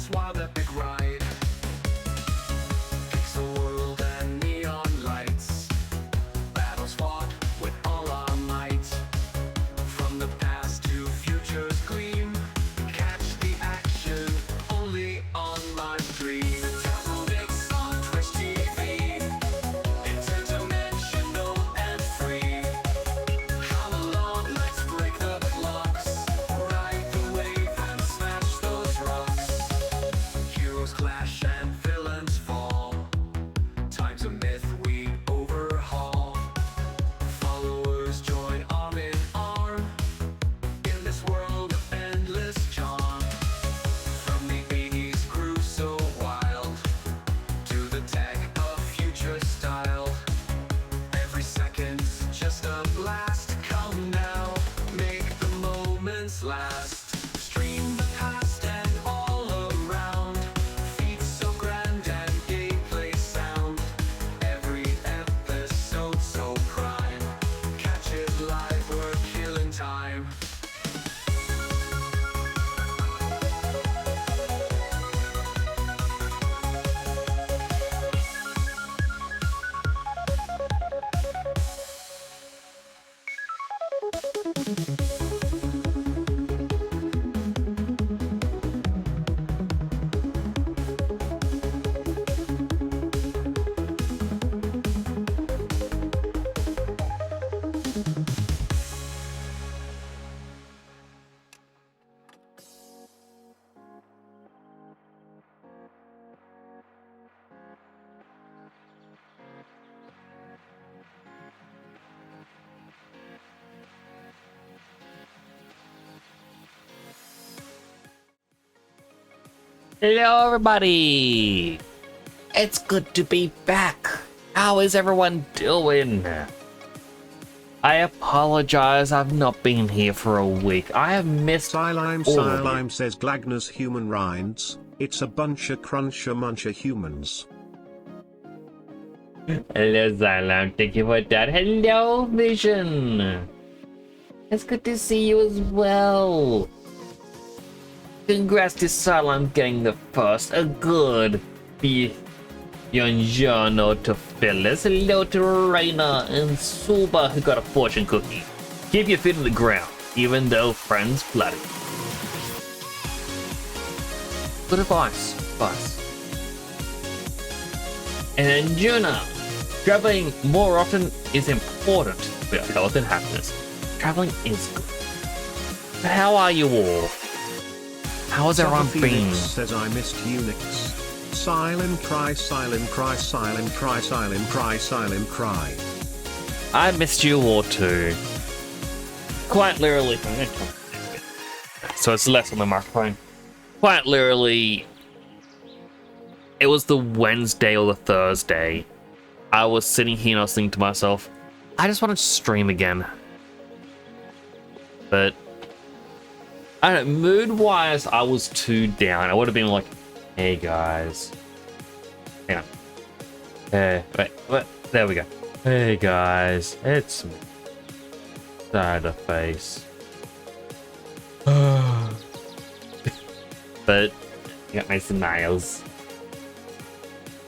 this wild epic ride. Pixel world and neon lights, battles fought with all our might. From the past to future's gleam, catch the action only on live stream. Travel mix on Twitch TV, interdimensional and free. Come along, let's break the blocks, ride the wave and smash those rocks. Heroes clash and villains fall, time's a myth we overhaul. Followers join arm in arm in this world of endless charm. From the 80s groove so wild to the tech of future style, every second's just a blast. Come now, make the moments last. Stream the past and all around, feats so grand and gameplay sound. Every episode so prime, catch it live, we're killing time. Hello everybody! It's good to be back. How is everyone doing? I apologize, I've not been here for a week. I have missed Silime says Glagner's human rinds. It's a bunch of cruncher muncher humans. Hello Xylem, thank you for that. Hello Vision! It's good to see you as well. Congrats to Salam getting the first, a good Buongiorno to Phyllis, hello to Raina and Suba who got a fortune cookie. Keep your feet on the ground, even though friends bloody. Good advice, And then Juna, traveling more often is important for your health and happiness. Traveling is good. But how are you all? How's everyone been? Says I missed Unix. Silent cry, silent cry, silent cry, silent cry, silent cry. I missed you all too. Quite literally. So it's less on the microphone. Quite literally, it was the Wednesday or the Thursday. I was sitting here and I was thinking to myself, I just want to stream again. But I don't know, mood-wise, I was too down. I would have been like, hey guys. Hang on. Wait, there we go. Hey guys, it's me. Side of face. But, I got my smiles.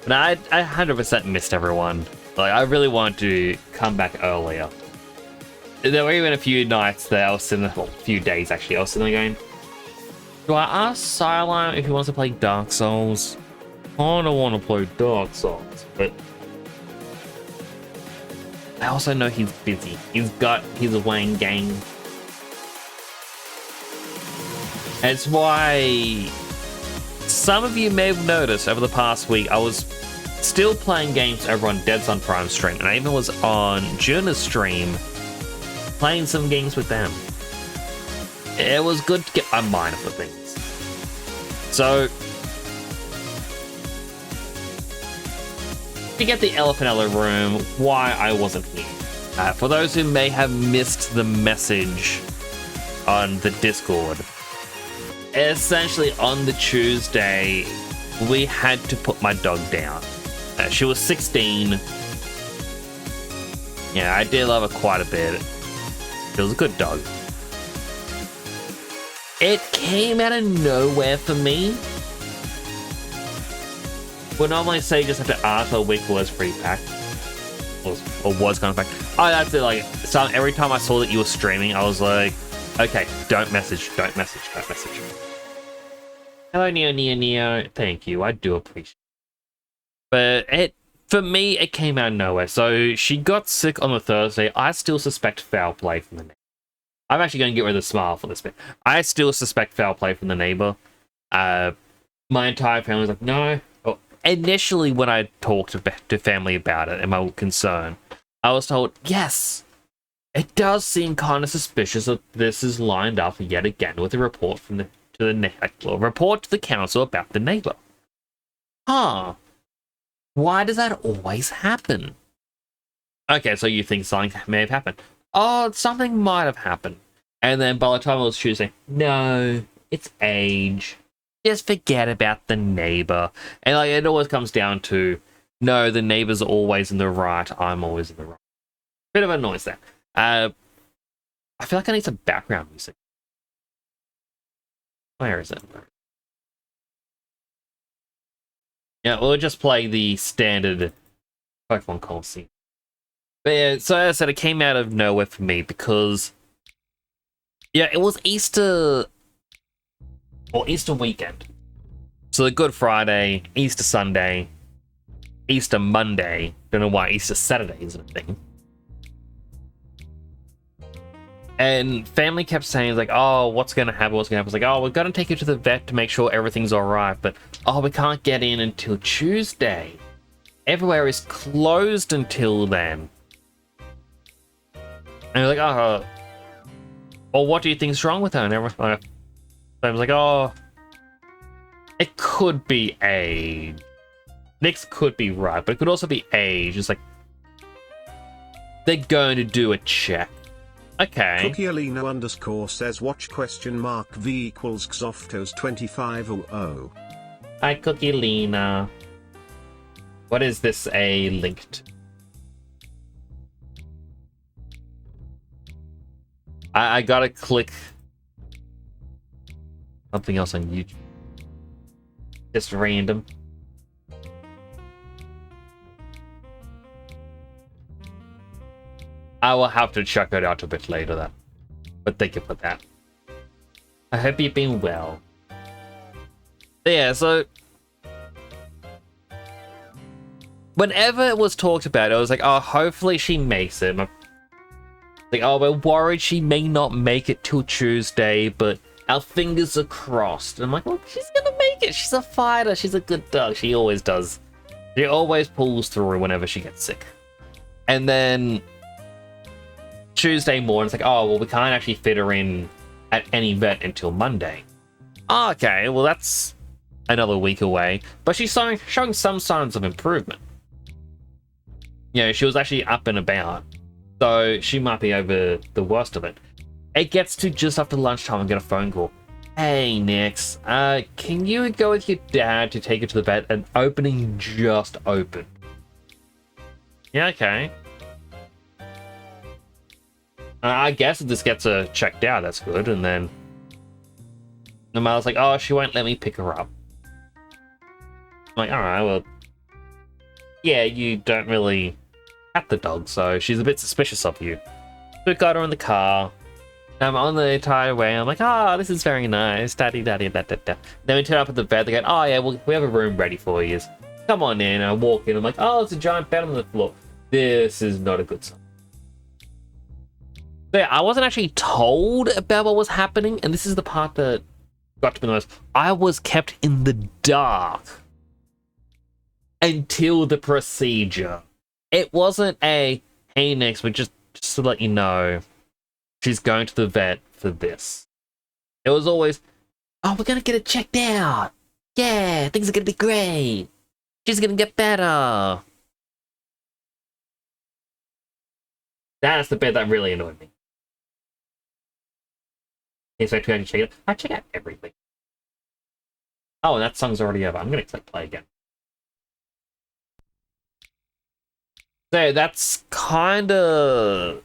But I 100% missed everyone. Like, I really wanted to come back earlier. There were even a few nights that I was sitting, well, a few days actually, I was sitting there going, do I ask Silime if he wants to play Dark Souls? I don't want to play Dark Souls, but I also know he's busy. He's got his Wang gang. It's why some of you may have noticed over the past week I was still playing games over on Dead Sun Prime stream, and I even was on Juna's stream playing some games with them. It was good to get my mind off of things. So, to get the elephant out of the room, why I wasn't here. For those who may have missed the message on the Discord, essentially on the Tuesday, we had to put my dog down. She was 16. Yeah, I did love her quite a bit. It was a good dog. It came out of nowhere for me. would normally say you just have to ask for a week was free pack. Or was kind of pack. Oh, that's it. Like, so every time I saw that you were streaming, I was like, okay, don't message. Hello, Neo. Thank you. I do appreciate it. But for me, it came out of nowhere. So she got sick on the Thursday. I still suspect foul play from the neighbor. I'm actually going to get rid of the smile for this bit. I still suspect foul play from the neighbor. My entire family was like, no. Well, initially, when I talked to family about it and my concern, I was told, yes, it does seem kind of suspicious that this is lined up yet again with a report from report to the council about the neighbor. Huh. Why does that always happen? Okay, so you think something may have happened. Oh, something might have happened. And then by the time it was Tuesday, no, it's age. Just forget about the neighbor. And like it always comes down to, no, the neighbor's always in the right, I'm always in the wrong. Bit of a noise there. I feel like I need some background music. Where is it? Yeah, we'll just play the standard Pokemon call scene. But yeah, so as I said, it came out of nowhere for me because, yeah, it was Easter, or Easter weekend. So the Good Friday, Easter Sunday, Easter Monday. Don't know why Easter Saturday isn't a thing. And family kept saying, like, oh, what's going to happen? I was like, oh, we're going to take you to the vet to make sure everything's all right. But, oh, we can't get in until Tuesday. Everywhere is closed until then. And they're like, oh, well, what do you think's wrong with her? And everyone, I was like, oh, it could be age. Nick's could be right, but it could also be age. It's like, they're going to do a check. Okay. Cookie Alina _ says watch V equals Xoftos 2500. Hi, Cookie Lena. What is this a linked? I gotta click something else on YouTube. Just random. I will have to check it out a bit later then. But thank you for that. I hope you've been well. Yeah, so whenever it was talked about, I was like, oh, hopefully she makes it. Like, oh, we're worried she may not make it till Tuesday, but our fingers are crossed. And I'm like, well, she's gonna make it. She's a fighter. She's a good dog. She always does. She always pulls through whenever she gets sick. And then Tuesday morning, it's like, oh, well, we can't actually fit her in at any vet until Monday. Oh, okay, well, that's another week away. But she's showing some signs of improvement. You know, she was actually up and about. So she might be over the worst of it. It gets to just after lunchtime and get a phone call. Hey, Nix, can you go with your dad to take her to the vet? An opening just opened. Yeah, okay. I guess if this gets her checked out, that's good. And then the mother's like, oh, she won't let me pick her up. I'm like, alright, well, yeah, you don't really have the dog, so she's a bit suspicious of you. We got her in the car. I'm on the entire way. I'm like, oh, this is very nice. Daddy, da, da, da. Then we turn up at the bed. They go, oh, yeah, well, we have a room ready for you. Come on in. And I walk in. I'm like, oh, it's a giant bed on the floor. This is not a good sign. So yeah, I wasn't actually told about what was happening, and this is the part that got to me the most. I was kept in the dark until the procedure. It wasn't a, hey, Nix, but just to let you know, she's going to the vet for this. It was always, oh, we're going to get it checked out. Yeah, things are going to be great. She's going to get better. That's the bit that really annoyed me. Okay, so I tried to check it. I check out everything. Oh, and that song's already over. I'm going to click play again. So that's kind of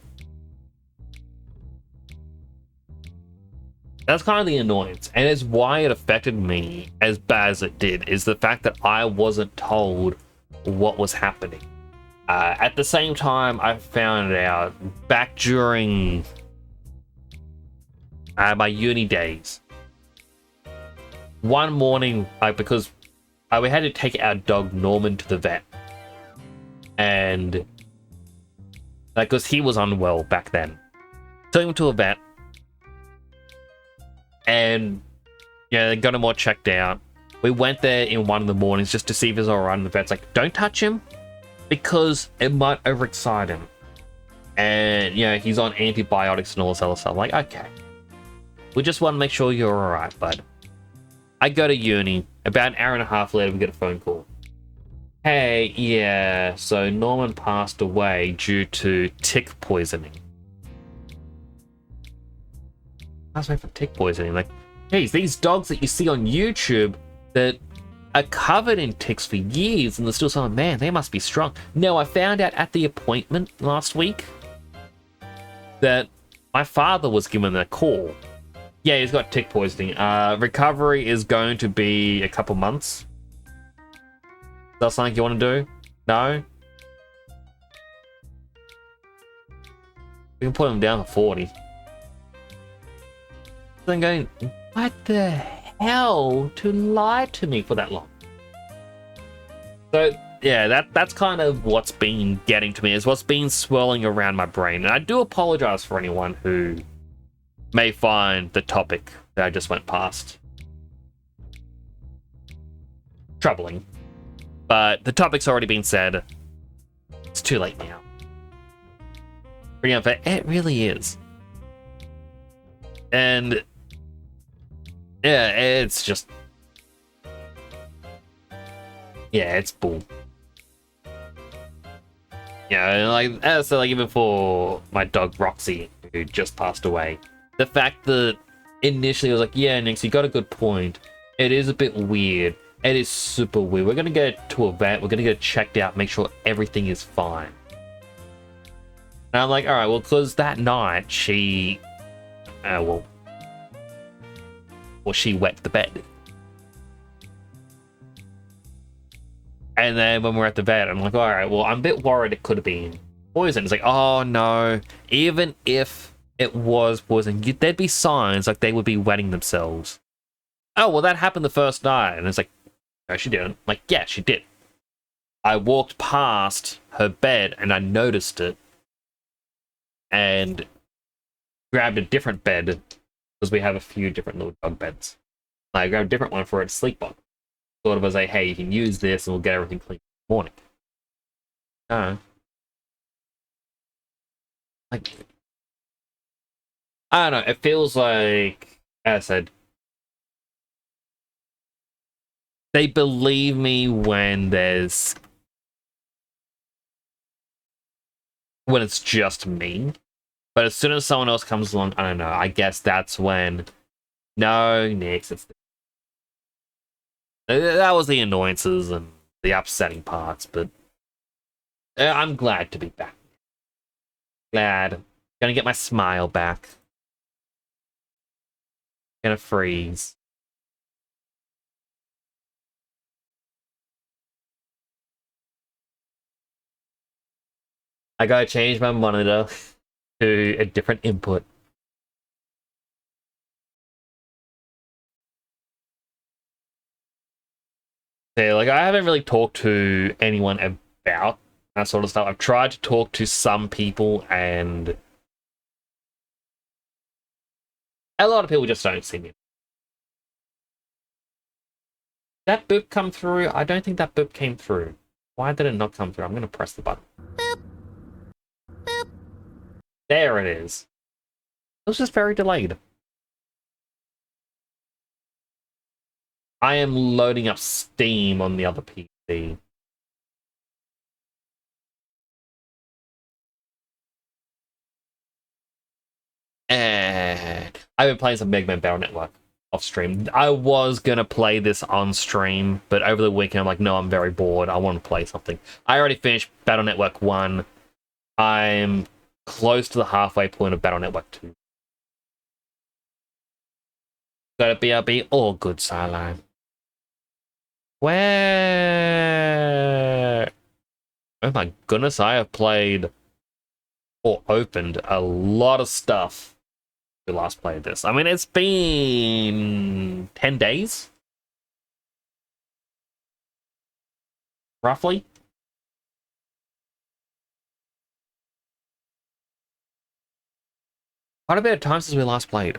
That's kind of the annoyance, and it's why it affected me as bad as it did, is the fact that I wasn't told what was happening. At the same time, I found out back during my uni days. One morning, because we had to take our dog Norman to the vet, and because he was unwell back then, took him to a vet, and yeah, they got him all checked out. We went there in one of the mornings just to see if he was alright, and the vet's like, "Don't touch him, because it might overexcite him, and he's on antibiotics and all this other stuff." I'm like, okay, we just want to make sure you're alright, bud. I go to uni. About an hour and a half later, we get a phone call. Hey, yeah, so Norman passed away due to tick poisoning. Passed away from tick poisoning. Like, geez, these dogs that you see on YouTube that are covered in ticks for years and they're still saying, man, they must be strong. No, I found out at the appointment last week that my father was given a call. Yeah, he's got tick poisoning. Recovery is going to be a couple months. Is that something you want to do? No? We can put him down to 40. I'm going, what the hell to lie to me for that long? So, yeah, that's kind of what's been getting to me, is what's been swirling around my brain. And I do apologize for anyone who may find the topic that I just went past troubling. But the topic's already been said. It's too late now. Pretty unfair. It really is. And yeah, it's just, yeah, it's bull. Yeah, like even for my dog Roxy, who just passed away, the fact that initially I was like, yeah, Nix, you got a good point. It is a bit weird. It is super weird. We're gonna get to a vet. We're gonna get it checked out, make sure everything is fine. And I'm like, all right, well, because that night she, she wet the bed. And then when we're at the vet, I'm like, all right, well, I'm a bit worried it could have been poison. It's like, oh no, even if it was poison, there'd be signs like they would be wetting themselves. Oh, well, that happened the first night. And it's like, no, she didn't. I'm like, yeah, she did. I walked past her bed and I noticed it and grabbed a different bed, because we have a few different little dog beds. I grabbed a different one for her to sleep on. Sort of as a, hey, you can use this and we'll get everything clean in the morning. Like, I don't know, it feels like, as I said, they believe me when it's just me. But as soon as someone else comes along, I don't know, I guess that's when, no, Nix, it's that was the annoyances and the upsetting parts, but I'm glad to be back. Glad. Gonna get my smile back. Gonna freeze. I gotta change my monitor to a different input. Yeah, like, I haven't really talked to anyone about that sort of stuff. I've tried to talk to some people, and a lot of people just don't see me. That boop come through? I don't think that boop came through. Why did it not come through? I'm gonna press the button. Boop. Boop. There it is. It was just very delayed. I am loading up Steam on the other PC. And I've been playing some Mega Man Battle Network off stream. I was gonna play this on stream, but over the weekend I'm like, no, I'm very bored. I want to play something. I already finished Battle Network 1. I'm close to the halfway point of Battle Network 2. got a BRB. All good, Sideline. Where? Oh my goodness, I have played or opened a lot of stuff. We last played this. I mean, it's been 10 days, roughly. Quite a bit of time since we last played.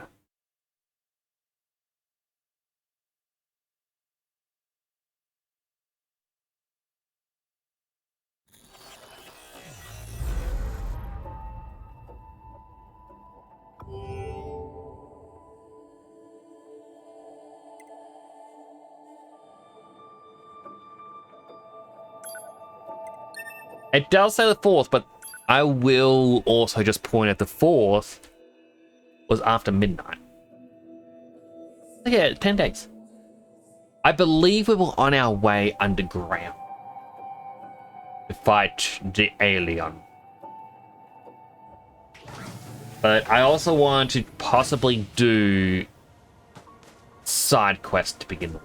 It does say the 4th, but I will also just point out the 4th was after midnight. Yeah, 10 days. I believe we were on our way underground to fight the alien. But I also want to possibly do side quest to begin with.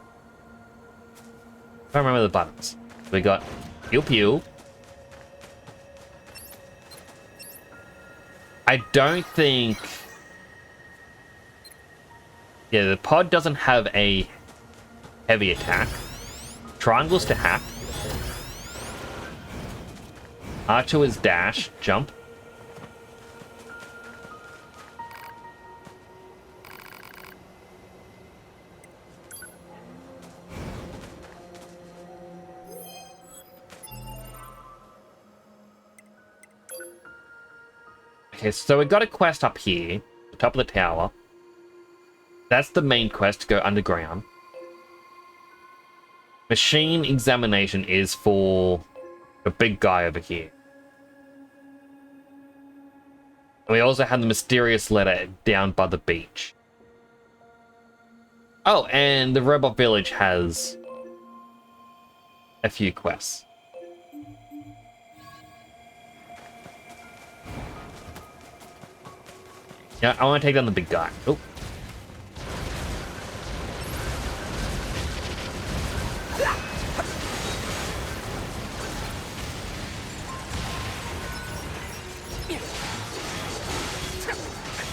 I don't remember the buttons. We got Pew Pew. I don't think... Yeah, the pod doesn't have a heavy attack. Triangles to hack. R2 is dash, jump. Okay, so we got a quest up here, the top of the tower. That's the main quest to go underground. Machine examination is for the big guy over here. And we also have the mysterious letter down by the beach. Oh, and the robot village has a few quests. Yeah, I want to take down the big guy. Oh.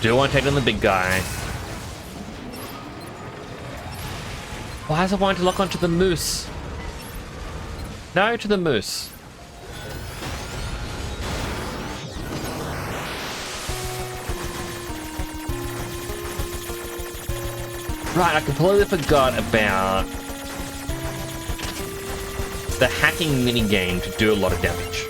Do want to take down the big guy. Why does it want to lock onto the moose? No, to the moose. Right, I completely forgot about the hacking minigame to do a lot of damage.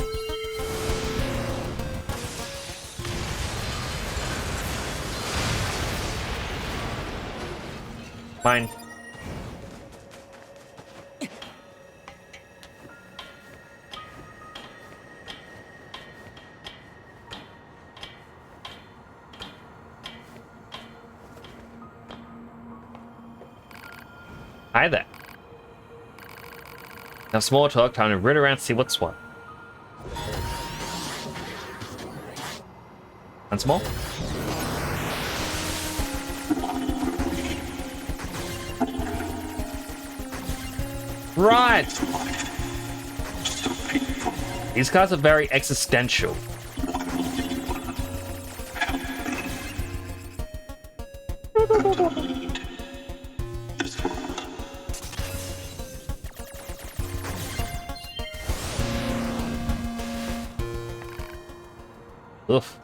Fine. Hi there. Now small talk, time to root around, see what's what. Once more. Right! These cards are very existential. Oof.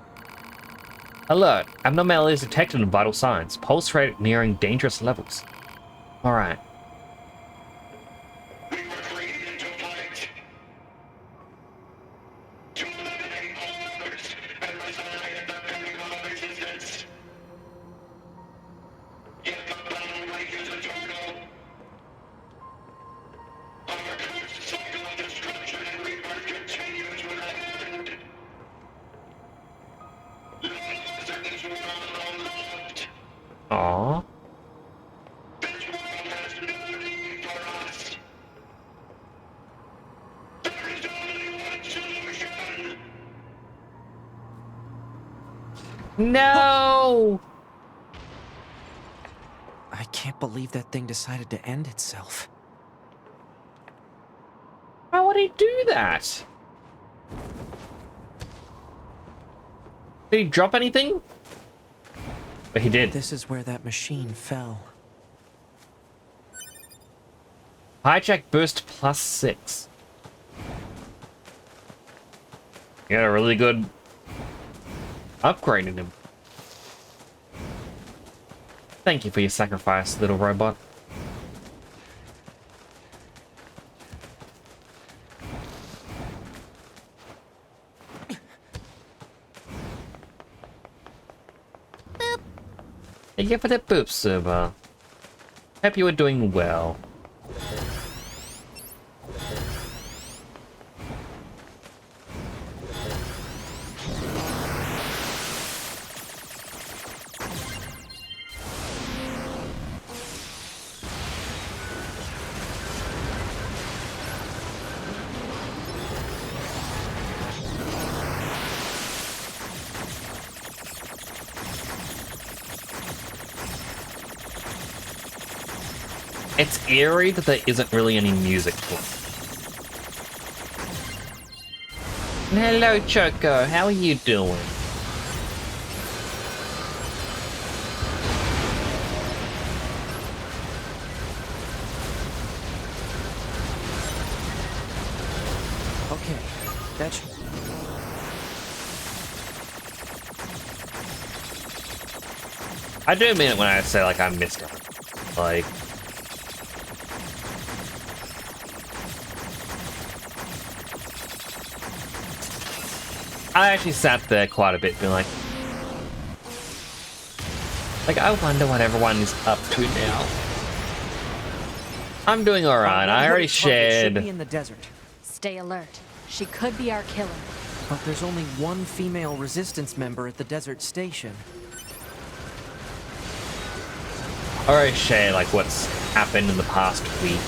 Alert. Abnormalities detected in vital signs. Pulse rate nearing dangerous levels. Alright. Aww. No! I can't believe that thing decided to end itself. Why would he do that? Did he drop anything? But he did. This is where that machine fell. Hijack boost +6. You got a really good upgrade in him. Thank you for your sacrifice, little robot. Thank you for the boop, server. Hope you are doing well. It's eerie that there isn't really any music for it. Hello, Choco. How are you doing? Okay, that's... I do mean it when I say, like, I missed it. Like... I actually sat there quite a bit, being like, I wonder what everyone is up to now. I'm doing alright. I already Should be shared. in the desert, Stay alert. She could be our killer. but there's only one female resistance member at the desert station. I already shared, like, what's happened in the past week.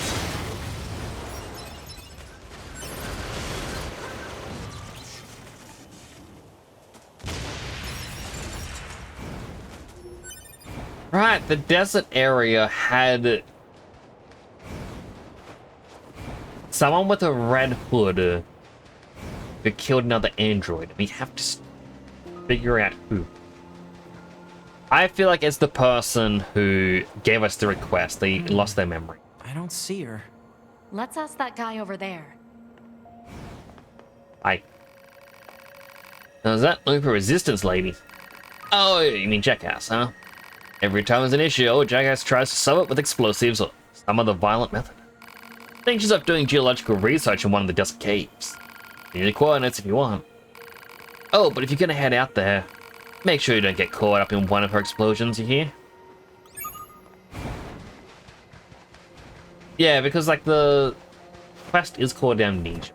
Right, the desert area had someone with a red hood who killed another android. We have to figure out who. I feel like it's the person who gave us the request. They lost their memory. I don't see her. Let's ask that guy over there. Now, is that looking for resistance, lady? Oh, you mean Jackass, huh? Every time there's an issue, old Jackass tries to solve it with explosives or some other violent method. I think she's up doing geological research in one of the desert caves. You need the coordinates if you want. Oh, but if you're gonna head out there, make sure you don't get caught up in one of her explosions, you hear? Yeah, because, like, the quest is called Amnesia.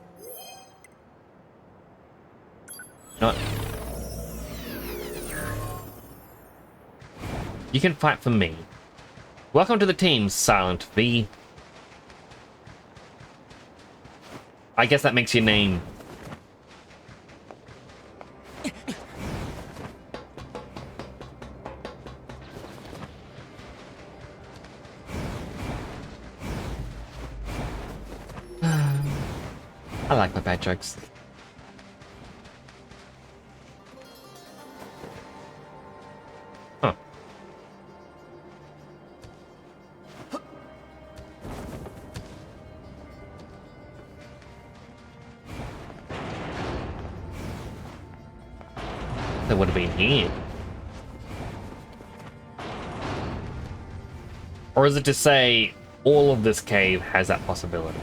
Not... You can fight for me. Welcome to the team, Silent V. I guess that makes your name. I like my bad jokes. Huh. That would have been here. Or is it to say all of this cave has that possibility?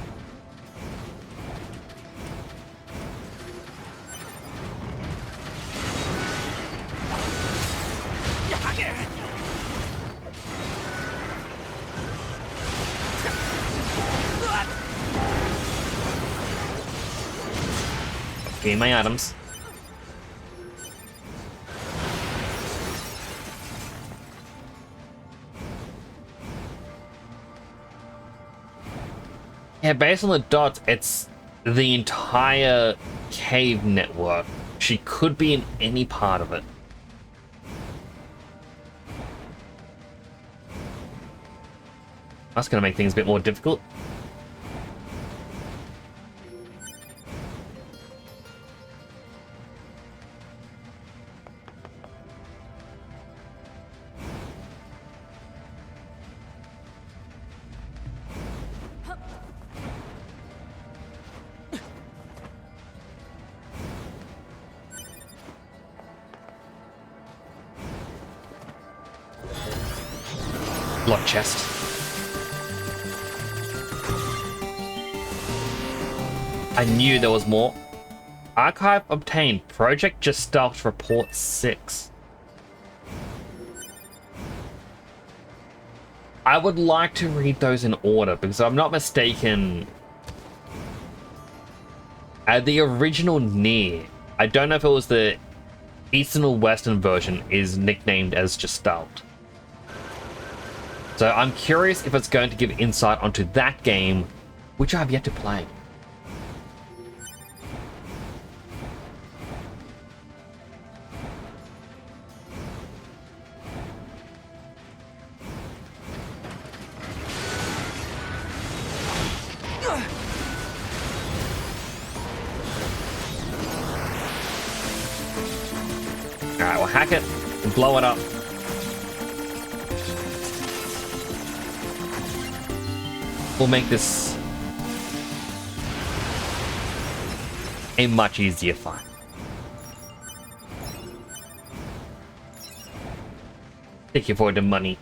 Okay, my items. Yeah, based on the dots, it's the entire cave network. She could be in any part of it. That's going to make things a bit more difficult. Lock chest. I knew there was more. Archive obtained. Project Gestalt Report 6. I would like to read those in order because if I'm not mistaken, the original Nier, I don't know if it was the Eastern or Western version, is nicknamed as Gestalt. So I'm curious if it's going to give insight onto that game, which I have yet to play. Alright, we'll hack it and blow it up. We'll make this a much easier fight. Thank you for the money.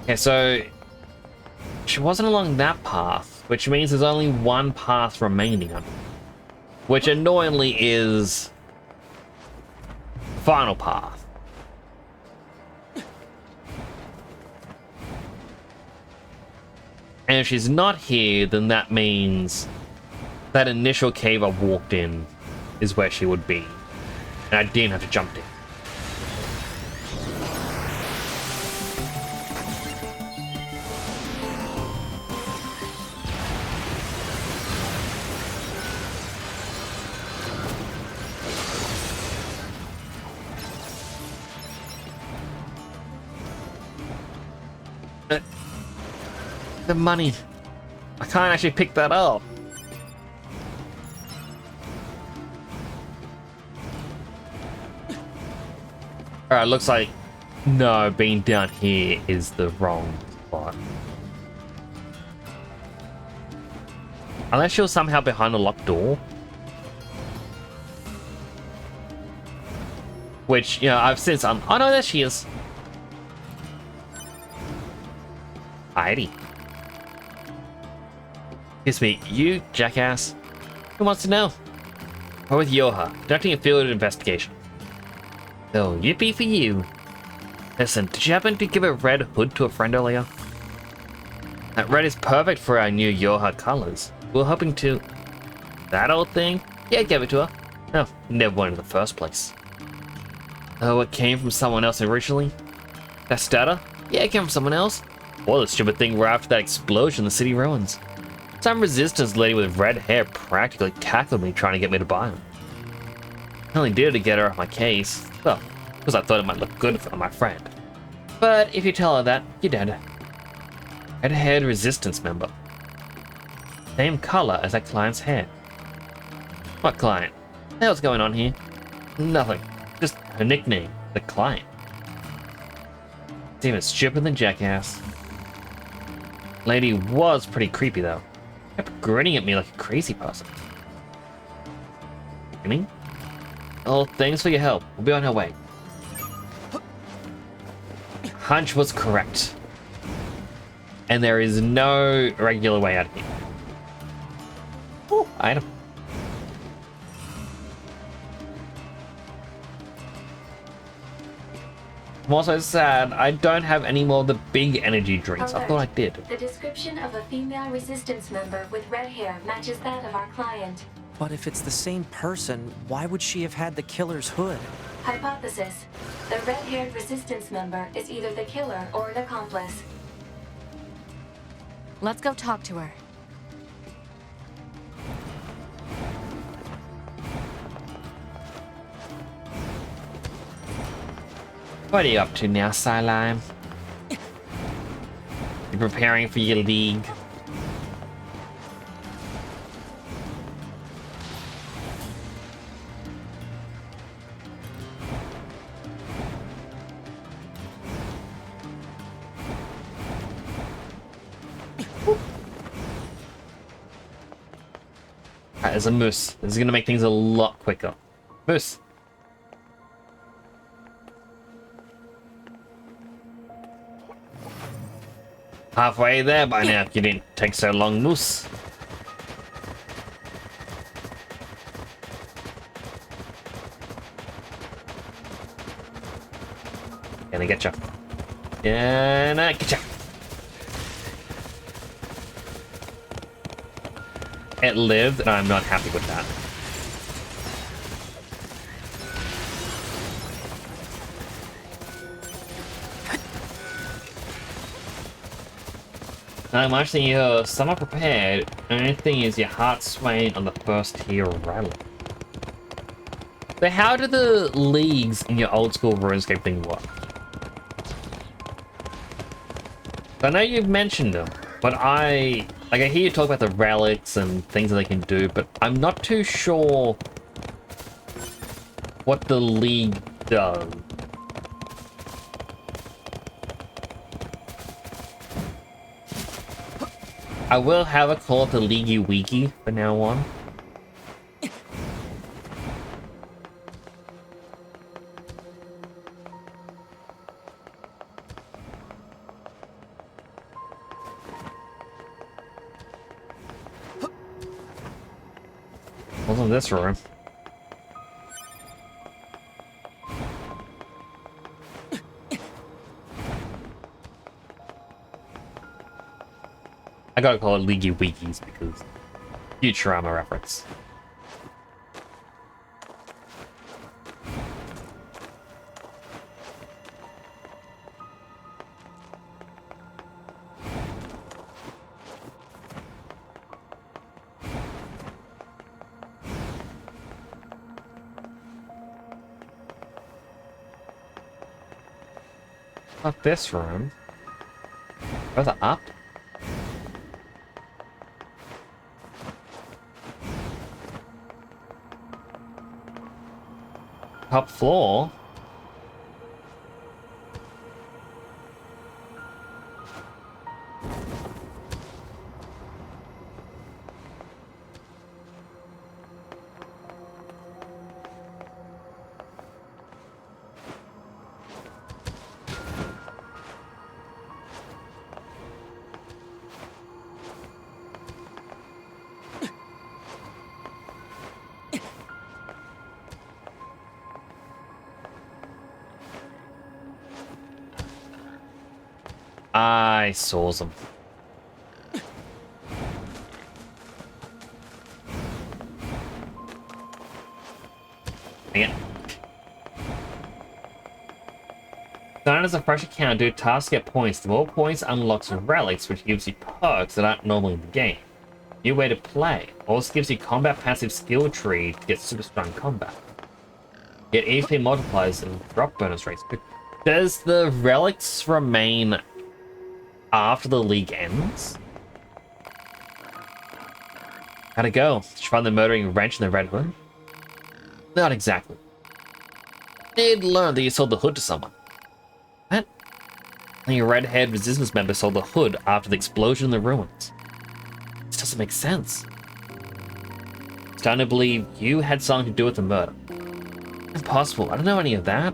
Okay, so she wasn't along that path, which means there's only one path remaining, which annoyingly is the final path. And if she's not here, then that means that initial cave I walked in is where she would be, and I didn't have to jump in. The money. I can't actually pick that up. Alright, looks like no, being down here is the wrong spot. Unless she was somehow behind a locked door. Which, you know, I've since oh no, there she is. Heidi. Excuse me, you jackass. Who wants to know? We're with Yoha, conducting a field investigation. Oh, yippee for you. Listen, did you happen to give a red hood to a friend earlier? That red is perfect for our new Yoha colors. We were hoping to... That old thing? Yeah, I gave it to her. Oh, never went in the first place. Oh, it came from someone else originally? That starter? Yeah, it came from someone else. Or the stupid thing right after that explosion in the city ruins. Some resistance lady with red hair practically tackled me trying to get me to buy them. I only did it to get her off my case. Well, because I thought it might look good for my friend. But if you tell her that, you're dead. Red-haired resistance member. Same color as that client's hair. What client? What the hell's going on here? Nothing. Just her nickname, the client. It's even stupider than jackass. Lady was pretty creepy though. Kept grinning at me like a crazy person. Grinning? Oh, thanks for your help. We'll be on our way. Hunch was correct. And there is no regular way out of here. Ooh, item. I'm also sad I don't have any more of the big energy drinks. I thought I did. The description of a female resistance member with red hair matches that of our client. But if it's the same person, why would she have had the killer's hood? Hypothesis. The red-haired resistance member is either the killer or an accomplice. Let's go talk to her. What are you up to now, Silime? You preparing for your league? Alright, there's a moose. This is gonna make things a lot quicker. Moose. Halfway there by now if you didn't take so long, moose. Gonna get you. Gonna get you. It lived, and I'm not happy with that. I'm actually somewhat prepared. Only thing is your heart swaying on the first tier rally. So how do the leagues in your old school RuneScape thing work? I know you've mentioned them, but I hear you talk about the relics and things that they can do, but I'm not too sure what the league does. I will have it called the Leaguey Wiki from now on. What's in this room? I gotta call it Leaguey Wikis because Futurama reference. Not this room. Further up? Top floor? I saw them. Dang it. Starting as a fresh account, do tasks get points. The more points unlocks relics, which gives you perks that aren't normally in the game. New way to play. Also gives you combat passive skill tree to get super strong combat. Get EP multipliers and drop bonus rates. Does the relics remain after the league ends? How'd it go? Did you find the murdering wrench in the Red Hood? Not exactly. Did learn that you sold the hood to someone. What? And your red-haired resistance member sold the hood after the explosion in the ruins. This doesn't make sense. Starting to believe you had something to do with the murder. Impossible. I don't know any of that.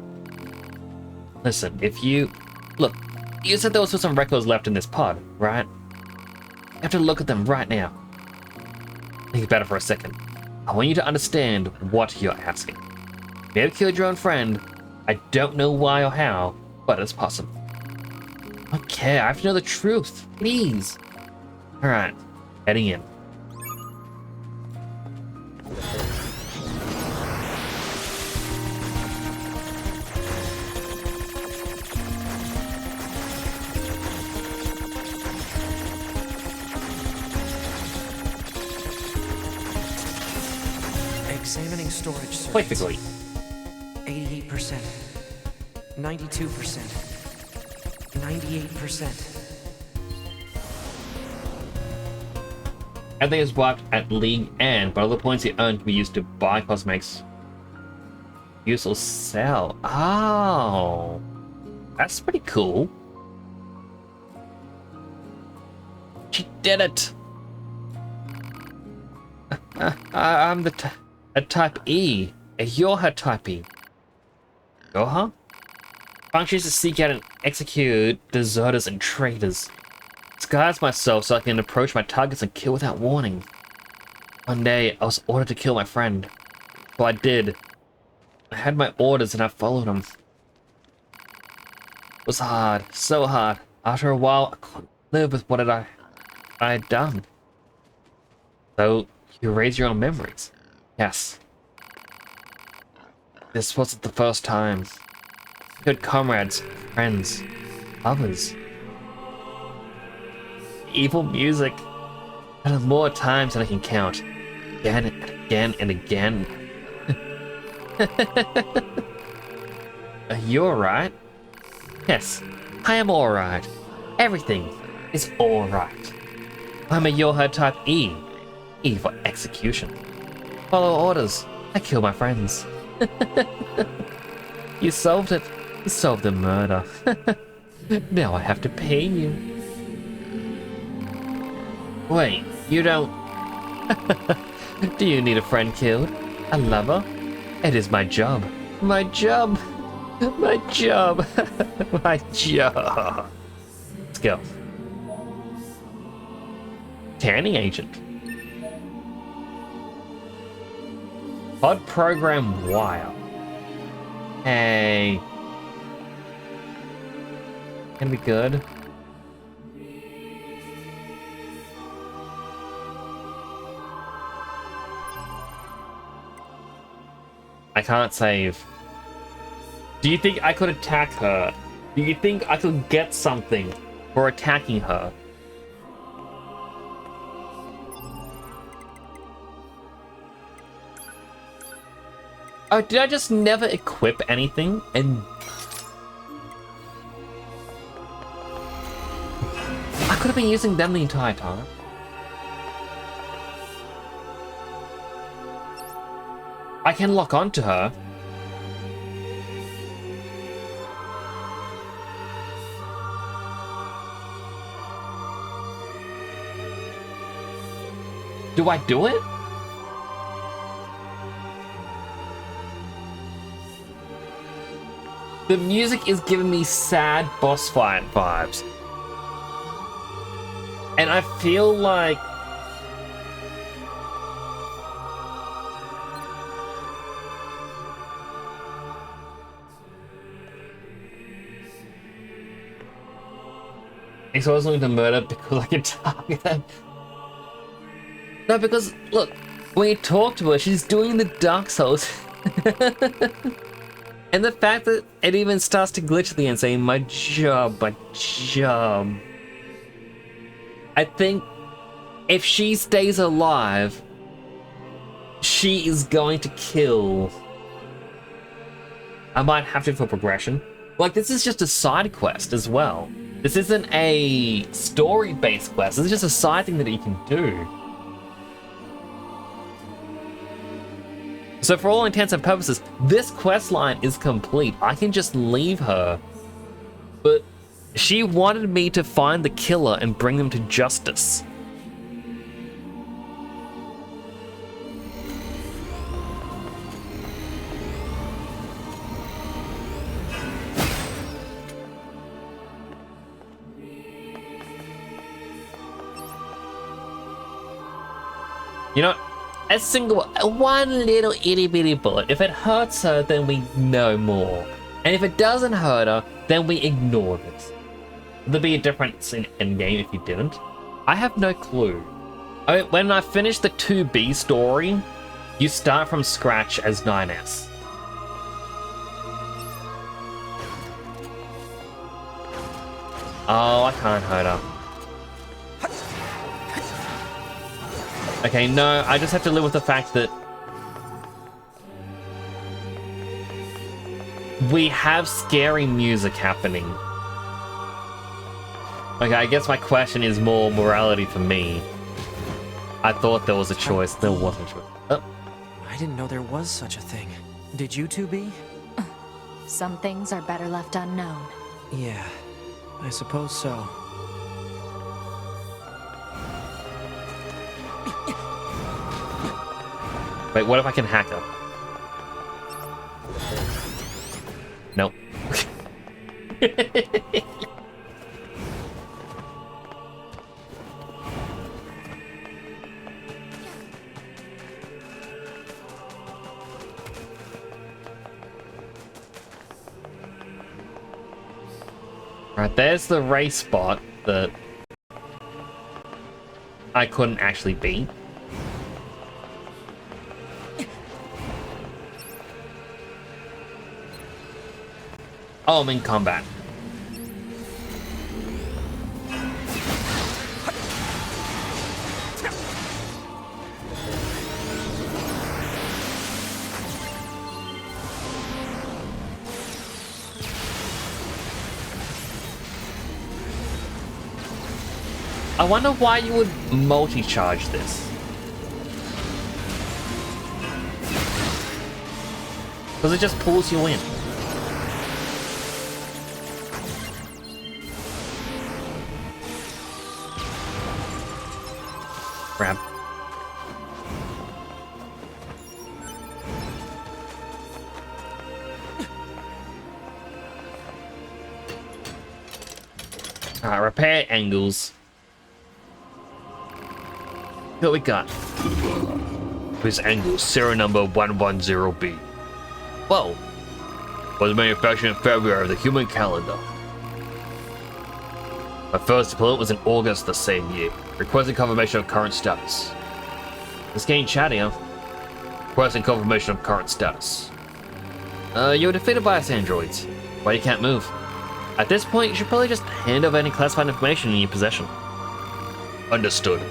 Listen, if you... Look, you said there was still some records left in this pod, right? You have to look at them right now. Think about it for a second. I want you to understand what you're asking. You may have killed your own friend. I don't know why or how, but it's possible. Okay, I have to know the truth. Please. Alright, heading in. Examining storage circuits. Quickly. 88%. 92%. 98%. Everything is wiped at League End, but all the points you earn can be used to buy cosmetics, use or sell. Oh, that's pretty cool. She did it. I'm a type E. You're her type E. You're her? Functions to seek out and execute deserters and traitors. Disguise myself so I can approach my targets and kill without warning. One day, I was ordered to kill my friend. So I did. I had my orders and I followed them. It was hard, so hard. After a while, I couldn't live with what I had done. So, you erase your own memories. Yes. This wasn't the first time. Good comrades, friends, lovers. Evil music. And more times than I can count. Again and again and again. Are you alright? Yes, I am alright. Everything is alright. I'm a Yoha type E. E for execution. Follow orders. I kill my friends. You solved it. You solved the murder. Now I have to pay you. Wait, you don't... Do you need a friend killed? A lover? It is my job. My job. My job. My job. Let's go. Tanning agent. Pod program wire. Hey. Can be good. I can't save. Do you think I could attack her? Do you think I could get something for attacking her? Oh, did I just never equip anything? And I could have been using them the entire time. I can lock onto her. Do I do it? The music is giving me sad boss fight vibes. And I feel like... So I was looking to murder because I can target them. No, because, look, when you talk to her, she's doing the Dark Souls. And the fact that it even starts to glitch at the end, saying, my job, my job. I think if she stays alive, she is going to kill. I might have to for progression. Like, this is just a side quest as well. This isn't a story-based quest. This is just a side thing that you can do. So for all intents and purposes, this quest line is complete. I can just leave her. But she wanted me to find the killer and bring them to justice. You know, one little itty bitty bullet. If it hurts her, then we know more. And if it doesn't hurt her, then we ignore this. Would there be a difference in endgame if you didn't? I have no clue. I mean, when I finish the 2B story, you start from scratch as 9S. Oh, I can't hurt her. Okay, no, I just have to live with the fact that... we have scary music happening. Okay, I guess my question is more morality for me. I thought there was a choice. There wasn't a choice. Oh. I didn't know there was such a thing. Did you two be? Some things are better left unknown. Yeah, I suppose so. Wait, what if I can hack her? Nope. Alright, there's the race spot that I couldn't actually beat. Oh, I'm in combat. I wonder why you would multi-charge this. Because it just pulls you in. Grab. Alright, repair angles. What we got? This angle, serial number 110B. Whoa! Was manufactured in February of the human calendar. My first deployment was in August the same year. Requesting confirmation of current status. It's getting chattier. Requesting confirmation of current status. You were defeated by us androids. Why you can't move? At this point, you should probably just hand over any classified information in your possession. Understood.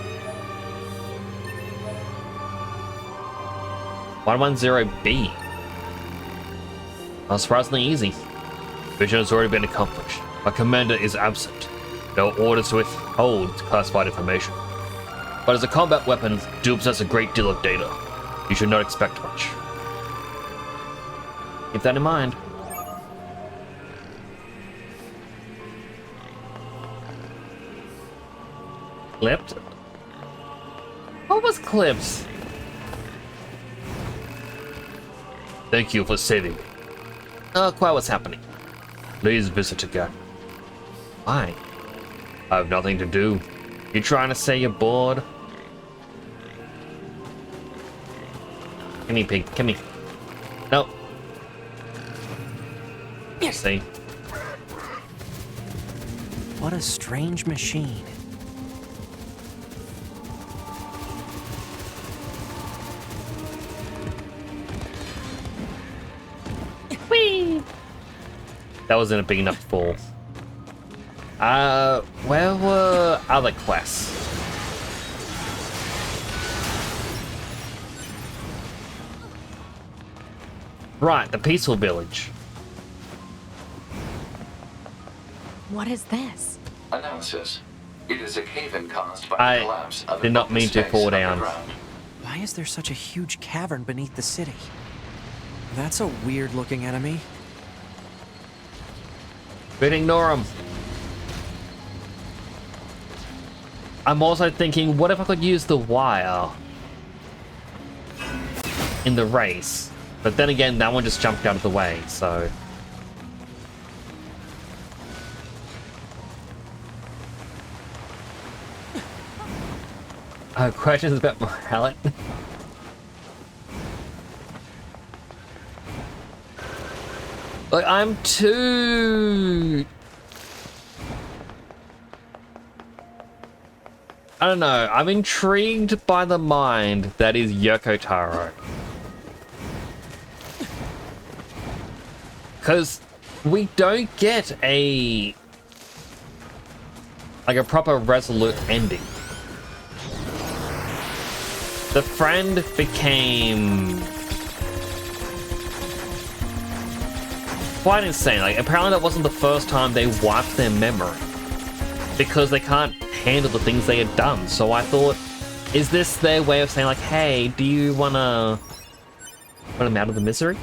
110B. Surprisingly easy. Mission has already been accomplished. My commander is absent. No orders to withhold classified information. But as a combat weapon, do possess a great deal of data. You should not expect much. Keep that in mind. Clipped? What was clipped? Thank you for saving me. Quite what's happening. Please visit again. Why? I have nothing to do. You trying to say you're bored? Give me, pig. Give me. Nope. See? What a strange machine. Whee! That wasn't a big enough fall. Where were other quests? Right, the peaceful village. What is this? Analysis. It is a cave-in caused by I the collapse of did not an mean open to space fall down. underground. Why is there such a huge cavern beneath the city? That's a weird-looking enemy. But ignore him. I'm also thinking, what if I could use the wire in the race? But then again, that one just jumped out of the way, so... Questions about morality? Like, I'm too... I don't know, I'm intrigued by the mind that is Yoko Taro. Because we don't get a... like a proper resolute ending. The friend became... quite insane. Like, apparently that wasn't the first time they wiped their memory because they can't handle the things they had done. So I thought, is this their way of saying like, hey, do you wanna put them out of the misery?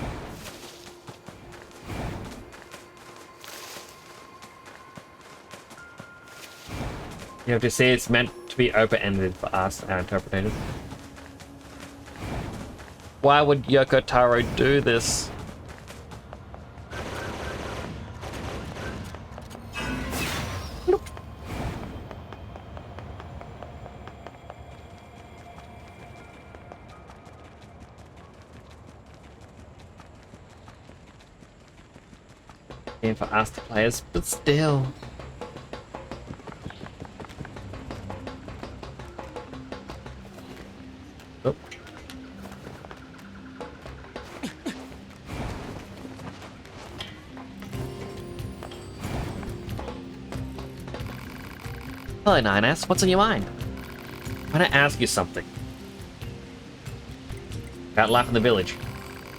You have to see it's meant to be open-ended for us, our interpreters. Why would Yoko Taro do this? Game for us to players, but still. Oh. Hello, 9S. What's on your mind? I want to ask you something. About life in the village.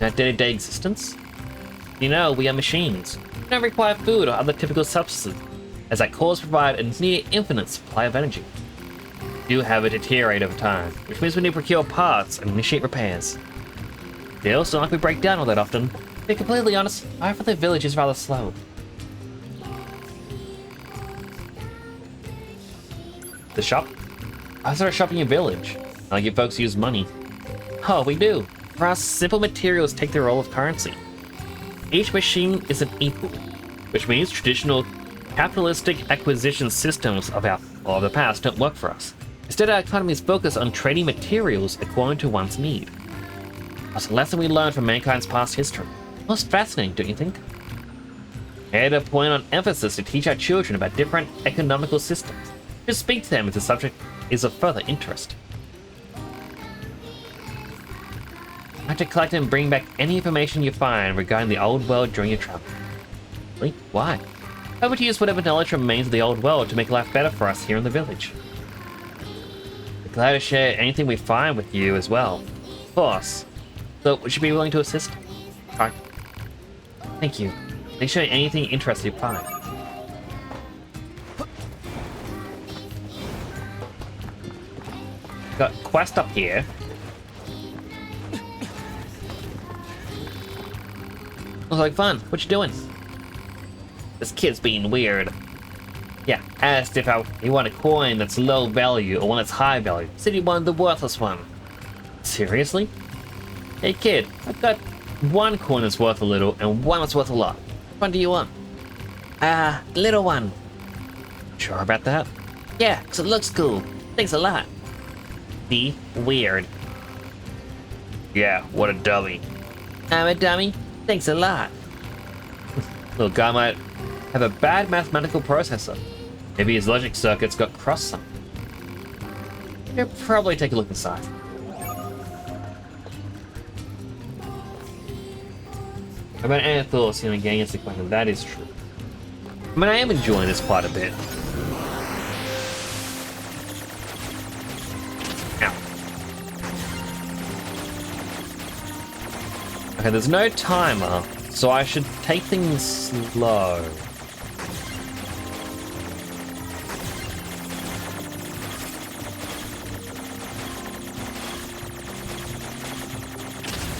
Our day-to-day existence? You know, we are machines. We don't require food or other typical substances, as our cores provide a near infinite supply of energy. We do have it deteriorate over time, which means we need to procure parts and initiate repairs. Still, it's not like we break down all that often. To be completely honest, life in the village is rather slow. The shop? I started shopping in your village. Like you folks use money. Oh, we do. For us, simple materials take the role of currency. Each machine is an equal, which means traditional capitalistic acquisition systems of the past don't work for us. Instead, our economy is focused on trading materials according to one's need. That's a lesson we learned from mankind's past history. Most fascinating, don't you think? I had a point on emphasis to teach our children about different economical systems. Just speak to them if the subject is of further interest. I have to collect and bring back any information you find regarding the old world during your travel. Really? Why? I would use whatever knowledge remains of the old world to make life better for us here in the village. We're glad to share anything we find with you as well. Of course. So, would you be willing to assist? Alright. Thank you. Please show me anything interesting you find. Got a quest up here. Looks like fun. What you doing? This kid's being weird. Yeah, asked if he wanted a coin that's low value or one that's high value. Said he wanted the worthless one. Seriously? Hey kid, I've got one coin that's worth a little and one that's worth a lot. Which one do you want? The little one. Sure about that? Yeah, 'cause it looks cool. Thanks a lot. Be weird. Yeah, what a dummy. I'm a dummy? Thanks a lot. Little guy might have a bad mathematical processor. Maybe his logic circuits got crossed some. You'll probably take a look inside. About any thoughts in a gang is sequence, that is true. I mean, I am enjoying this quite a bit. Ow. Okay, there's no timer, so I should take things slow.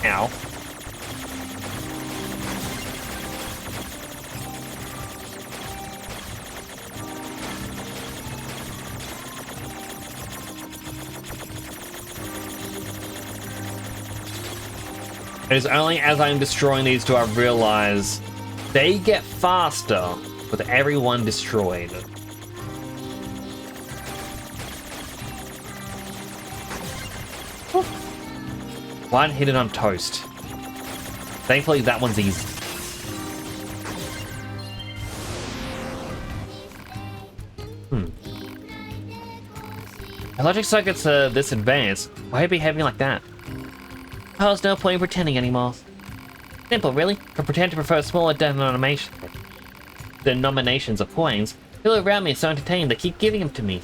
Ow. It is only as I'm destroying these do I realize they get faster with everyone destroyed. One hit it on toast. Thankfully that one's easy. The logic circuits are this advanced. Why are you behaving like that? Oh, there's no point in pretending anymore. Simple, really. I pretend to prefer smaller denominations of coins. People around me are so entertained they keep giving them to me.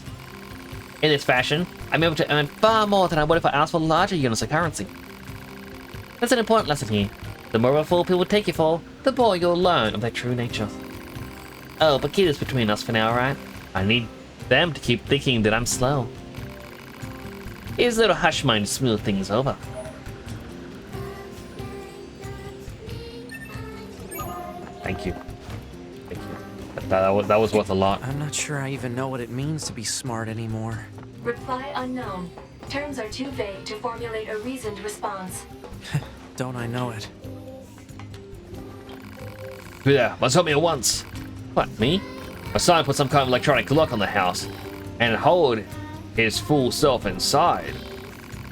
In this fashion, I'm able to earn far more than I would if I asked for larger units of currency. That's an important lesson here. The more of a fool people take you for, The boy you'll learn of their true nature. Oh, but keep this between us for now, right? I need them to keep thinking that I'm slow. Here's a little hush mind to smooth things over. Thank you. Thank you. That was worth a lot. I'm not sure I even know what it means to be smart anymore. Reply unknown. Terms are too vague to formulate a reasoned response. Don't I know it? Yeah, must help me at once. What, me? My son put some kind of electronic lock on the house and hold his full self inside.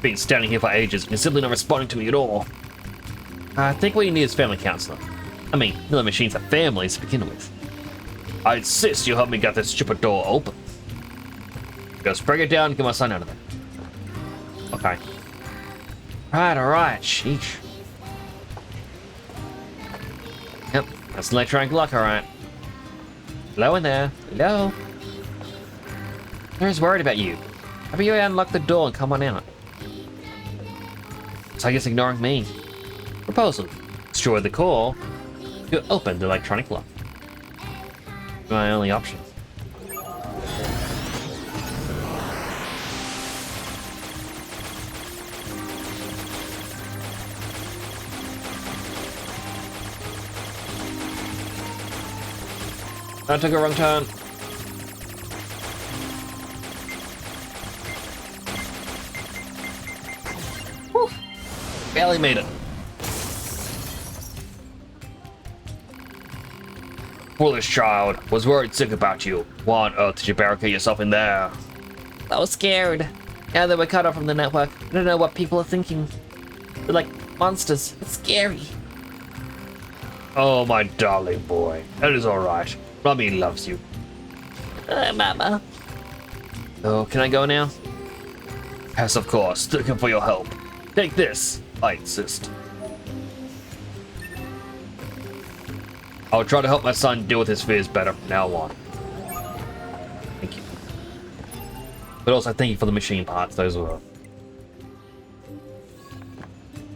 Been standing here for ages and simply not responding to me at all. I think what you need is family counselor. I mean, none of the machines are families to begin with. I insist you help me get this stupid door open. Just break it down and get my son out of there. Okay. Alright, sheesh. Yep, that's an electronic lock, alright. Hello in there. Hello. Who's worried about you? How about you unlock the door and come on out? So I guess ignoring me. Proposal. Destroy the core. You open the electronic lock. My only option. I took a wrong turn. Whew. Barely made it. Foolish child, was worried sick about you. Why on earth did you barricade yourself in there? I was scared. Now that we're cut off from the network, I don't know what people are thinking. They're like monsters. It's scary. Oh, my darling boy. That is alright. Mommy loves you. Mama. Oh, can I go now? Yes, of course. Looking for your help. Take this. I insist. I'll try to help my son deal with his fears better from now on. Thank you. But also, thank you for the machine parts, those were.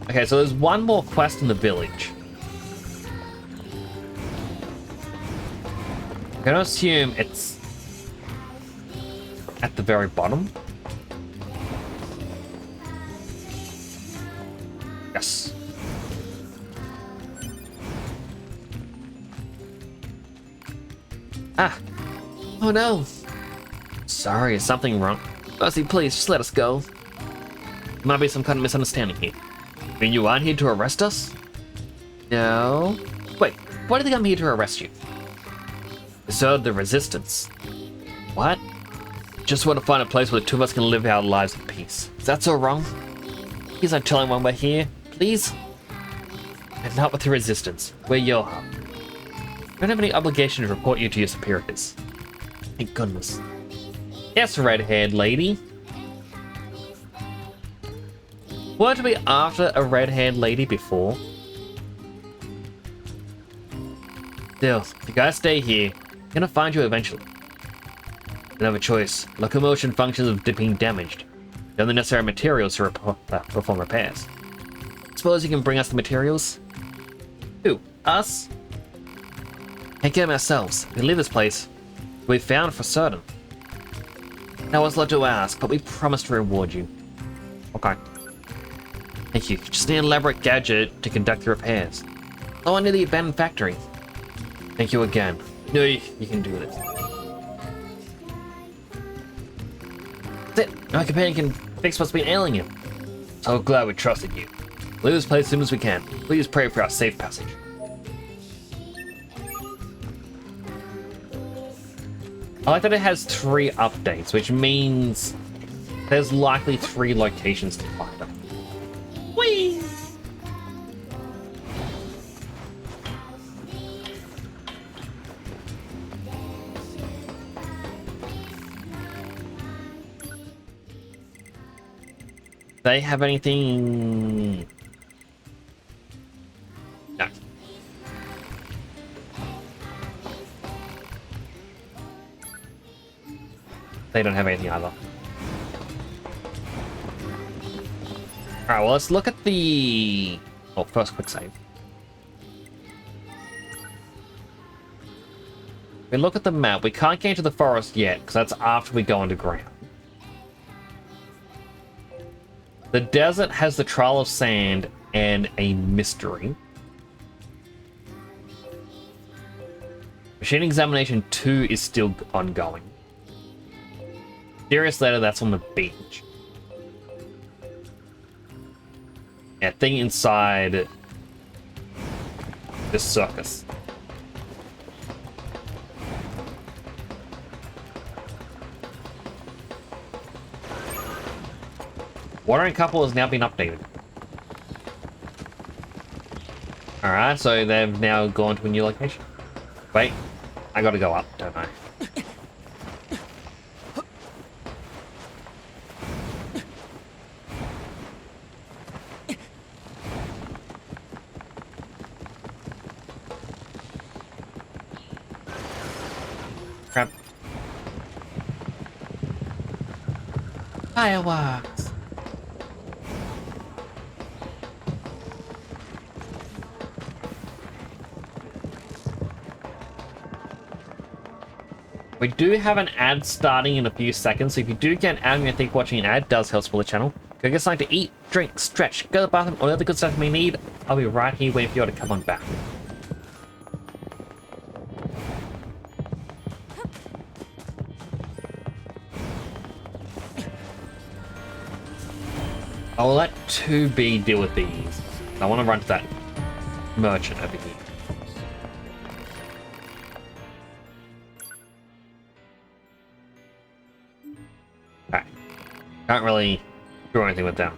Okay, so there's one more quest in the village. I'm gonna assume it's at the very bottom. Yes. Ah. Oh no. Sorry, is something wrong? Mercy, please, just let us go. There might be some kind of misunderstanding here. I mean, you aren't here to arrest us? No. Wait, why do you think I'm here to arrest you? So the resistance. What? Just want to find a place where the two of us can live our lives in peace. Is that so wrong? Please don't tell anyone we're here, please? And not with the resistance. We're your hub. I don't have any obligation to report you to your superiors. Thank goodness. Yes, red-haired lady. Weren't we after a red-haired lady before? Still, if you guys stay here, I'm gonna find you eventually. Don't have a choice. Locomotion functions have been damaged. You have the necessary materials to perform repairs. Suppose you can bring us the materials? Who? Us? Can't get them ourselves. We leave this place. We've found for certain. Now what's left to ask, but we promise to reward you. Okay. Thank you. Just need an elaborate gadget to conduct the repairs. Oh, I need the abandoned factory. Thank you again. No, you can do this. That's it. My companion can fix what's been ailing you. So glad we trusted you. Leave this place as soon as we can. Please pray for our safe passage. I like that it has 3 updates, which means there's likely 3 locations to find them. Whee! They have anything? No. They don't have anything either. Alright, well, let's look at the... Oh, first quick save. We look at the map. We can't get into the forest yet, because that's after we go underground. The desert has the Trail of Sand and a mystery. Machine Examination 2 is still ongoing. Serious Letter, that's on the beach. Yeah, thing inside the circus. Watering Couple has now been updated. Alright, so they've now gone to a new location. Wait, I gotta go up, don't I? Crap. Fireworks. We do have an ad starting in a few seconds, so if you do get an ad and you think watching an ad does help support the channel, go get something to eat, drink, stretch, go to the bathroom, all the other good stuff you may need. I'll be right here waiting for you to come on back. I'll let 2B deal with these. I want to run to that merchant over here. Okay. Can't really do anything with them.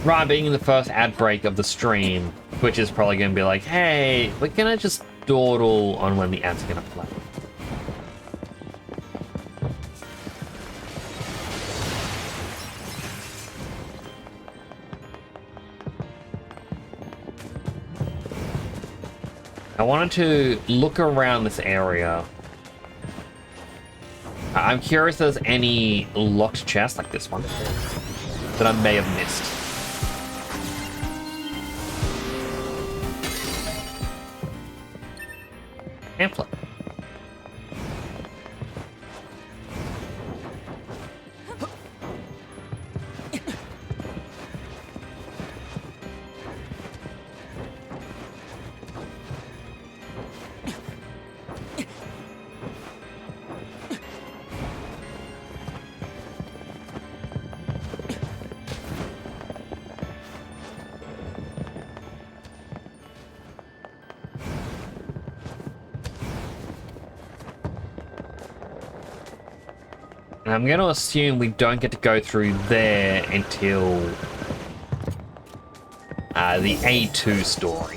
Right, being in the first ad break of the stream, Twitch is probably going to be like, hey, we're going to just dawdle on when the ads are going to play. I wanted to look around this area. I'm curious if there's any locked chests like this one that I may have missed. Pamphlet. And I'm going to assume we don't get to go through there until the A2 story.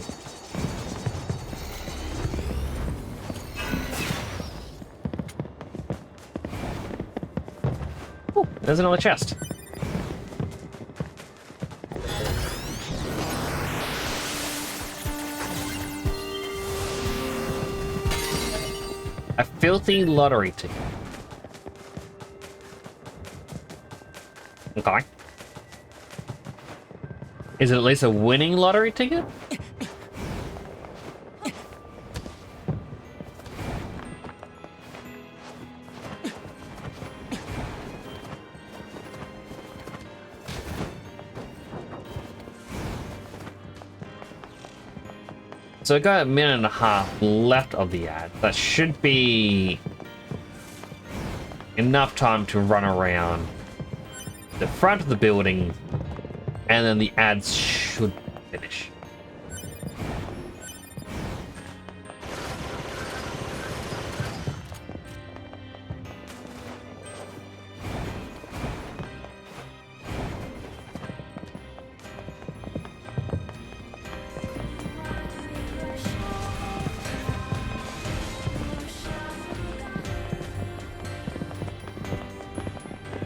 Ooh, there's another chest. A filthy lottery ticket. Okay. Is it at least a winning lottery ticket? So I got a minute and a half left of the ad. That should be enough time to run around the front of the building, and then the ads should finish.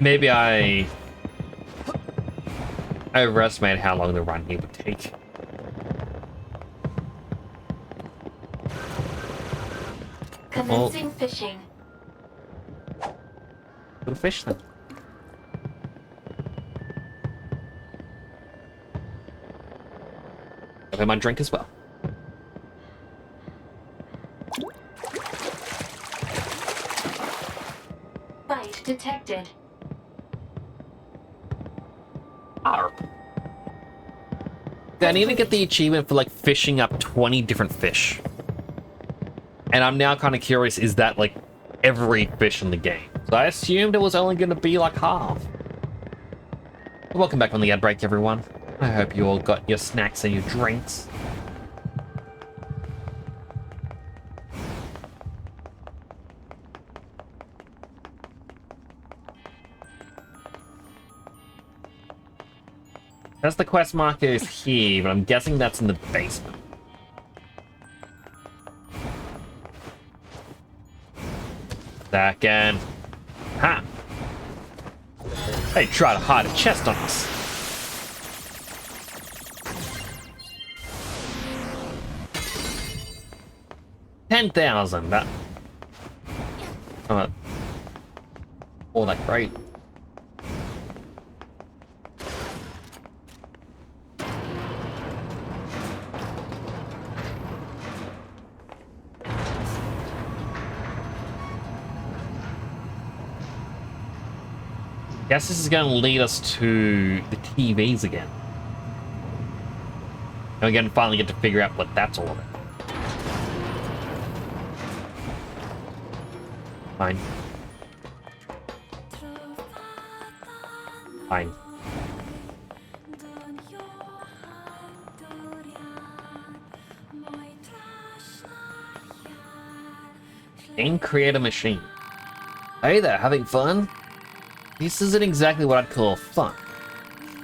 Maybe I overestimated how long the run here would take. Commencing fishing. Good fish then. I'll have my drink as well. detected. I need to get the achievement for like fishing up 20 different fish. And I'm now kind of curious, is that like every fish in the game? So I assumed it was only going to be like half. Welcome back on the ad break, everyone. I hope you all got your snacks and your drinks. As the quest marker is here, but I'm guessing that's in the basement. Second. Ha! They try to hide a chest on us. $10,000. That. All that great. Guess this is going to lead us to the TVs again. And we're going to finally get to figure out what that's all about. Fine. Fine. Game creator machine. Hey there, having fun? This isn't exactly what I'd call fun.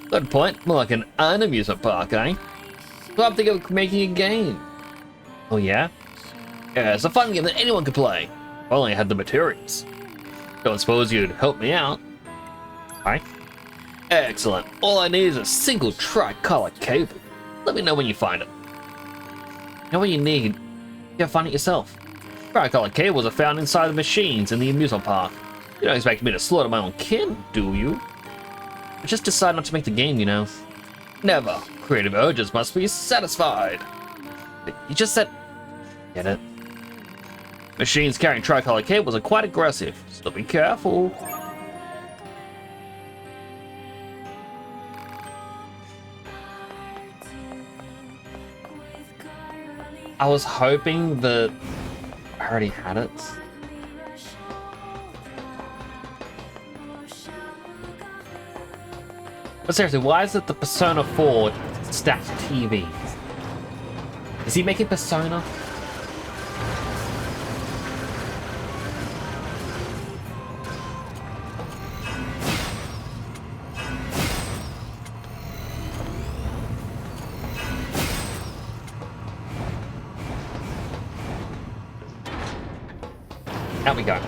Good point, more like an amusement park, eh? So I'm thinking of making a game. Oh yeah? Yeah, it's a fun game that anyone could play. If only I had the materials. Don't suppose you'd help me out? Right? Excellent. All I need is a single tricolor cable. Let me know when you find it. You know what you need? You gotta find it yourself. Tricolor cables are found inside the machines in the amusement park. You don't expect me to slaughter my own kin, do you? I just decided not to make the game, you know. Never. Creative urges must be satisfied. But you just said... Get it? Machines carrying tricolor cables are quite aggressive, so be careful. I was hoping that I already had it. But seriously, why is it the Persona 4 stacked TVs? Is he making Persona? Out we go.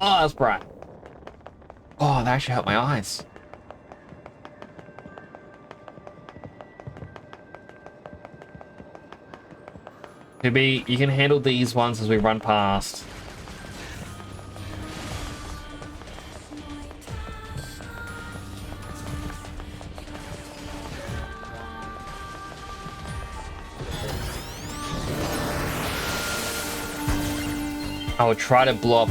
Oh, that's bright. Oh, that actually helped my eyes. Maybe you can handle these ones as we run past. I will try to blow up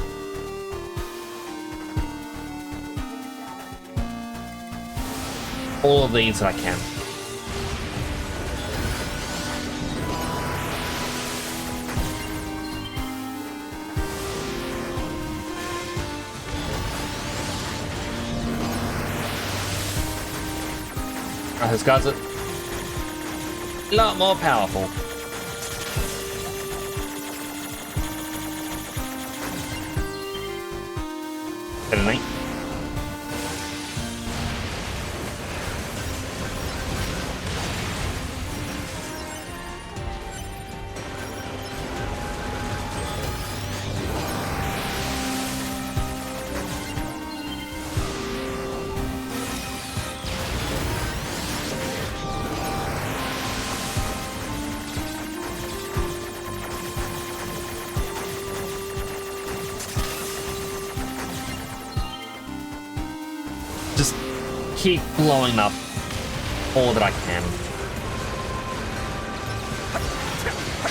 all of these that I can. Oh, this guy's a lot more powerful. Better than me. Just keep blowing up all that I can.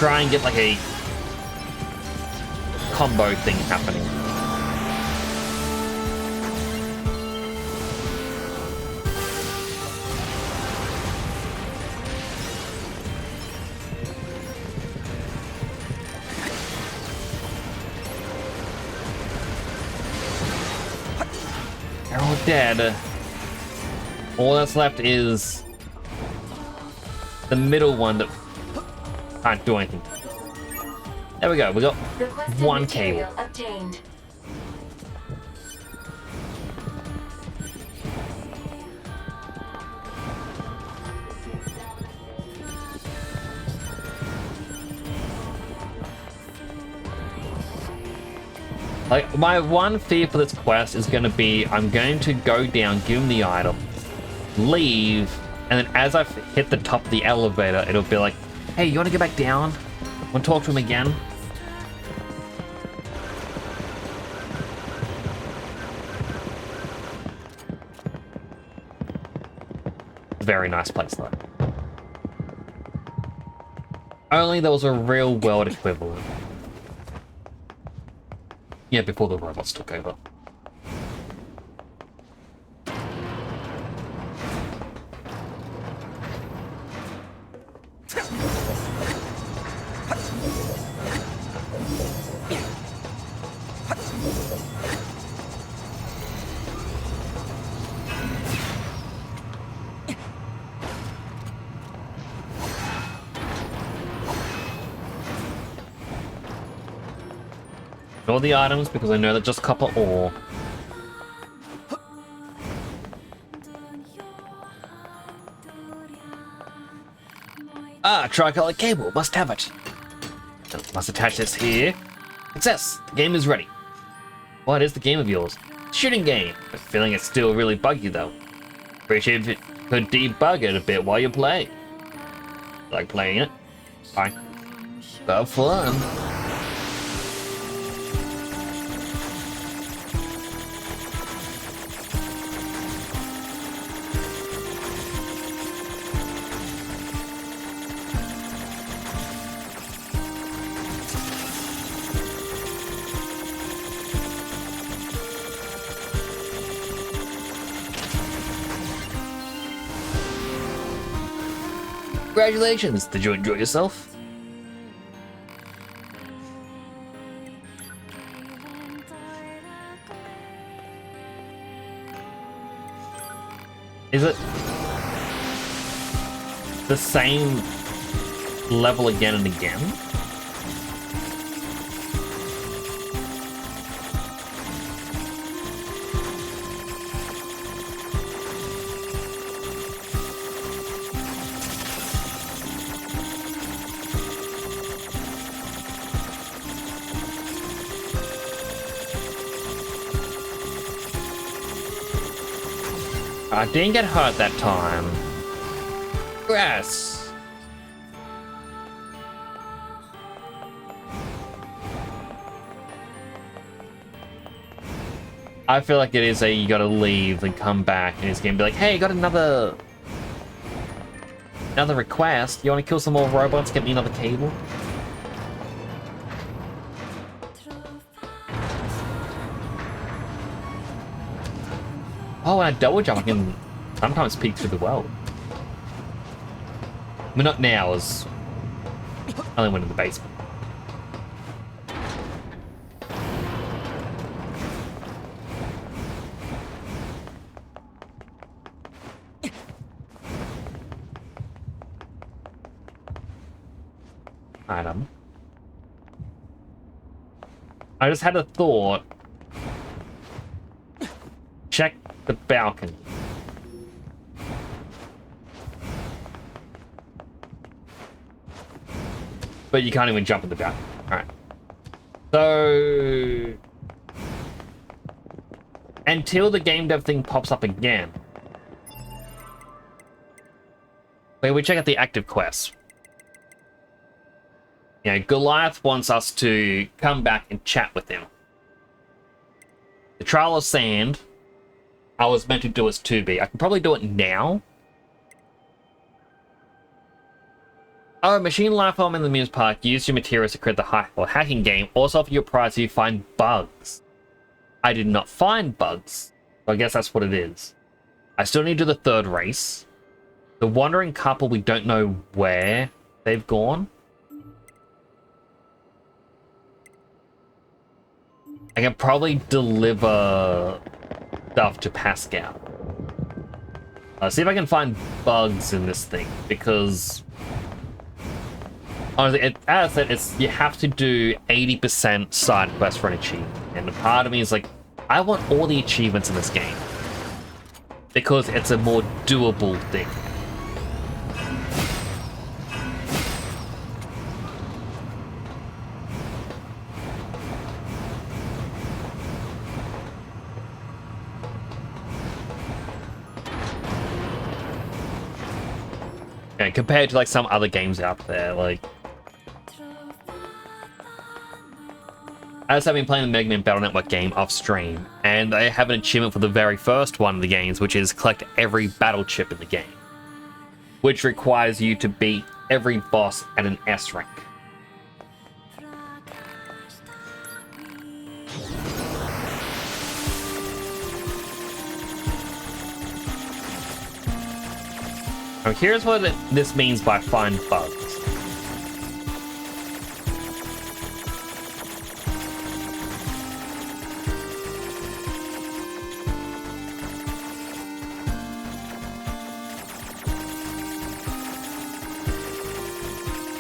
try and get like a combo thing happening. They're all dead. All that's left is the middle one that can't do anything. There we go. We got Requested one material cable. obtained. Like, my one fear for this quest is going to be I'm going to go down, give him the item, leave, and then as I hit the top of the elevator, it'll be like, hey, you want to go back down? Want to talk to him again? Very nice place, though. Only there was a real world equivalent. Yeah, before the robots took over. All the items because I know they're just copper ore. Ah, tricolored cable. Must have it. Must attach this here. Success. The game is ready. What is the game of yours? Shooting game. I'm feeling it's still really buggy though. Appreciate if it could debug it a bit while you play. Like playing it? Fine. Have fun. Congratulations! Did you enjoy yourself? Is it the same level again and again? I didn't get hurt that time. Grass. I feel like it is a you gotta leave and come back and it's gonna be like, hey, got another request. You wanna kill some more robots, get me another cable? Oh, when I double jump, I can sometimes peek through the world. I mean, not now, as I only went in the basement. Item. I just had a thought. Check the balcony. But you can't even jump in the balcony. Alright. So until the game dev thing pops up again. Wait, we check out the active quests. You know, Goliath wants us to come back and chat with him. The Trial of Sand, I was meant to do as 2B. I can probably do it now. Oh, machine life form in the Muse Park. Use your materials to create the high-level hacking game. Also offer you a prize if you find bugs. I did not find bugs. So I guess that's what it is. I still need to do the third race. The wandering couple, we don't know where they've gone. I can probably deliver stuff to Pascal. See if I can find bugs in this thing, because honestly, as I said, you have to do 80% side quest for an achievement, and a part of me is like, I want all the achievements in this game because it's a more doable thing. Compared to like some other games out there, like as I've been playing the Mega Man Battle Network game off stream, and I have an achievement for the very first one of the games, which is collect every battle chip in the game, which requires you to beat every boss at an S rank. Now here's what this means by find bugs.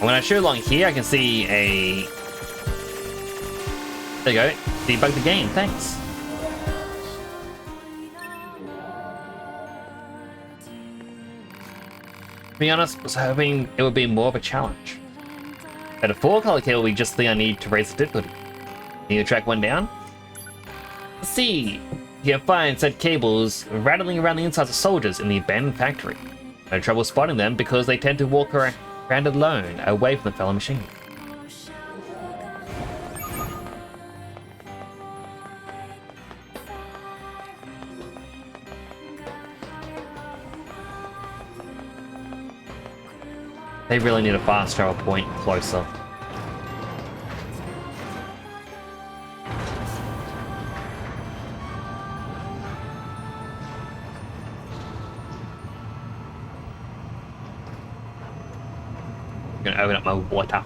When I shoot along here, I can see a... There you go. Debug the game, thanks. To be honest, I was hoping it would be more of a challenge. At a 4-color cable, we just think I need to raise the difficulty. Need to track one down? Let's see. You can find said cables rattling around the insides of soldiers in the abandoned factory. No trouble spotting them because they tend to walk around alone, away from the fellow machine. They really need a fast travel point closer. I'm gonna open up my water.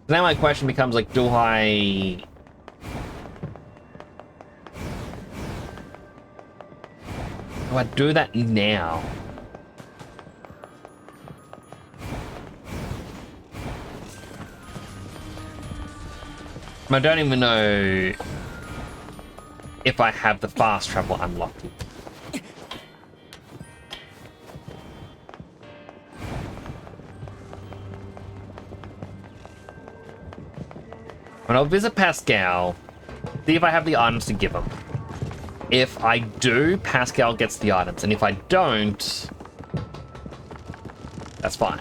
Now my question becomes like, do I do that now? I don't even know if I have the fast travel unlocked. When I'll visit Pascal, see if I have the items to give him. If I do, Pascal gets the items, and if I don't, that's fine.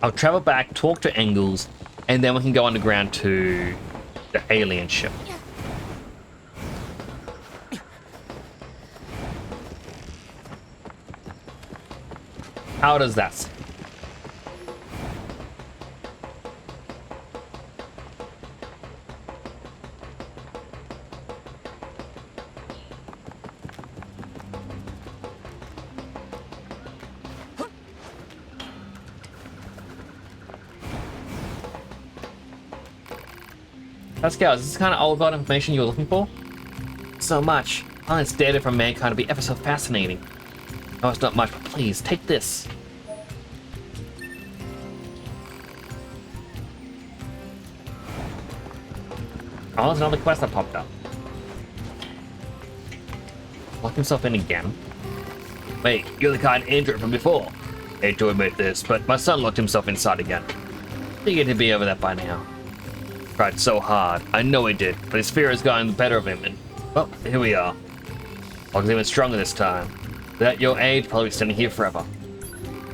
I'll travel back, talk to Engels, and then we can go underground to the alien ship. How does that sound? Pascal, is this kind of old world information you were looking for? So much. Planet's data from mankind would be ever so fascinating. Oh, it's not much, but please, take this. Oh, there's another quest that popped up. Locked himself in again. Wait, you're the kind Andrew from before. Hate to admit this, but my son locked himself inside again. Figured he'd be over that by now. Tried so hard. I know he did, but his fear has gotten the better of him, and well, here we are. I was even stronger this time. Without your aid, I'll probably be standing here forever.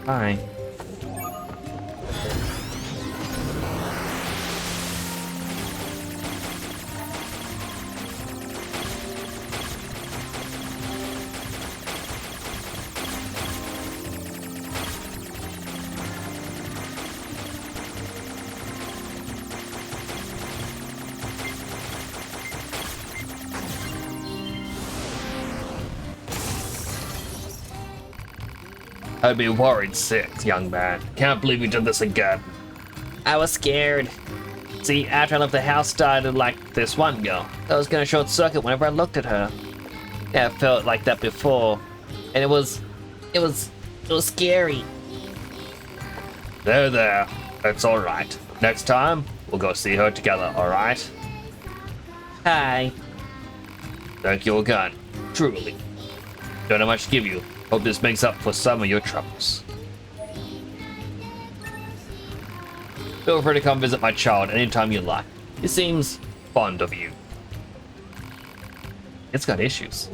Bye. I'd be worried sick, young man. Can't believe you did this again. I was scared. See, after I left the house, started like this one girl. I was gonna short circuit whenever I looked at her. Yeah, I felt like that before. And it was scary. There. It's alright. Next time, we'll go see her together, alright? Hi. Thank you again. Truly. Don't have much to give you. Hope this makes up for some of your troubles. Feel free to come visit my child anytime you like. He seems fond of you. It's got issues.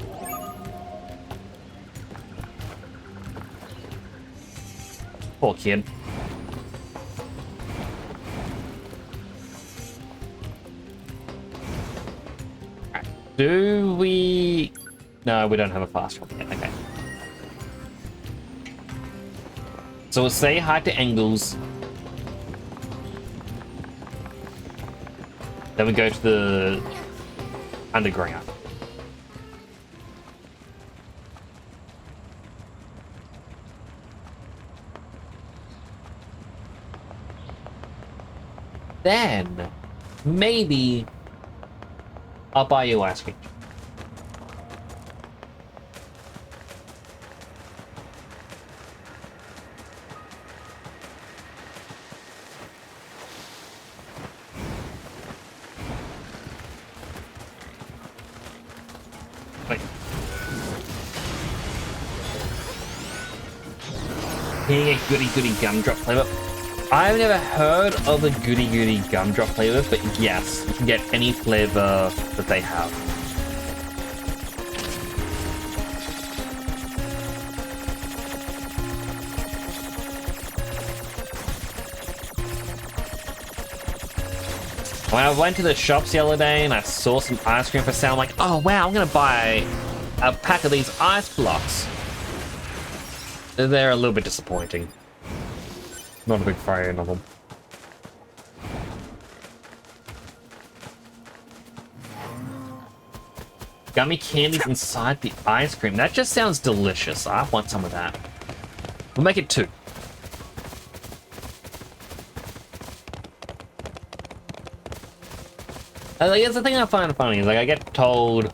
Poor kid. Do we... No, we don't have a fast travel yet. Okay. So we'll say hi to Engels. Then we go to the underground. Then maybe I'll buy you ice cream. Getting a goody gumdrop flavor. I've never heard of a goody gumdrop flavor, but yes, you can get any flavor that they have. When I went to the shops the other day and I saw some ice cream for sale, I'm like, oh wow, I'm gonna buy a pack of these ice blocks. They're a little bit disappointing. Not a big fan of them. Gummy candies inside the ice cream. That just sounds delicious. I want some of that. We'll make it 2. Here's the thing I find funny is like I get told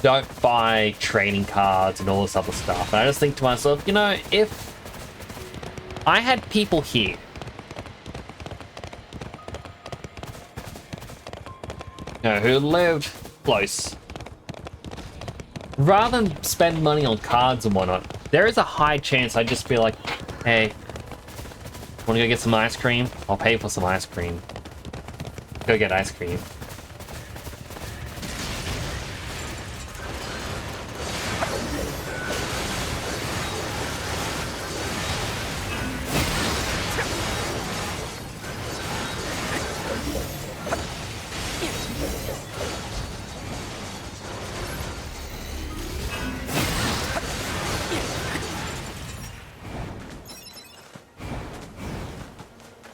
don't buy trading cards and all this other stuff. And I just think to myself, you know, if I had people here who lived close, rather than spend money on cards and whatnot, there is a high chance I'd just be like, hey, wanna go get some ice cream? I'll pay for some ice cream. Go get ice cream.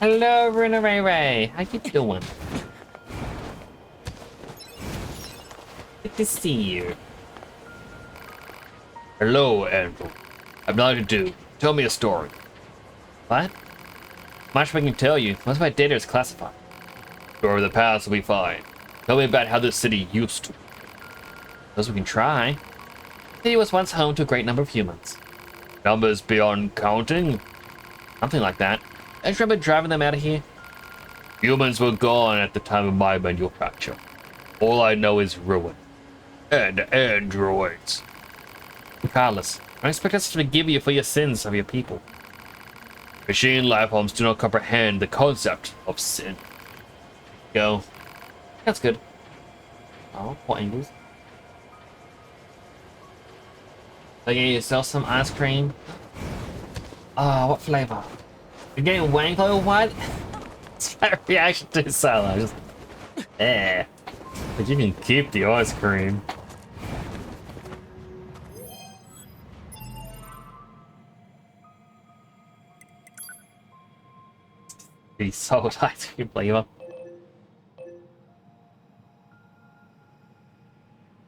Hello, Runa Ray Ray. How you doing? Good to see you. Hello, Andrew. I've nothing to do. Tell me a story. What? Much I can tell you. Most of my data is classified. Story of the past will be fine. Tell me about how this city used to. Suppose we can try. The city was once home to a great number of humans. Numbers beyond counting? Something like that. I just remember driving them out of here. Humans were gone at the time of my manufacture. All I know is ruin. And androids. Regardless, I expect us to forgive you for your sins of your people. Machine life forms do not comprehend the concept of sin. Go. That's good. Oh, poor angles. They get yourself some ice cream. Ah, what flavor? You're getting Wango? What? It's my reaction to Solo. Just, eh. But you can keep the ice cream. The sold ice cream flavor.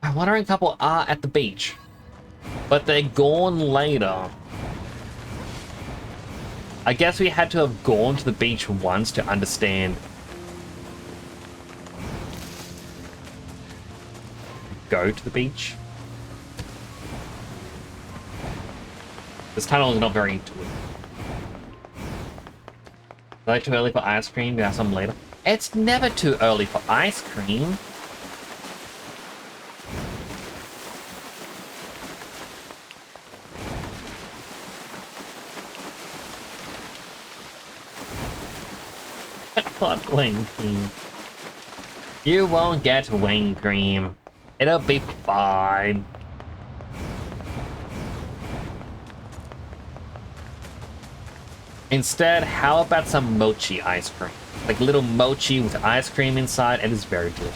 I'm wondering a couple are at the beach, but they're gone later. I guess we had to have gone to the beach once to understand. Go to the beach. This tunnel is not very intuitive. Is it too early for ice cream? We have some later. It's never too early for ice cream. Not wing cream. You won't get wing cream. It'll be fine. Instead, how about some mochi ice cream? Like little mochi with ice cream inside. It is very good.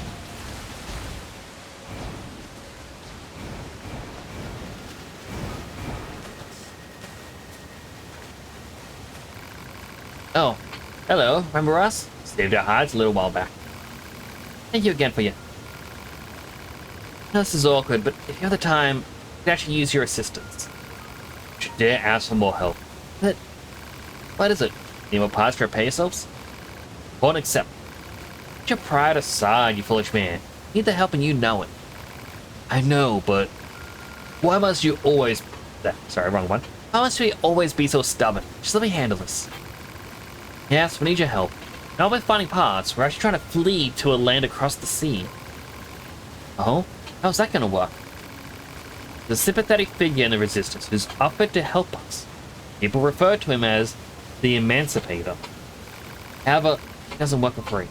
Oh, hello. Remember us? Saved our hides a little while back. Thank you again for your... This is awkward, but if you have the time, I could actually use your assistance. You should dare ask for more help. But what is it? Need more parts to repair yourselves? Won't accept. Put your pride aside, you foolish man. Need the help and you know it. I know, but why must you always... Sorry, wrong one. Why must we always be so stubborn? Just let me handle this. Yes, we need your help. Not with finding parts, we're actually trying to flee to a land across the sea. Oh? How's that gonna work? There's a sympathetic figure in the Resistance who's offered to help us. People refer to him as the Emancipator. However, it doesn't work for free.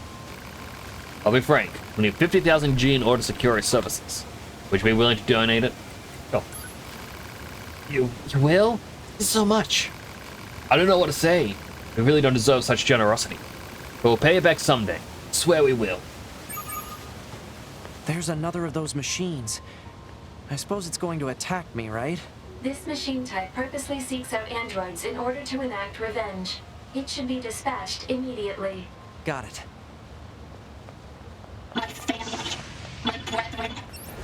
I'll be frank, we need 50,000 G in order to secure his services. Would you be willing to donate it? Oh. You will? This is so much. I don't know what to say. We really don't deserve such generosity. But we'll pay it back someday. Swear we will. There's another of those machines. I suppose it's going to attack me, right? This machine type purposely seeks out androids in order to enact revenge. It should be dispatched immediately. Got it. My family, my brethren,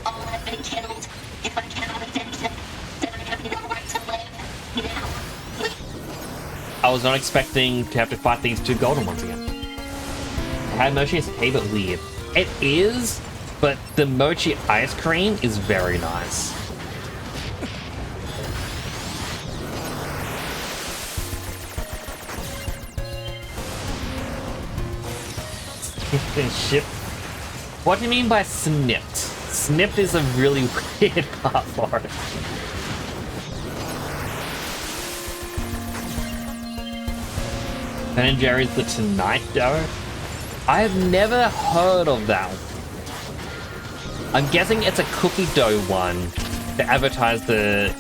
all have been killed. If I cannot avenge them, then I have no right to live. Now, I was not expecting to have to fight these two golden ones again. The high mochi is okay, but weird. It is, but the mochi ice cream is very nice. Ship. What do you mean by snipped? Snipped is a really weird part for it. Ben and Jerry's The Tonight Dough? I have never heard of that one. I'm guessing it's a cookie dough one to advertise the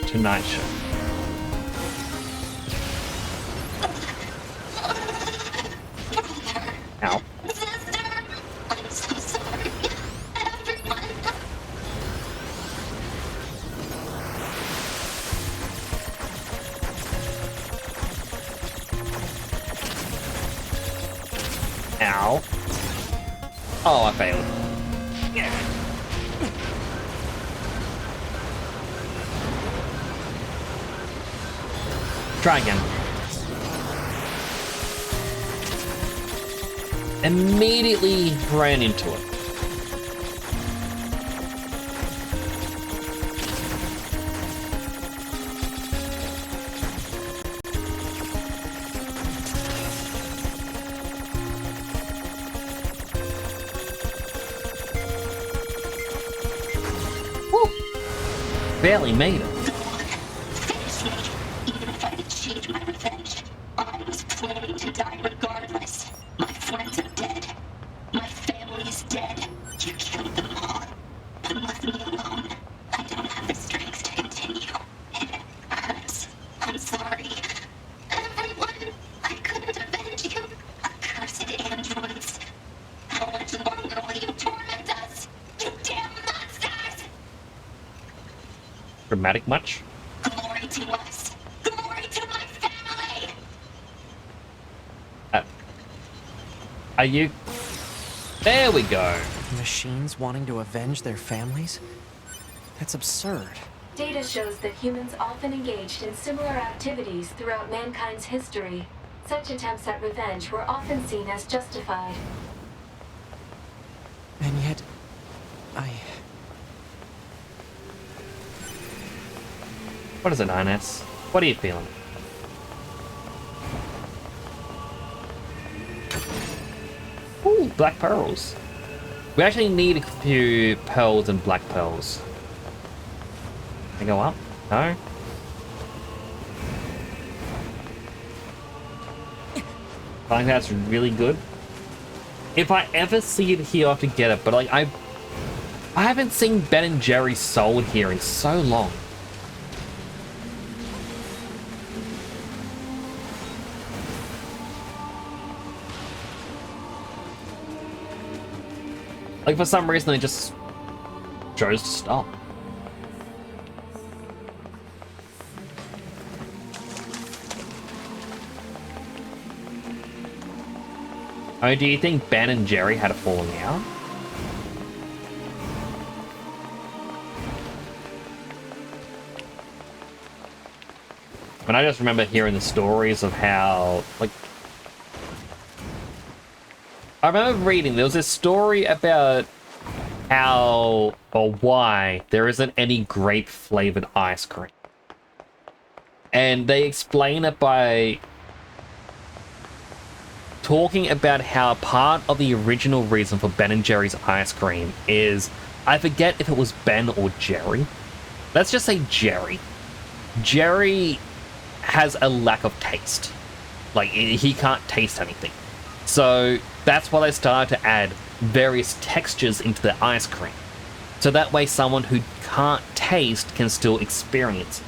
Tonight Show. Ow. I'm so sorry. Everyone. Ow. Oh, I failed. Try again. Immediately ran into it. Woo! Barely made it. Finish me. Even if I achieved my revenge, I was planning to die regardless. My friends are dead. My family is dead. You killed them all. And left me alone. I don't have the strength to dramatic much. Glory to us. Glory to my family. Are you... There we go. Machines wanting to avenge their families? That's absurd. Data shows that humans often engaged in similar activities throughout mankind's history. Such attempts at revenge were often seen as justified. And yet, What is it, Ines? What are you feeling? Ooh, black pearls. We actually need a few pearls and black pearls. Can I go up? No? I think that's really good. If I ever see it here, I have to get it, but like I haven't seen Ben and Jerry sold here in so long. Like, for some reason, they just chose to stop. Oh, do you think Ben and Jerry had a falling out? And I just remember hearing the stories of how, like, I remember reading, there was this story about how or why there isn't any grape-flavored ice cream. And they explain it by talking about how part of the original reason for Ben and Jerry's ice cream is, I forget if it was Ben or Jerry. Let's just say Jerry. Jerry has a lack of taste. Like, he can't taste anything. So that's why they started to add various textures into the ice cream. So that way someone who can't taste can still experience it.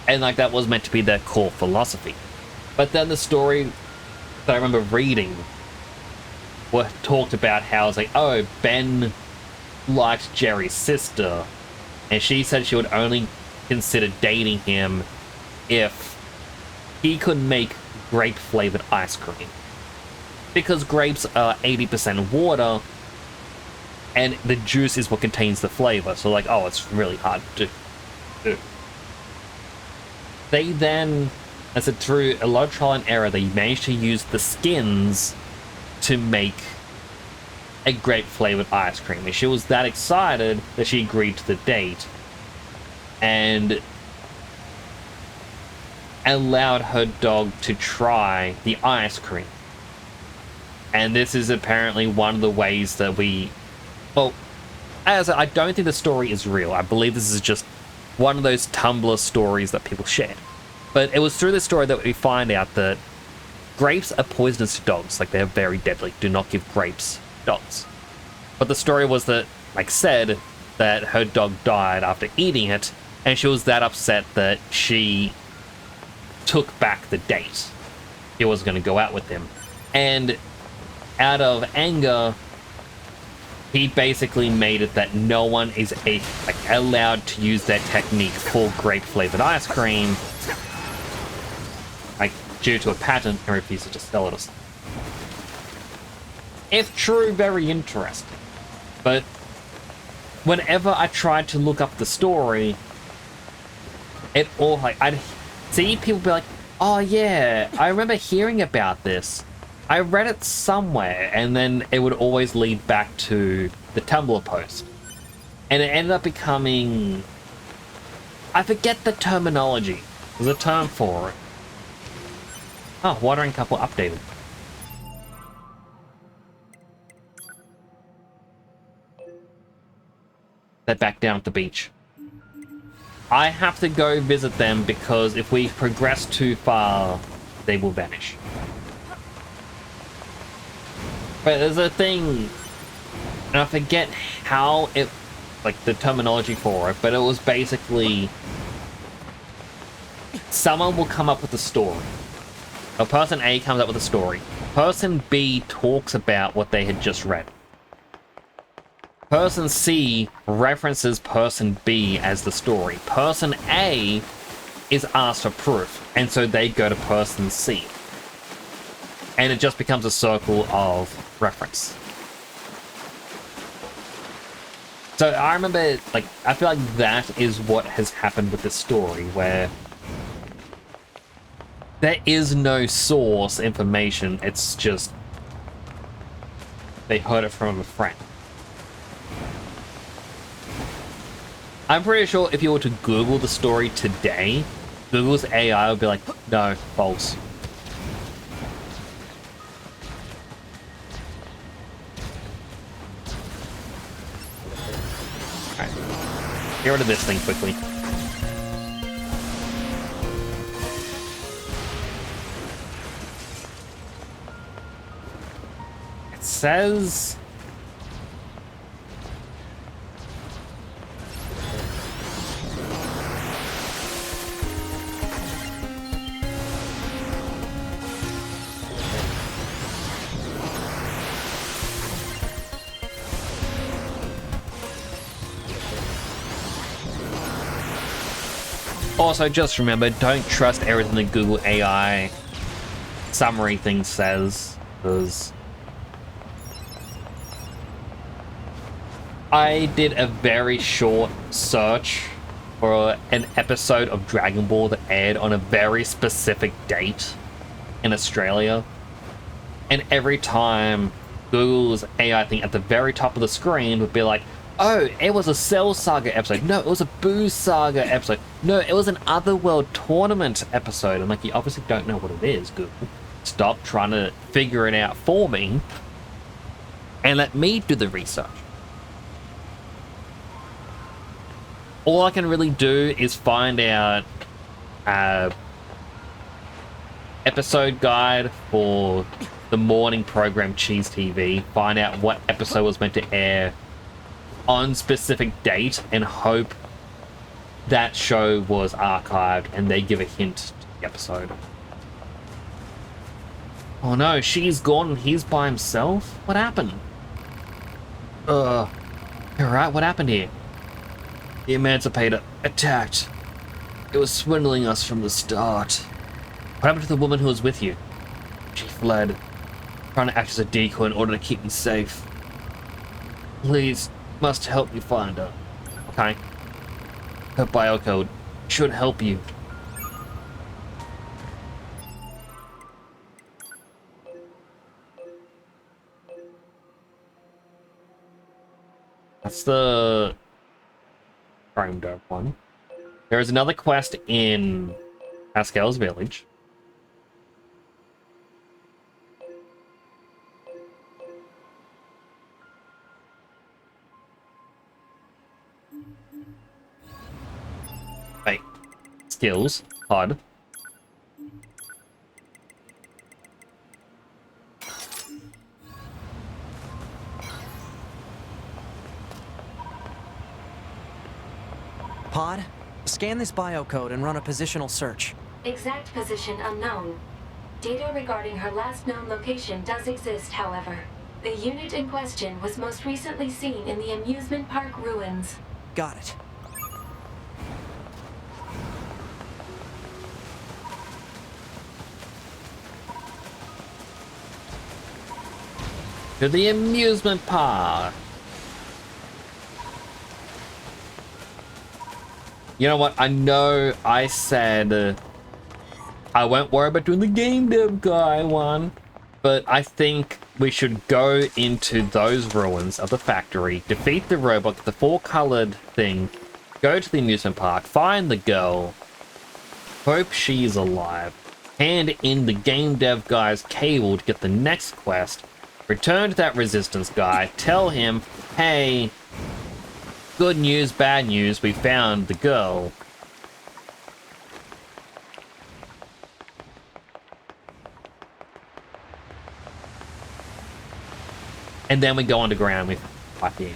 And like that was meant to be their core philosophy. But then the story that I remember reading talked about how it's like, oh, Ben liked Jerry's sister, and she said she would only consider dating him if he could make grape-flavored ice cream. Because grapes are 80% water, and the juice is what contains the flavor. So like, oh, it's really hard to do. They then, as a through a lot of trial and error, they managed to use the skins to make a grape-flavored ice cream. And she was that excited that she agreed to the date and allowed her dog to try the ice cream. And this is apparently one of the ways that we... Well, as I don't think the story is real. I believe this is just one of those Tumblr stories that people shared. But it was through this story that we find out that grapes are poisonous to dogs. Like, they're very deadly. Do not give grapes dogs. But the story was that, like said, that her dog died after eating it, and she was that upset that she took back the date. She wasn't going to go out with him. And out of anger, he basically made it that no one is allowed to use that technique for grape-flavored ice cream, like, due to a patent, and refuses to sell it or something. If true, very interesting. But whenever I tried to look up the story, it all, like, I'd see people be like, oh yeah, I remember hearing about this. I read it somewhere, and then it would always lead back to the Tumblr post. And it ended up becoming... I forget the terminology. There's a term for it. Oh, Watering Couple updated. They're back down at the beach. I have to go visit them because if we progress too far, they will vanish. But there's a thing, and I forget how it, like the terminology for it, but it was basically someone will come up with a story. A person A comes up with a story. Person B talks about what they had just read. Person C references person B as the story. Person A is asked for proof, and so they go to person C. And it just becomes a circle of reference. So I remember, like, I feel like that is what has happened with this story, where there is no source information, it's just they heard it from a friend. I'm pretty sure if you were to Google the story today, Google's AI would be like, no, false. Alright. Get rid of this thing quickly. It says... Also, just remember, don't trust everything the Google AI summary thing says, because I did a very short search for an episode of Dragon Ball that aired on a very specific date in Australia, and every time Google's AI thing at the very top of the screen would be like, oh, it was a Cell Saga episode. No, it was a Boo Saga episode. No, it was an Otherworld Tournament episode. I'm like, you obviously don't know what it is, Google. Stop trying to figure it out for me and let me do the research. All I can really do is find out episode guide for the morning program Cheese TV, find out what episode was meant to air on specific date, and hope that show was archived and they give a hint to the episode. Oh no, she's gone and he's by himself? What happened? Alright, what happened here? The Emancipator attacked. It was swindling us from the start. What happened to the woman who was with you? She fled, trying to act as a decoy in order to keep me safe. Please, must help you find her. Okay. Her biocode should help you. That's the Chrome Dome one. There is another quest in Pascal's village. Wait. Skills. HUD. Pod, scan this biocode and run a positional search. Exact position unknown. Data regarding her last known location does exist, however. The unit in question was most recently seen in the amusement park ruins. Got it. To the amusement park. You know what? I know I said I won't worry about doing the game dev guy one, but I think we should go into those ruins of the factory, defeat the robot, get the four-colored thing, go to the amusement park, find the girl, hope she's alive, hand in the game dev guy's cable to get the next quest, return to that resistance guy, tell him, hey, good news, bad news, we found the girl. And then we go underground with pipe in.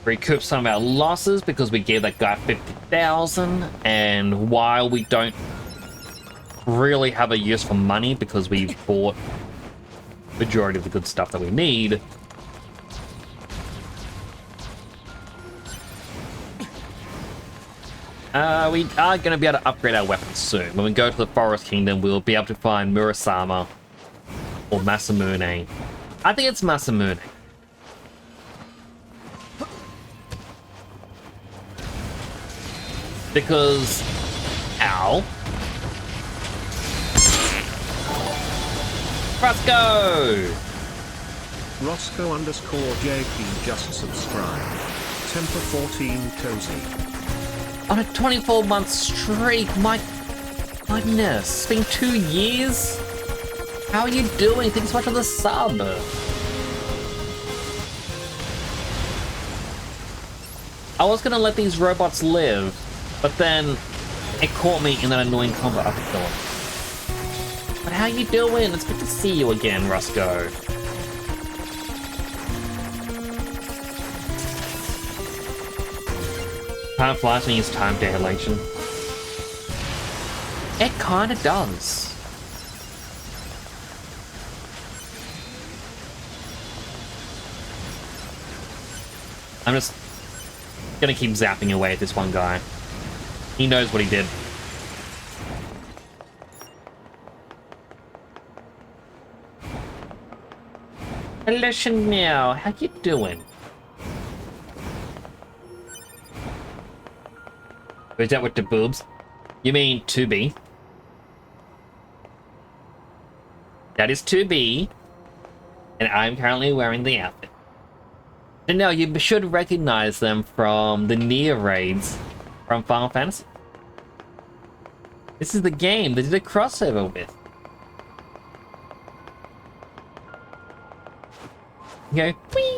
recoup some of our losses because we gave that guy 50,000, and while we don't really have a use for money because we bought majority of the good stuff that we need, we are going to be able to upgrade our weapons soon. When we go to the Forest Kingdom, we'll be able to find Murasama or Masamune. I think it's Masamune. Because... Ow. Roscoe! Roscoe_JP just subscribed. Temper 14 cozy. On a 24-month streak, my goodness. It's been 2 years? How are you doing? Thanks so much for the sub. I was gonna let these robots live, but then it caught me in that annoying combo upkill. But how you doing? It's good to see you again, Roscoe. Time flies when you use time dilation. It kinda does. I'm just gonna keep zapping away at this one guy. He knows what he did. Hello, Chanel. How you doing? Is that with the boobs? You mean 2B? That is 2B. And I'm currently wearing the outfit. And now you should recognize them from the Nier raids from Final Fantasy. This is the game they did a crossover with. You go, whee!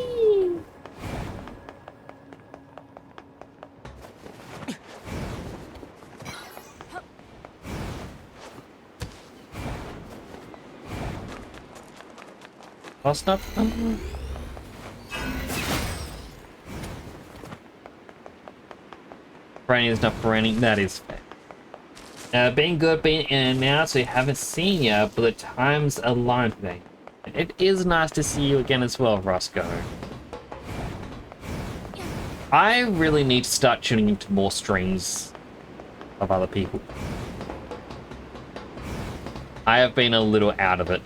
Lost up. Branding is not branding. That is fair. Being good, being in and out, so you haven't seen you, but the times align today. It is nice to see you again as well, Roscoe. I really need to start tuning into more streams of other people. I have been a little out of it.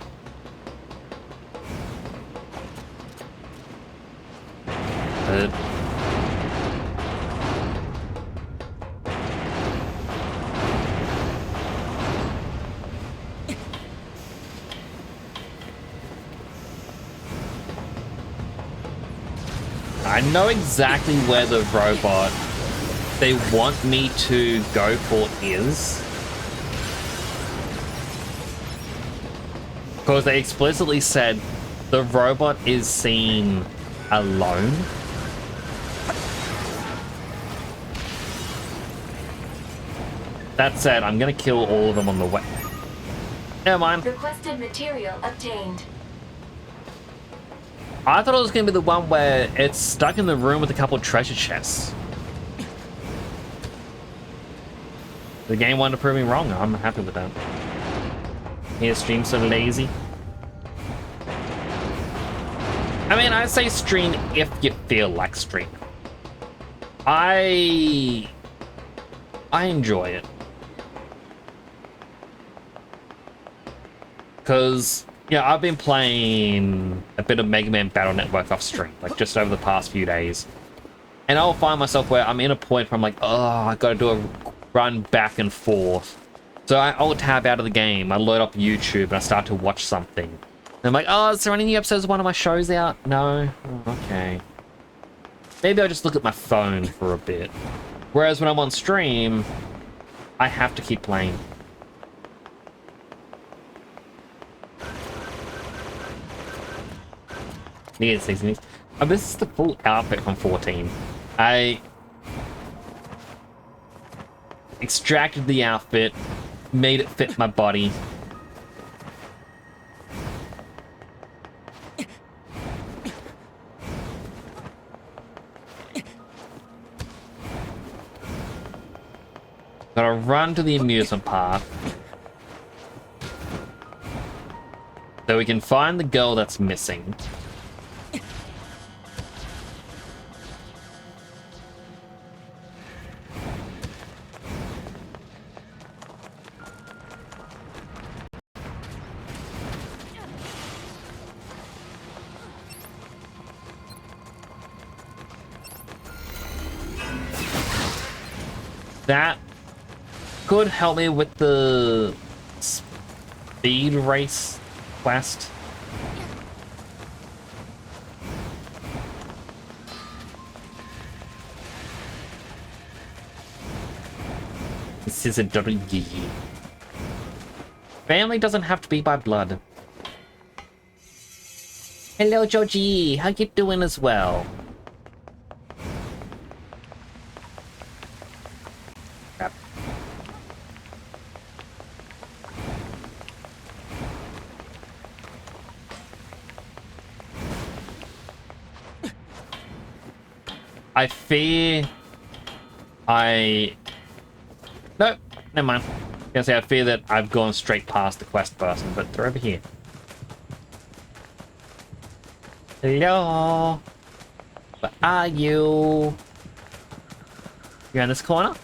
I know exactly where the robot they want me to go for is. Because they explicitly said the robot is seen alone. That said, I'm gonna kill all of them on the way. Never mind. Requested material obtained. I thought it was gonna be the one where it's stuck in the room with a couple of treasure chests. The game wanted to prove me wrong. I'm happy with that. Here, stream so lazy. I mean, I say stream if you feel like stream. I enjoy it. Because, yeah, I've been playing a bit of Mega Man Battle Network off stream, like just over the past few days. And I'll find myself where I'm in a point where I'm like, oh, I gotta do a run back and forth. So I'll tab out of the game, I load up YouTube, and I start to watch something. And I'm like, oh, is there any new episodes of one of my shows out? No? Oh, okay. Maybe I'll just look at my phone for a bit. Whereas when I'm on stream, I have to keep playing. Yeah, this is the full outfit from 14. I extracted the outfit, made it fit my body. Gotta run to the amusement park. So we can find the girl that's missing. That could help me with the speed race quest. This is a dirty. Family doesn't have to be by blood. Hello, Georgie. How you doing as well? Crap. I fear Nope, never mind. I fear that I've gone straight past the quest person, but they're over here. Hello? Where are you? You're in this corner?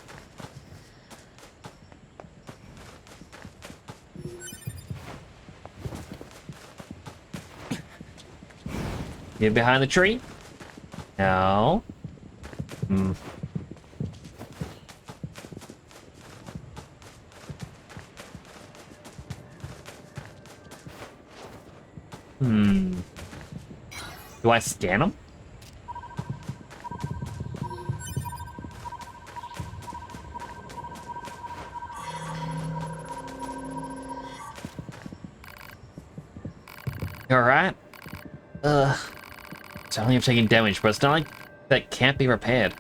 You're behind the tree? No. Hmm. Do I scan them? You alright? Certainly I'm taking damage, but it's not like that can't be repaired.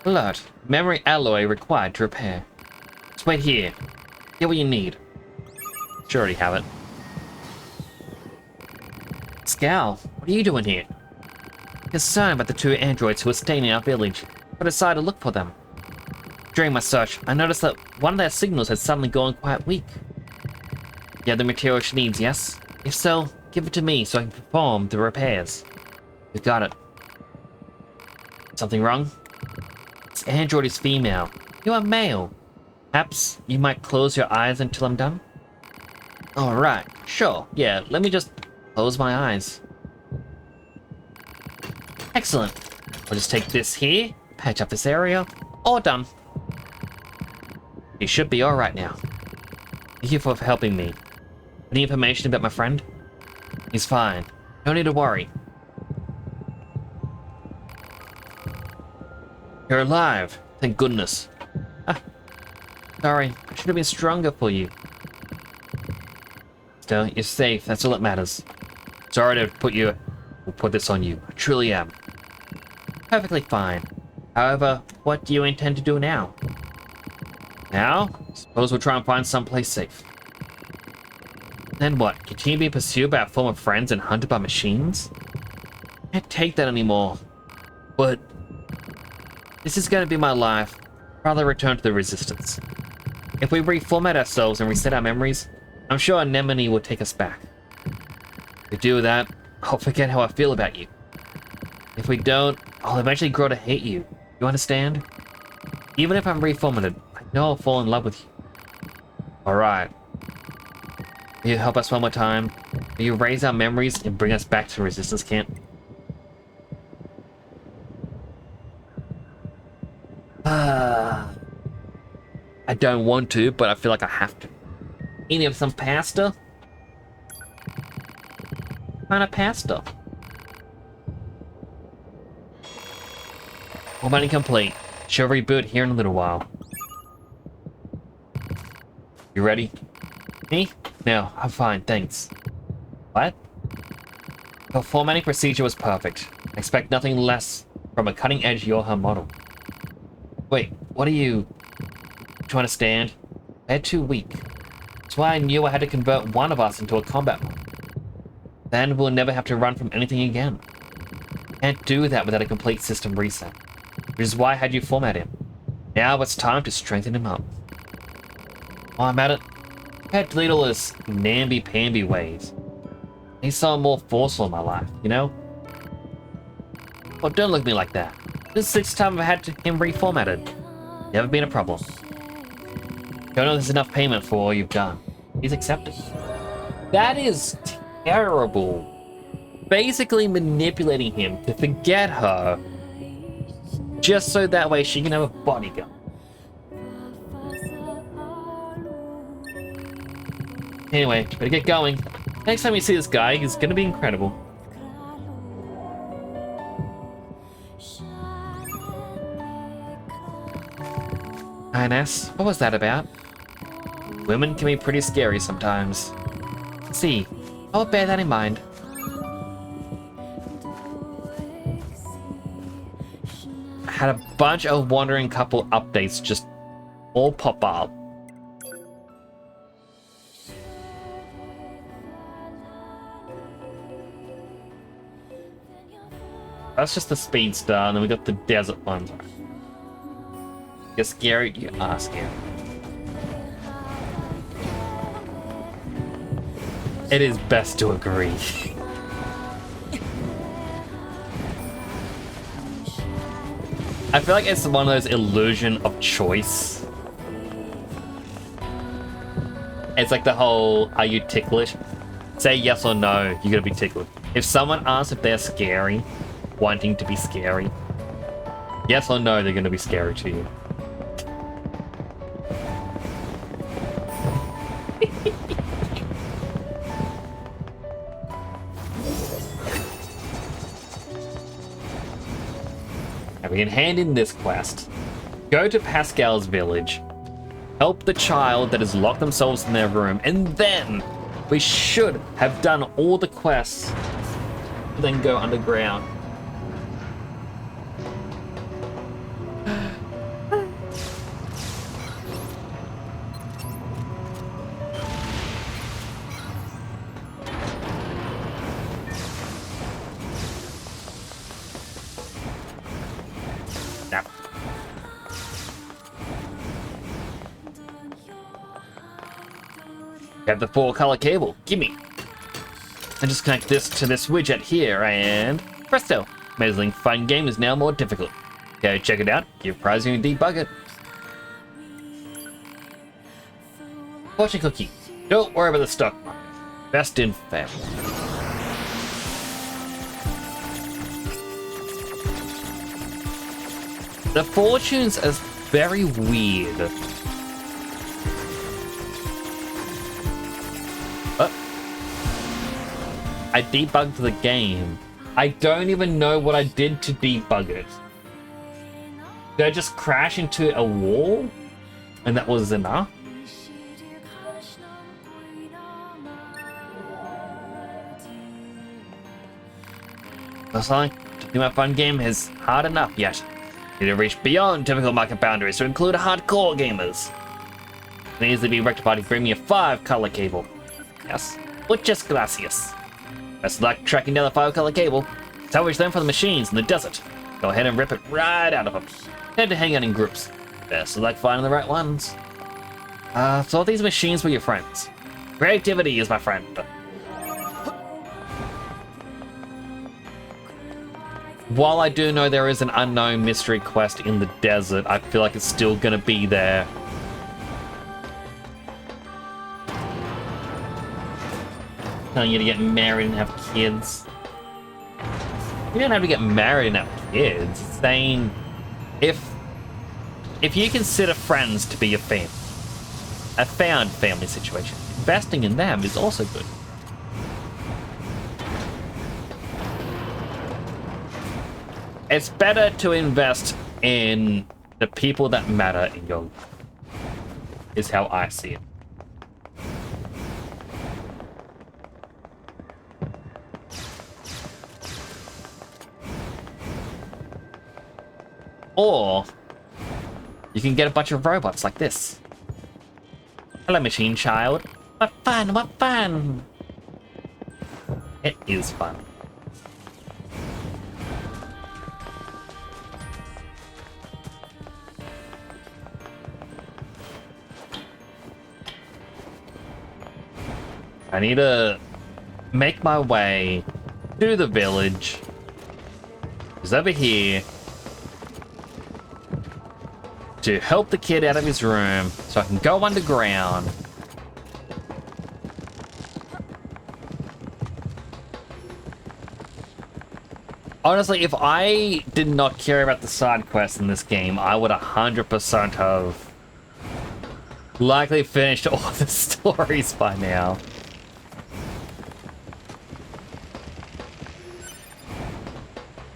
Alert. Memory alloy required to repair. Just wait here. Get what you need. Sure already have it. Scowl, what are you doing here? Concerned about the two androids who were staying in our village, I decided to look for them. During my search, I noticed that one of their signals had suddenly gone quite weak. You have the material she needs, yes? If so, give it to me so I can perform the repairs. You got it. Something wrong? This android is female. You are male. Perhaps you might close your eyes until I'm done? Alright, sure. Yeah, let me just close my eyes. Excellent. I'll just take this here, patch up this area, all done. You should be alright now. Thank you for helping me. Any information about my friend? He's fine. No need to worry. You're alive. Thank goodness. Ah, sorry. I should have been stronger for you. Still, you're safe. That's all that matters. Sorry to put this on you. I truly am. Perfectly fine. However, what do you intend to do now? Now? Suppose we'll try and find someplace safe. Then what? Continue being pursued by our former friends and hunted by machines? I can't take that anymore. But this is going to be my life. Rather return to the Resistance. If we reformat ourselves and reset our memories, I'm sure Anemone will take us back. If we do that, I'll forget how I feel about you. If we don't, I'll eventually grow to hate you. You understand? Even if I'm reformatted, I know I'll fall in love with you. Alright. Will you help us one more time? Will you raise our memories and bring us back to Resistance Camp? I don't want to, but I feel like I have to. Any of some pasta? What kind of pasta? Formatting complete. She'll reboot here in a little while. You ready? Me? No, I'm fine, thanks. What? The formatting procedure was perfect. I expect nothing less from a cutting-edge Yoha model. Wait, what are you... Do you understand? They're too weak. That's why I knew I had to convert one of us into a combat mod. Then we'll never have to run from anything again. Can't do that without a complete system reset. Which is why I had you format him. Now it's time to strengthen him up. While I'm at it, I had to delete all his namby-pamby ways. He's so more forceful in my life, you know? Well, don't look at me like that. This is the 6th time I've had him reformatted. Never been a problem. Don't know if there's enough payment for all you've done. He's accepted. That is terrible. Basically manipulating him to forget her just so that way she can have a bodyguard. Anyway, better get going. Next time you see this guy, he's gonna be incredible. Ines, what was that about? Women can be pretty scary sometimes. See, I'll bear that in mind. I had a bunch of wandering couple updates just all pop up. That's just the speedster, and then we got the desert ones. You're scary? You are scary. It is best to agree. I feel like it's one of those illusion of choice. It's like the whole, are you ticklish? Say yes or no, you're gonna be tickled. If someone asks if they're scary, wanting to be scary, yes or no, they're gonna be scary to you. And we can hand in this quest. Go to Pascal's village, help the child that has locked themselves in their room, and then we should have done all the quests, then go underground. Now. Have the 4-color cable. Gimme. And just connect this to this widget here, and presto! Amazing fun game is now more difficult. Go check it out. Give prize you and debug it. Fortune cookie. Don't worry about the stock market. Best in family. The fortunes are very weird. I debugged the game. I don't even know what I did to debug it. Did I just crash into a wall? And that was enough? Looks like to do my fun game is hard enough yet. Need to reach beyond typical market boundaries to include hardcore gamers. It needs to be rectified to bring me a 5-color cable. Yes, muchas gracias. Best of luck tracking down the 5-color cable. Salvage them from the machines in the desert. Go ahead and rip it right out of them. Tend to hang out in groups. Best of luck finding the right ones. So these machines were your friends. Creativity is my friend. While I do know there is an unknown mystery quest in the desert, I feel like it's still gonna be there. Telling you to get married and have kids. You don't have to get married and have kids. It's saying if you consider friends to be your family, a found family situation, investing in them is also good. It's better to invest in the people that matter in your life, is how I see it. Or you can get a bunch of robots like this. Hello, machine child. What fun, what fun. It is fun. I need to make my way to the village. It's over here to help the kid out of his room so I can go underground. Honestly, if I did not care about the side quests in this game, I would 100% have likely finished all the stories by now.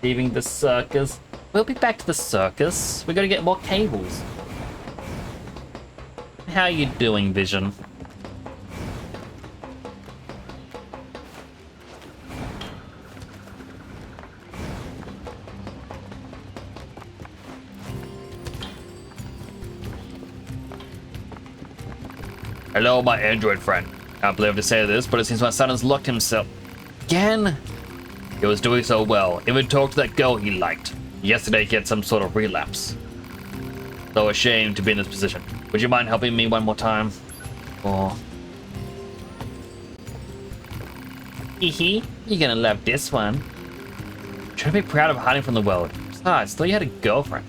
Leaving the circus. We'll be back to the circus. We gotta get more cables. How you doing, Vision? Hello, my android friend. Can't believe to say this, but it seems my son has locked himself. Again? He was doing so well. Even talked to that girl he liked. Yesterday he had some sort of relapse. So ashamed to be in this position. Would you mind helping me one more time? Or... Hee, you're gonna love this one. Try to be proud of hiding from the world. Besides, thought you had a girlfriend.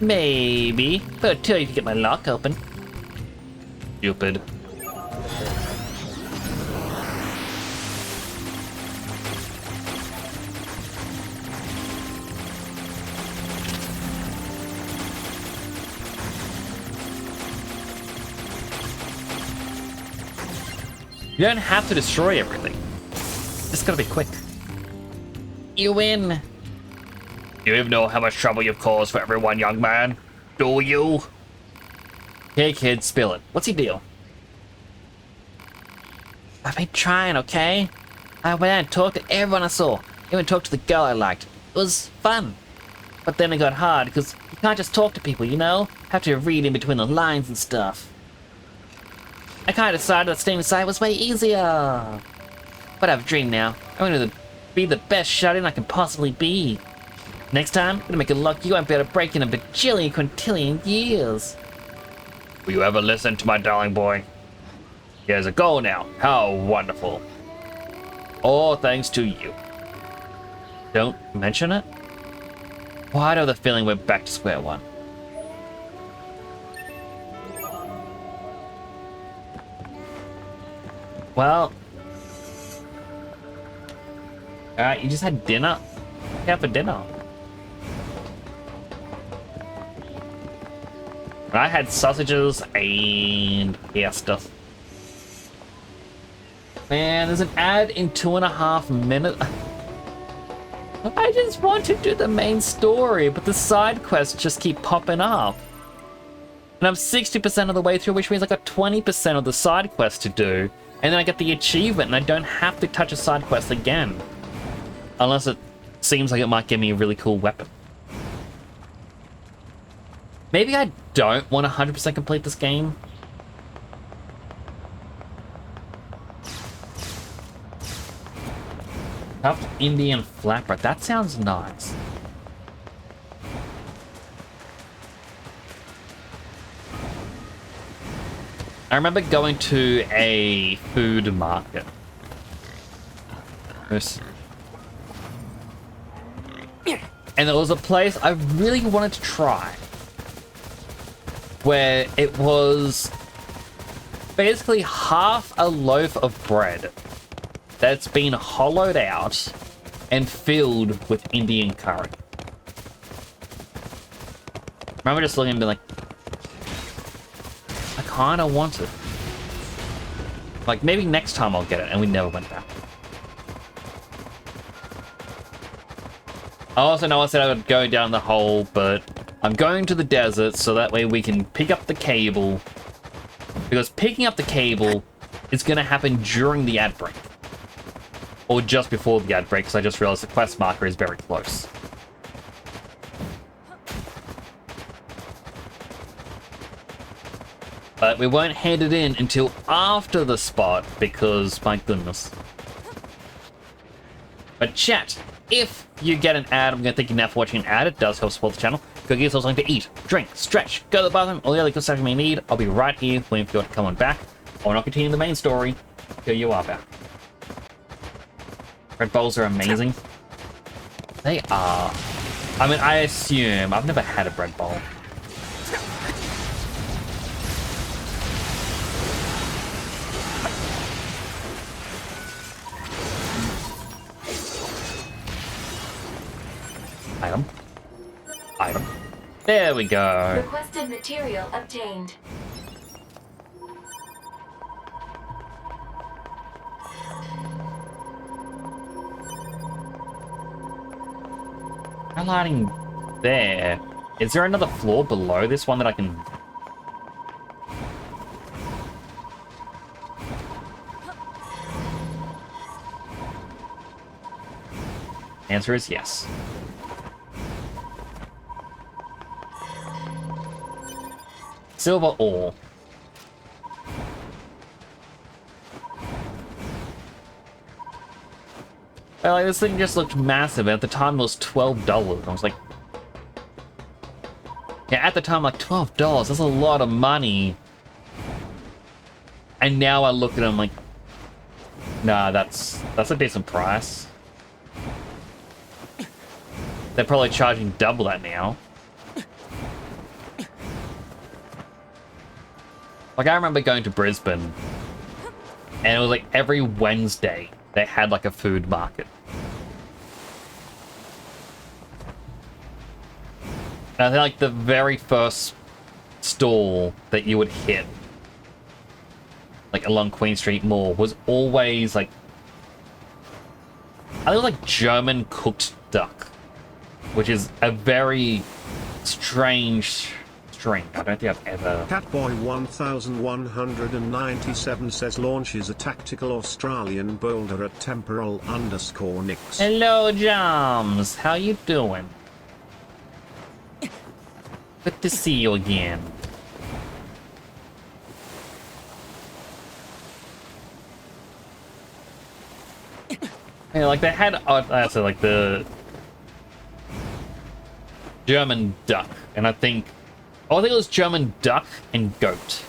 Maybe, but until you can get my lock open. Stupid. You don't have to destroy everything. Just gotta be quick. You win. You even know how much trouble you've caused for everyone, young man? Do you? Hey kid, spill it. What's your deal? I've been trying, okay? I went out and talked to everyone I saw. Even talked to the girl I liked. It was fun. But then it got hard, because you can't just talk to people, you know? Have to read in between the lines and stuff. I kind of decided that staying inside was way easier. But I have a dream now. I'm going to be the best shut-in I can possibly be. Next time, I'm going to make it luck you won't be able to break in a bajillion quintillion years. Will you ever listen to my darling boy? He has a goal now. How wonderful. All thanks to you. Don't mention it? Why do I have the feeling we're back to square one? Well, alright, you just had dinner? What you have for dinner? I had sausages and pasta. Man, there's an ad in 2.5 minutes. I just want to do the main story, but the side quests just keep popping up. And I'm 60% of the way through, which means I got 20% of the side quest to do. And then I get the achievement and I don't have to touch a side quest again. Unless it seems like it might give me a really cool weapon. Maybe I don't want to 100% complete this game. Tough Indian flapper, that sounds nice. I remember going to a food market. And there was a place I really wanted to try. Where it was basically half a loaf of bread that's been hollowed out and filled with Indian curry. I remember just looking and being like, I kind of want it. Like, maybe next time I'll get it, and we never went back. I also know I said I would go down the hole, but I'm going to the desert so that way we can pick up the cable. Because picking up the cable is going to happen during the ad break. Or just before the ad break, because I just realized the quest marker is very close. But we won't hand it in until after the spot, because, my goodness. But chat, if you get an ad, I'm going to thank you now for watching an ad. It does help support the channel. Go get yourself something to eat, drink, stretch, go to the bathroom, all the other good stuff you may need. I'll be right here waiting for you to come on back. Or not continue the main story. Here you are, back. Bread bowls are amazing. They are. I mean, I assume I've never had a bread bowl. Item. Item. There we go. Requested material obtained. Highlighting there. Is there another floor below this one that I can... Answer is yes. Silver ore. Well, like, this thing just looked massive. At the time, it was $12. I was like... Yeah, at the time, like, $12. That's a lot of money. And now I look at them like... Nah, that's a decent price. They're probably charging double that now. Like, I remember going to Brisbane, and it was like every Wednesday they had like a food market. And I think like the very first stall that you would hit, like along Queen Street Mall, was always like, I think it was like German cooked duck, which is a very strange drink. I don't think I've ever... Catboy 1197 says launches a tactical Australian boulder at temporal_Nix. Hello, Jams. How you doing? Good to see you again. Yeah, like they had, so like the German duck, and I think it was German duck and goat.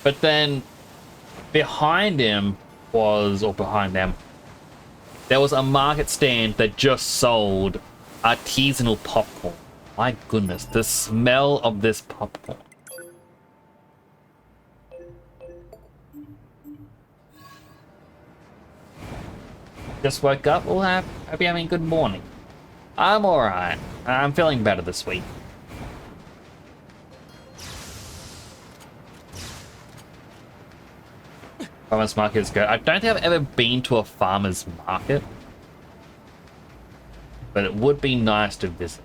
But then behind him was, or behind them, there was a market stand that just sold artisanal popcorn. My goodness, the smell of this popcorn. Just woke up. Well, hope you're having a good morning. I'm alright. I'm feeling better this week. Farmers market is good. I don't think I've ever been to a farmer's market, but it would be nice to visit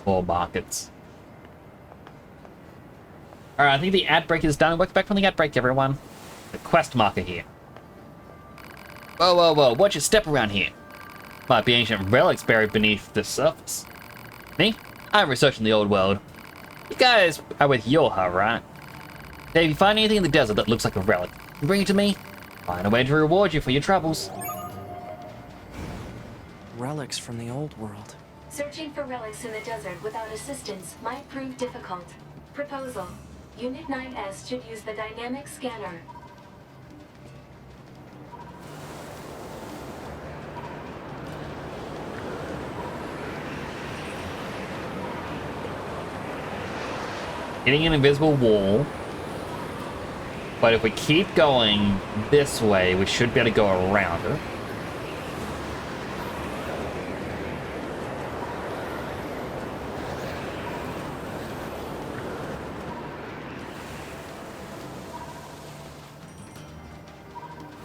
more markets. Alright, I think the ad break is done. Welcome back from the ad break, everyone. The quest marker here. Whoa, whoa, whoa, watch your step around here. Might be ancient relics buried beneath the surface. Me? I'm researching the old world. You guys are with Yoha, right? Now, if you find anything in the desert that looks like a relic, you bring it to me. Find a way to reward you for your troubles. Relics from the old world. Searching for relics in the desert without assistance might prove difficult. Proposal. Unit 9S should use the dynamic scanner. Hitting an invisible wall. But if we keep going this way, we should be able to go around it.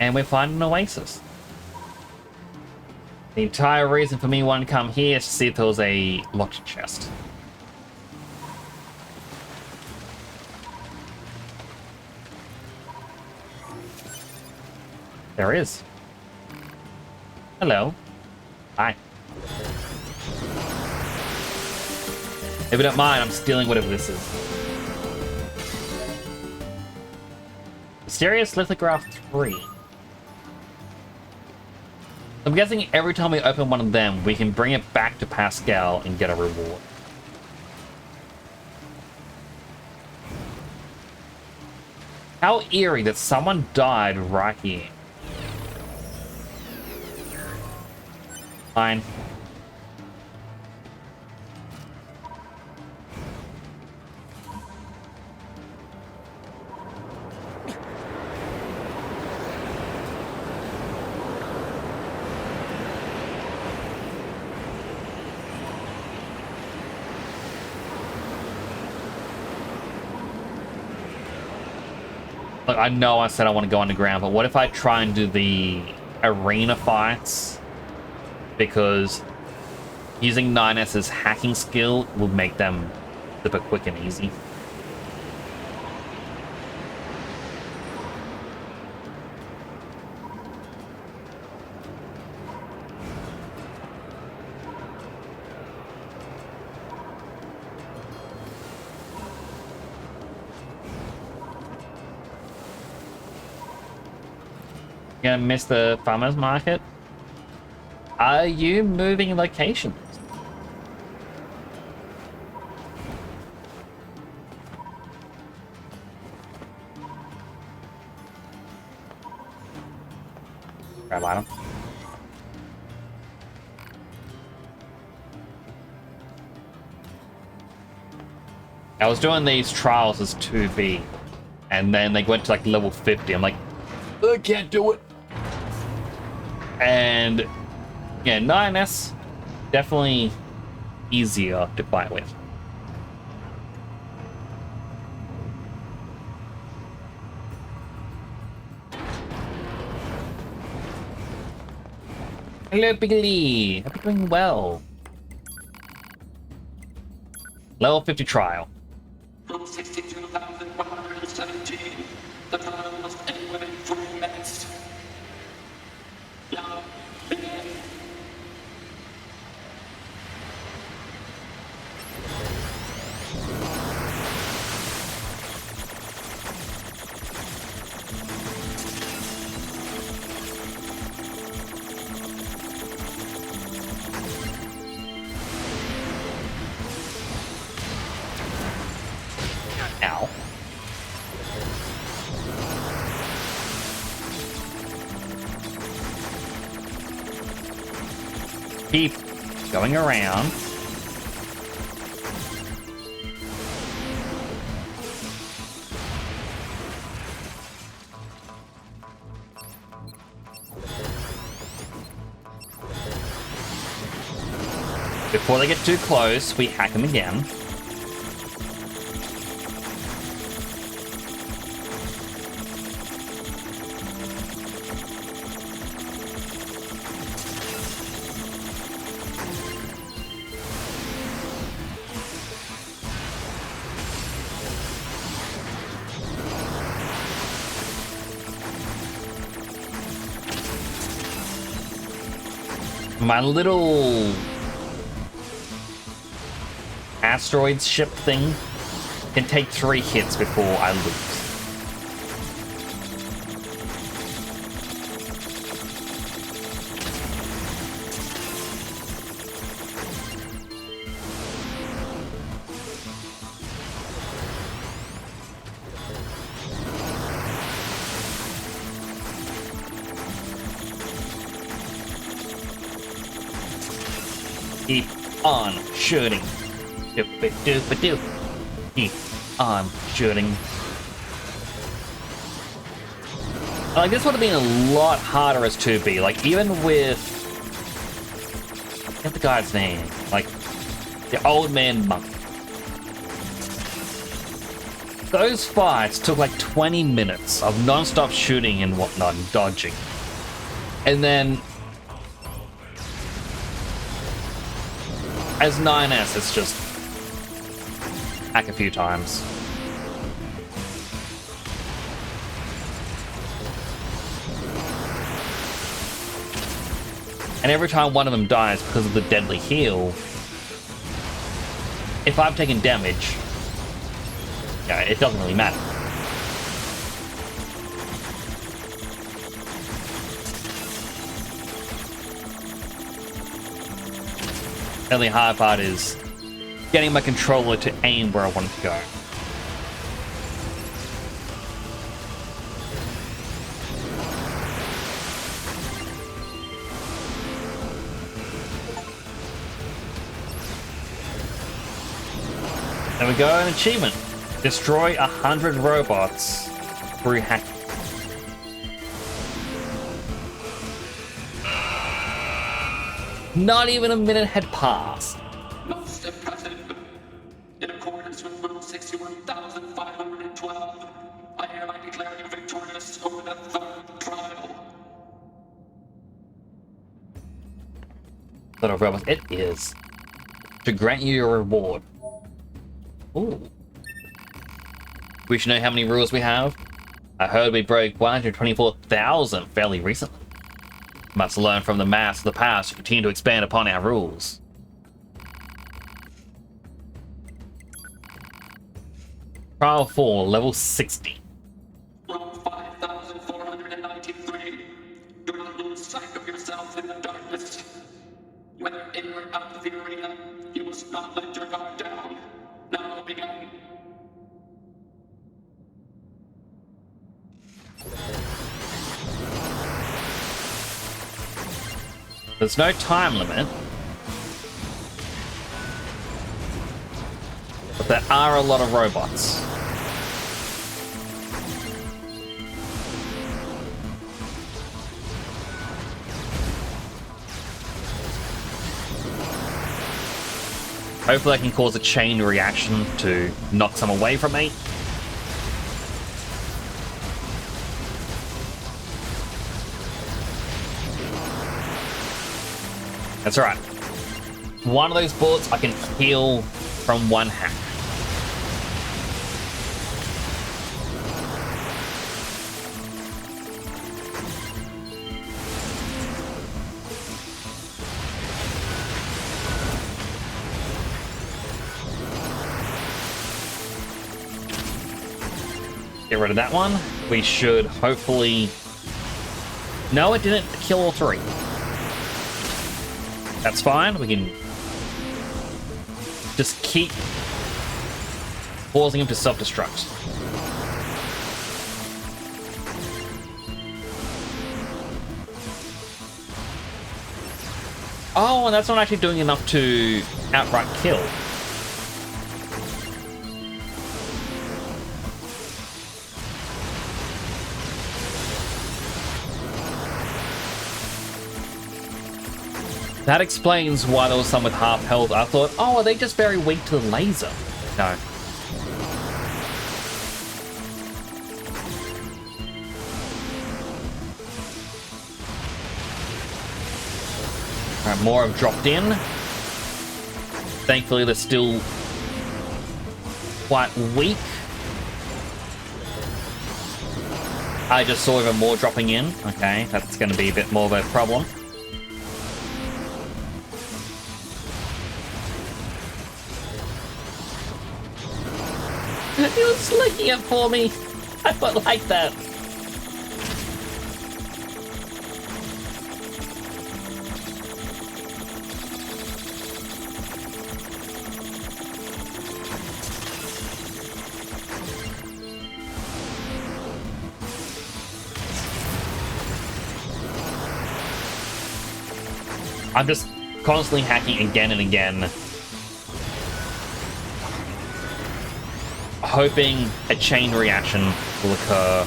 And we find an oasis. The entire reason for me wanting to come here is to see if there was a locked chest. There is. Hello. Hi. If you don't mind, I'm stealing whatever this is. Mysterious Lithograph 3. I'm guessing every time we open one of them, we can bring it back to Pascal and get a reward. How eerie that someone died right here. Fine. Look, I know I said I want to go underground, but what if I try and do the arena fights? Because using 9S's hacking skill will make them super quick and easy. Gonna miss the farmer's market? Are you moving locations? Grab item. I was doing these trials as 2B, and then they went to like level 50. I'm like, I can't do it. And yeah, 9S definitely easier to fight with. Hello, Piggly. Hope you're doing well. Level 50 trial. Rule 62,117. The trial must end within 3 minutes. Now, begin. Ow. Keep going around. Before they get too close, we hack them again. My little asteroid ship thing can take 3 hits before I lose. Keep on shooting. Doop-a-doop-a-doo. Keep on shooting. Like, this would have been a lot harder as 2B. Like, even with... Get the guy's name. Like, the old man monk. Those fights took like 20 minutes of non-stop shooting and whatnot and dodging. And then... as 9S, it's just hack a few times. And every time one of them dies because of the deadly heal, if I've taken damage, yeah, it doesn't really matter. The only hard part is getting my controller to aim where I want it to go. we go, an achievement. Destroy 100 robots through hacking. Not even a minute had passed. Most impressive. In accordance with Rule 61,512, I hereby declare you victorious over the third trial. Lot of robots. It is. To grant you your reward. Ooh. Wish you know how many rules we have? I heard we broke 124,000 fairly recently. Must learn from the mass of the past to continue to expand upon our rules. Trial 4, level 60. Roll 5,493. Do not lose sight of yourself in the darkness. Whether in or out of the arena, you must not let your guard down. Now begin. There's no time limit. But there are a lot of robots. Hopefully I can cause a chain reaction to knock some away from me. That's alright. One of those bullets I can heal from one hack. Get rid of that one. We should hopefully... No, it didn't kill all three. That's fine. We can just keep forcing him to self-destruct. Oh, and that's not actually doing enough to outright kill. That explains why there was some with half health. I thought, oh, are they just very weak to the laser? No. Alright, more have dropped in. Thankfully, they're still quite weak. I just saw even more dropping in. Okay, that's going to be a bit more of a problem. He was licking it for me. I don't like that. I'm just constantly hacking again and again, hoping a chain reaction will occur.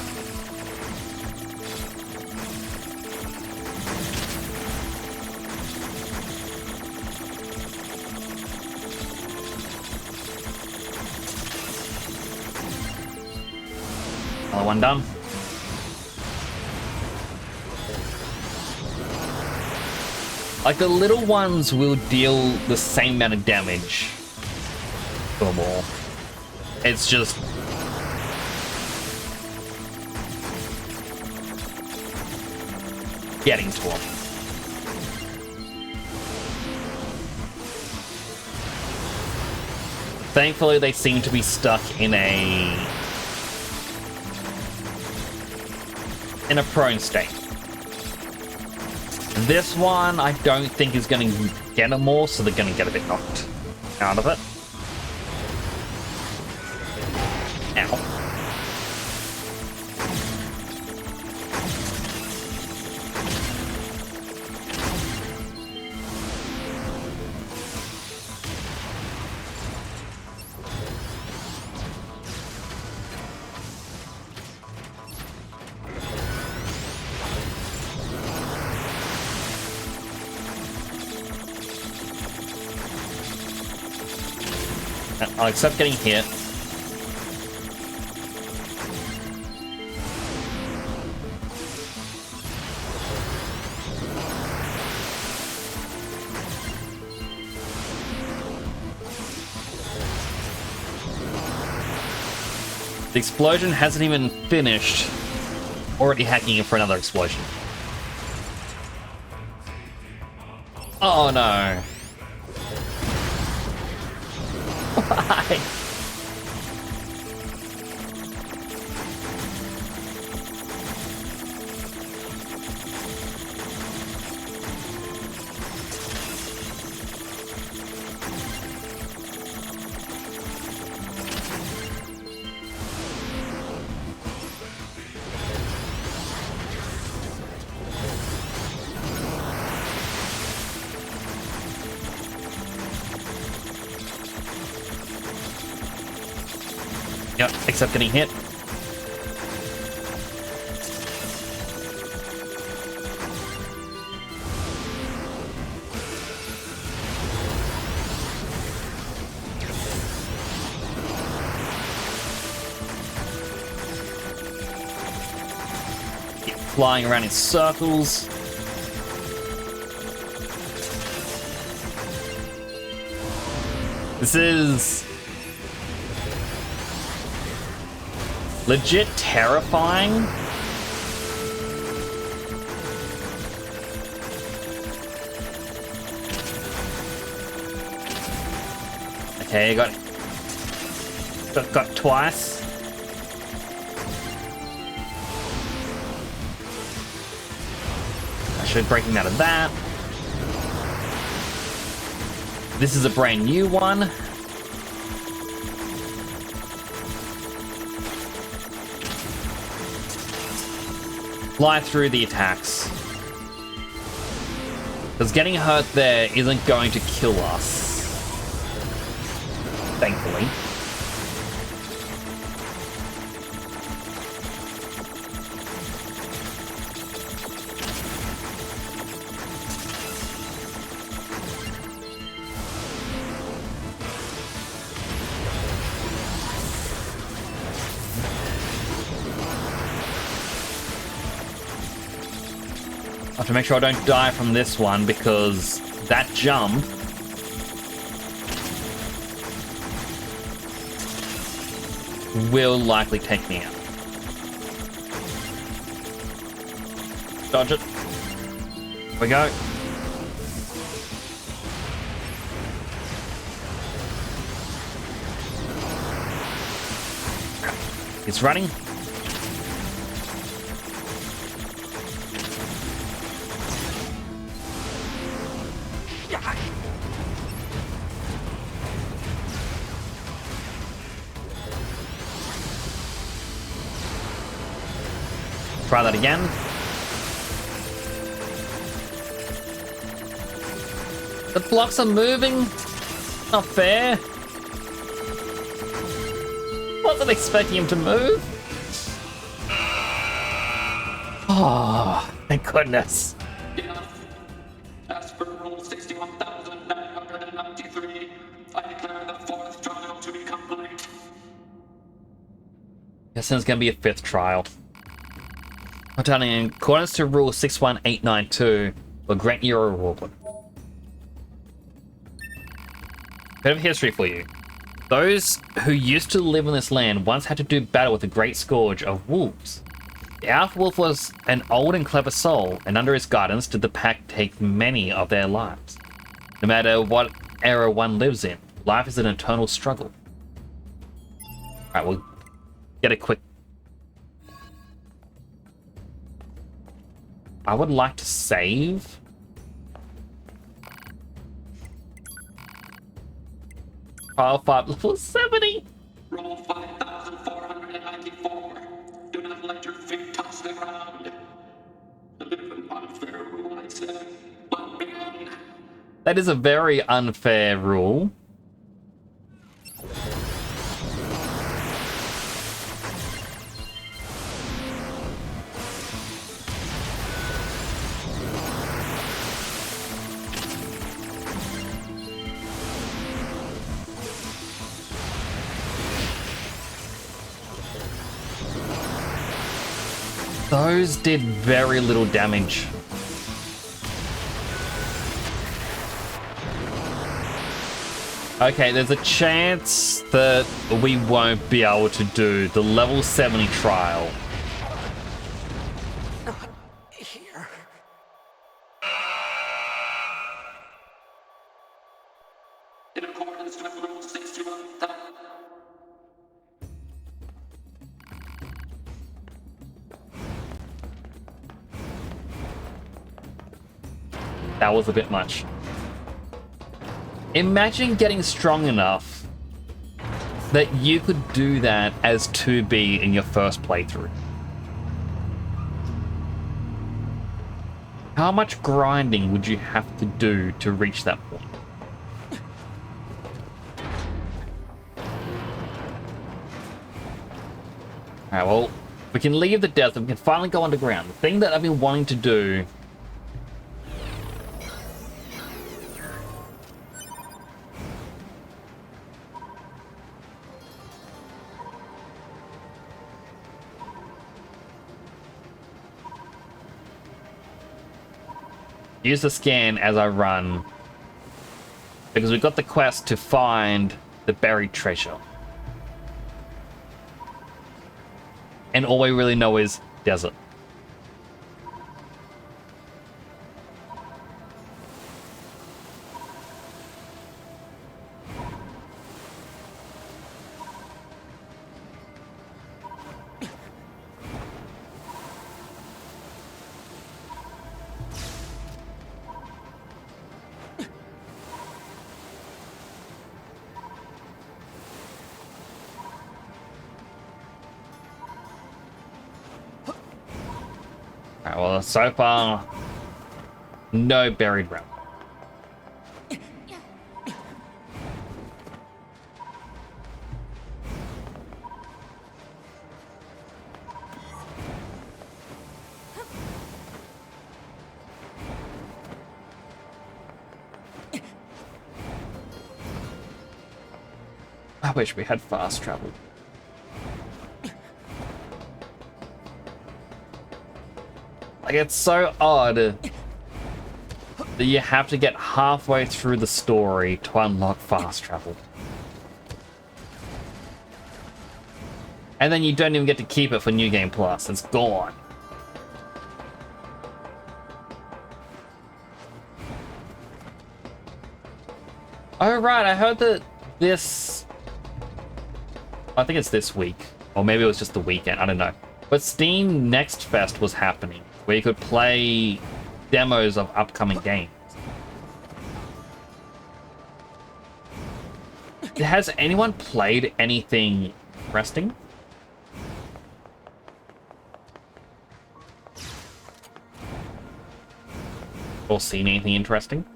Another one done. Like, the little ones will deal the same amount of damage or more. It's just... getting to them. Thankfully, they seem to be stuck in a prone state. This one, I don't think is going to get them more, so they're going to get a bit knocked out of it. Ow. I'll accept getting hit. The explosion hasn't even finished. Already hacking in for another explosion. Oh no. Why? Yep, except getting hit. Keep flying around in circles. This is legit terrifying. Okay, got twice. I should break him out of that. This is a brand new one. Fly through the attacks. Because getting hurt there isn't going to kill us. Thankfully. I have to make sure I don't die from this one because that jump will likely take me out. Dodge it. Here we go. It's running. Try that again. The blocks are moving. Not fair. Wasn't expecting him to move. Oh, thank goodness. Enough. As per Rule 61,993, I declare the fourth trial to be complete. Guess there's gonna be a fifth trial. I'm telling you, in accordance to Rule 61892, will grant you a reward. Bit of history for you. Those who used to live on this land once had to do battle with the great scourge of wolves. The Alpha Wolf was an old and clever soul, and under his guidance did the pack take many of their lives. No matter what era one lives in, life is an eternal struggle. Alright, we'll get a quick... I would like to save. Trial 5 level 70. Roll 5,494. Do not let your feet touch the ground. A bit of an unfair rule, I say. But beyond. That is a very unfair rule. Those did very little damage. Okay, there's a chance that we won't be able to do the level 70 trial. Here. In accordance with Rule 61. That was a bit much. Imagine getting strong enough that you could do that as 2B in your first playthrough. How much grinding would you have to do to reach that point? Alright, well, we can leave the desert, we can finally go underground. The thing that I've been wanting to do use the scan as I run, because we've got the quest to find the buried treasure. And all we really know is desert. Alright, well, so far, no buried realm. I wish we had fast travel. Like, it's so odd that you have to get halfway through the story to unlock fast travel. And then you don't even get to keep it for New Game Plus. It's gone. Oh, right. I heard that this... I think it's this week. Or maybe it was just the weekend. I don't know. But Steam Next Fest was happening, where you could play demos of upcoming games. Has anyone played anything interesting? Or seen anything interesting?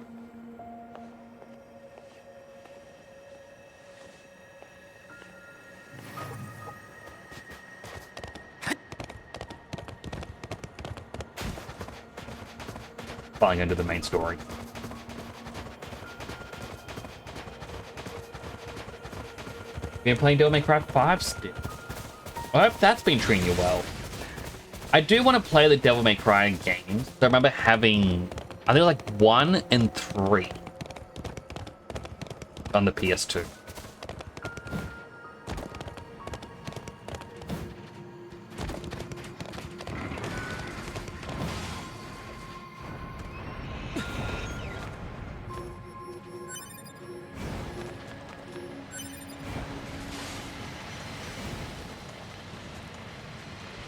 Falling into the main story. Been playing Devil May Cry 5 still. I hope that's been treating you well. I do want to play the Devil May Cry games. I remember having, I think like 1 and 3 on the PS2.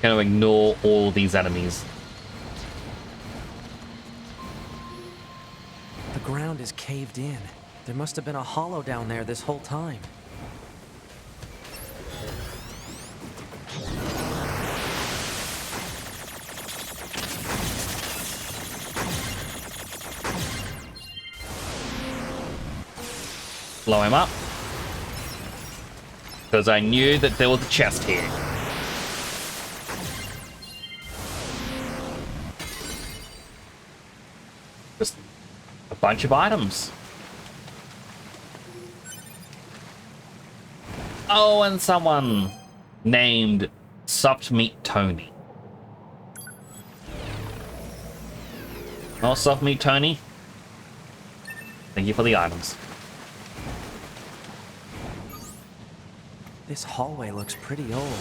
Going to ignore all these enemies. The ground is caved in. There must have been a hollow down there this whole time. Blow him up. Because I knew that there was a chest here. Just a bunch of items. Oh, and someone named Soft Meat Tony. Oh, soft meat, Tony. Thank you for the items. This hallway looks pretty old.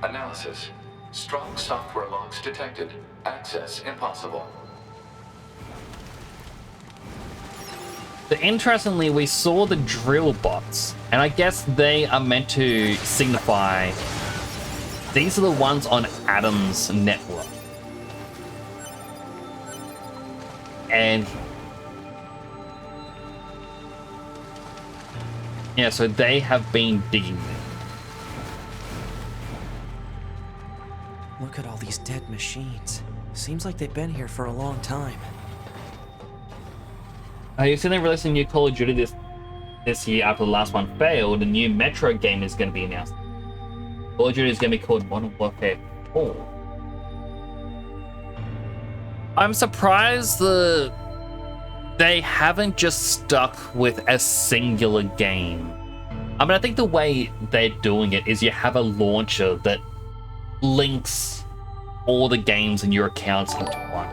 Analysis. Strong software logs detected. Access impossible. But interestingly, we saw the drill bots, and I guess they are meant to signify these are the ones on Adam's network. And yeah, so they have been digging them. Look at all these dead machines. Seems like they've been here for a long time. You've seen they released a new Call of Duty this year after the last one failed. A new Metro game is going to be announced. Call of Duty is going to be called Modern Warfare 4. I'm surprised they haven't just stuck with a singular game. I mean, I think the way they're doing it is you have a launcher that links all the games in your accounts into one.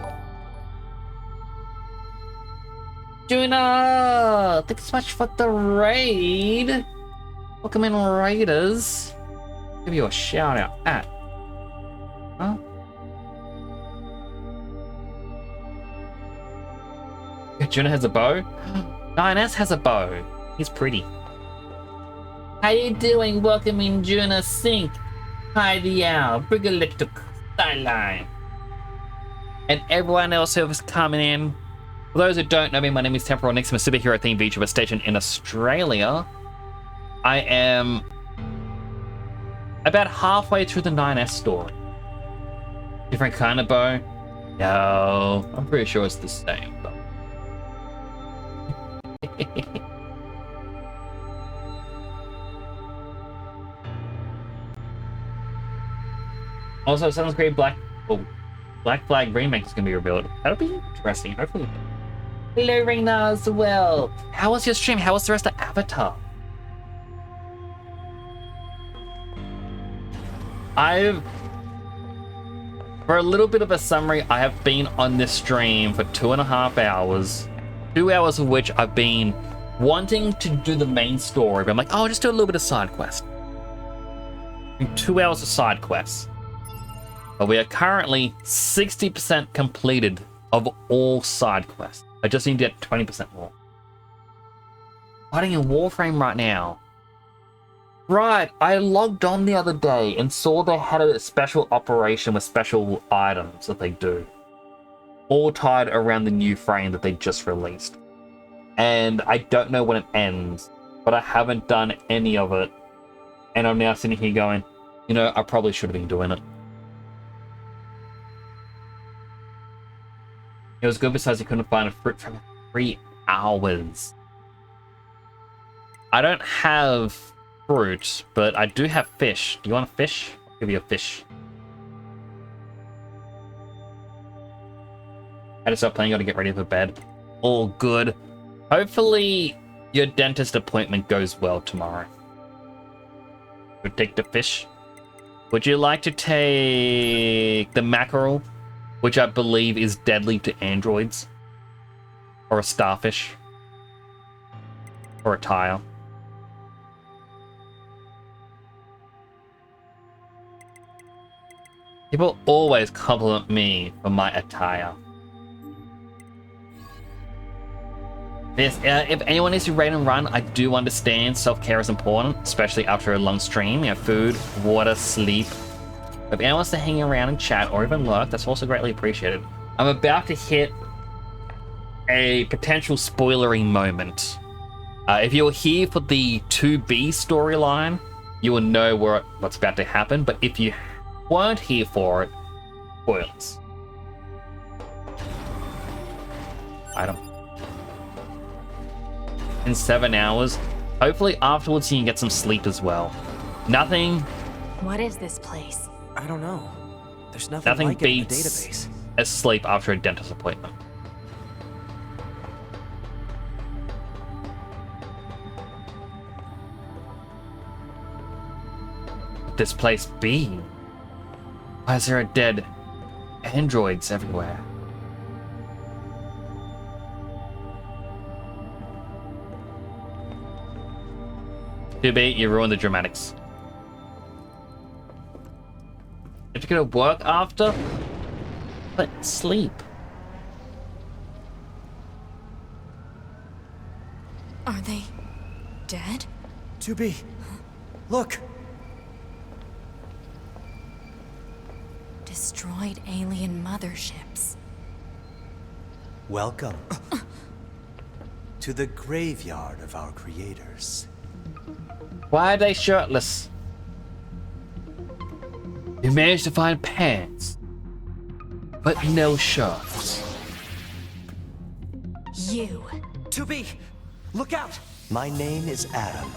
Juna, thanks so much for the raid. Welcome in, raiders. Give you a shout out at. Huh? Yeah, Juna has a bow. 9S has a bow. He's pretty. How you doing? Welcome in, Juna Sink. Hi, the owl. Brigalictic Skyline. And everyone else who is coming in. For those who don't know me, my name is Temporal Nix. I'm a superhero themed VTuber station in Australia. I am about halfway through the 9S story. Different kind of bow? No, I'm pretty sure it's the same bow. Also, Assassin's Creed Black Flag Remake is going to be revealed. That'll be interesting, hopefully. Hello, Reina, as well. How was your stream? How was the rest of Avatar? For a little bit of a summary, I have been on this stream for 2.5 hours. 2 hours of which I've been wanting to do the main story, but I'm like, oh, I'll just do a little bit of side quest. 2 hours of side quests. But we are currently 60% completed of all side quests. I just need to get 20% more. Fighting in Warframe right now. Right, I logged on the other day and saw they had a special operation with special items that they do. All tied around the new frame that they just released. And I don't know when it ends, but I haven't done any of it. And I'm now sitting here going, you know, I probably should have been doing it. It was good besides you couldn't find a fruit from 3 hours. I don't have fruit, but I do have fish. Do you want a fish? I'll give you a fish. I just start playing, gotta get ready for bed. All good. Hopefully your dentist appointment goes well tomorrow. Would take the fish. Would you like to take the mackerel? Which I believe is deadly to androids. Or a starfish. Or a tire. People always compliment me for my attire. Yes, if anyone needs to raid and run, I do understand self-care is important, especially after a long stream. You know, food, water, sleep. If anyone wants to hang around and chat or even lurk, that's also greatly appreciated. I'm about to hit a potential spoilery moment. If you're here for the 2B storyline, you will know what's about to happen. But if you weren't here for it, spoilers. Item. In 7 hours. Hopefully afterwards you can get some sleep as well. Nothing What is this place? I don't know. There's nothing like it in the database. beats a sleep after a dentist appointment. This place be? Why is there a dead androids everywhere? Too bad you ruined the dramatics. If you're gonna work after, but sleep. Are they dead? 2B, look! Destroyed alien motherships. Welcome to the graveyard of our creators. Why are they shirtless? You managed to find pants, but no shirts. You. 2B, look out! My name is Adam.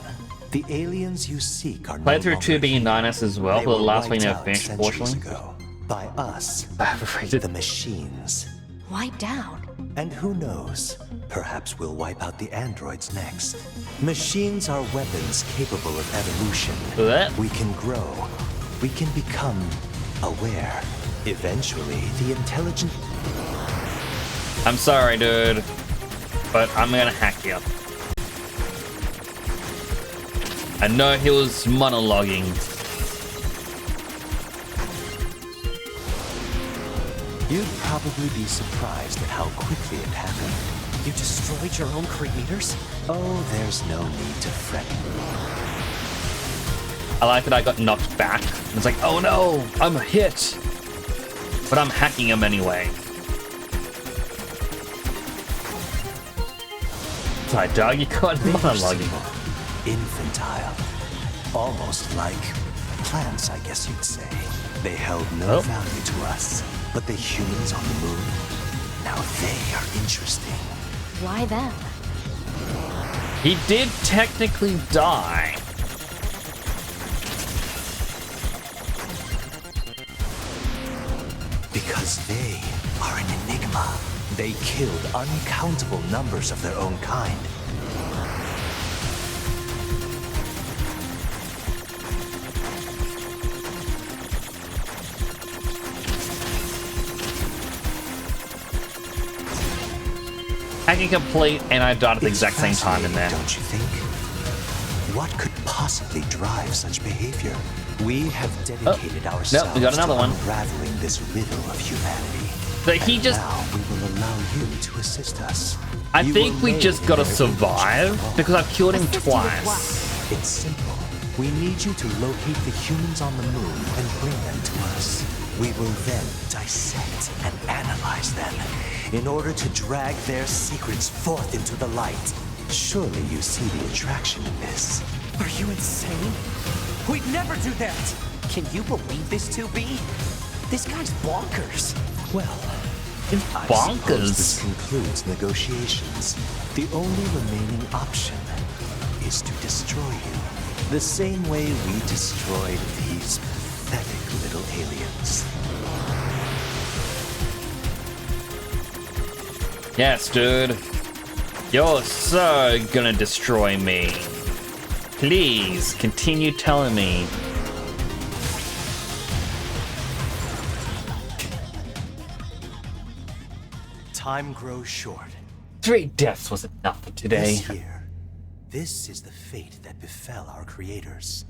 The aliens you seek are no Played through longer 2B and here. 9S as well, They but the were last one wiped never out finished, centuries unfortunately. ago by us, I'm afraid to. the machines. Wiped out. And who knows? Perhaps we'll wipe out the androids next. Machines are weapons capable of evolution. What? We can grow. We can become aware. Eventually, the intelligent... I'm sorry, dude, but I'm gonna hack you. I know he was monologuing. You'd probably be surprised at how quickly it happened. You destroyed your own creators? Oh, there's no need to fret. I like that I got knocked back. It's like, oh no, I'm hit. But I'm hacking him anyway. Sorry, dog, you got They were monologuing. simple, infantile, almost like plants, I guess you'd say. They held no Oh. value to us, but the humans on the moon, now they are interesting. Why them? He did technically die. Because they are an enigma. They killed uncountable numbers of their own kind. Hacking complete, and I died at the It's exact same time in there. fascinating, don't you think? What could possibly drive such behavior? We have dedicated ourselves we got another to one. unraveling this riddle of humanity. But he And just... now we will allow you to assist us. I You think will we lay just in gotta their survive, interest because I've killed him Assist you with twice. what? It's simple. We need you to locate the humans on the moon and bring them to us. We will then dissect and analyze them in order to drag their secrets forth into the light. Surely you see the attraction in this. Are you insane? We'd never do that! Can you believe this, 2B? This guy's bonkers. Well, It's I suppose bonkers. this concludes negotiations. The only remaining option is to destroy you. The same way we destroyed these pathetic little aliens. Yes, dude. You're so gonna destroy me. Please, continue telling me. Time grows short. 3 deaths was enough for today. This year, this is the fate that befell our creators.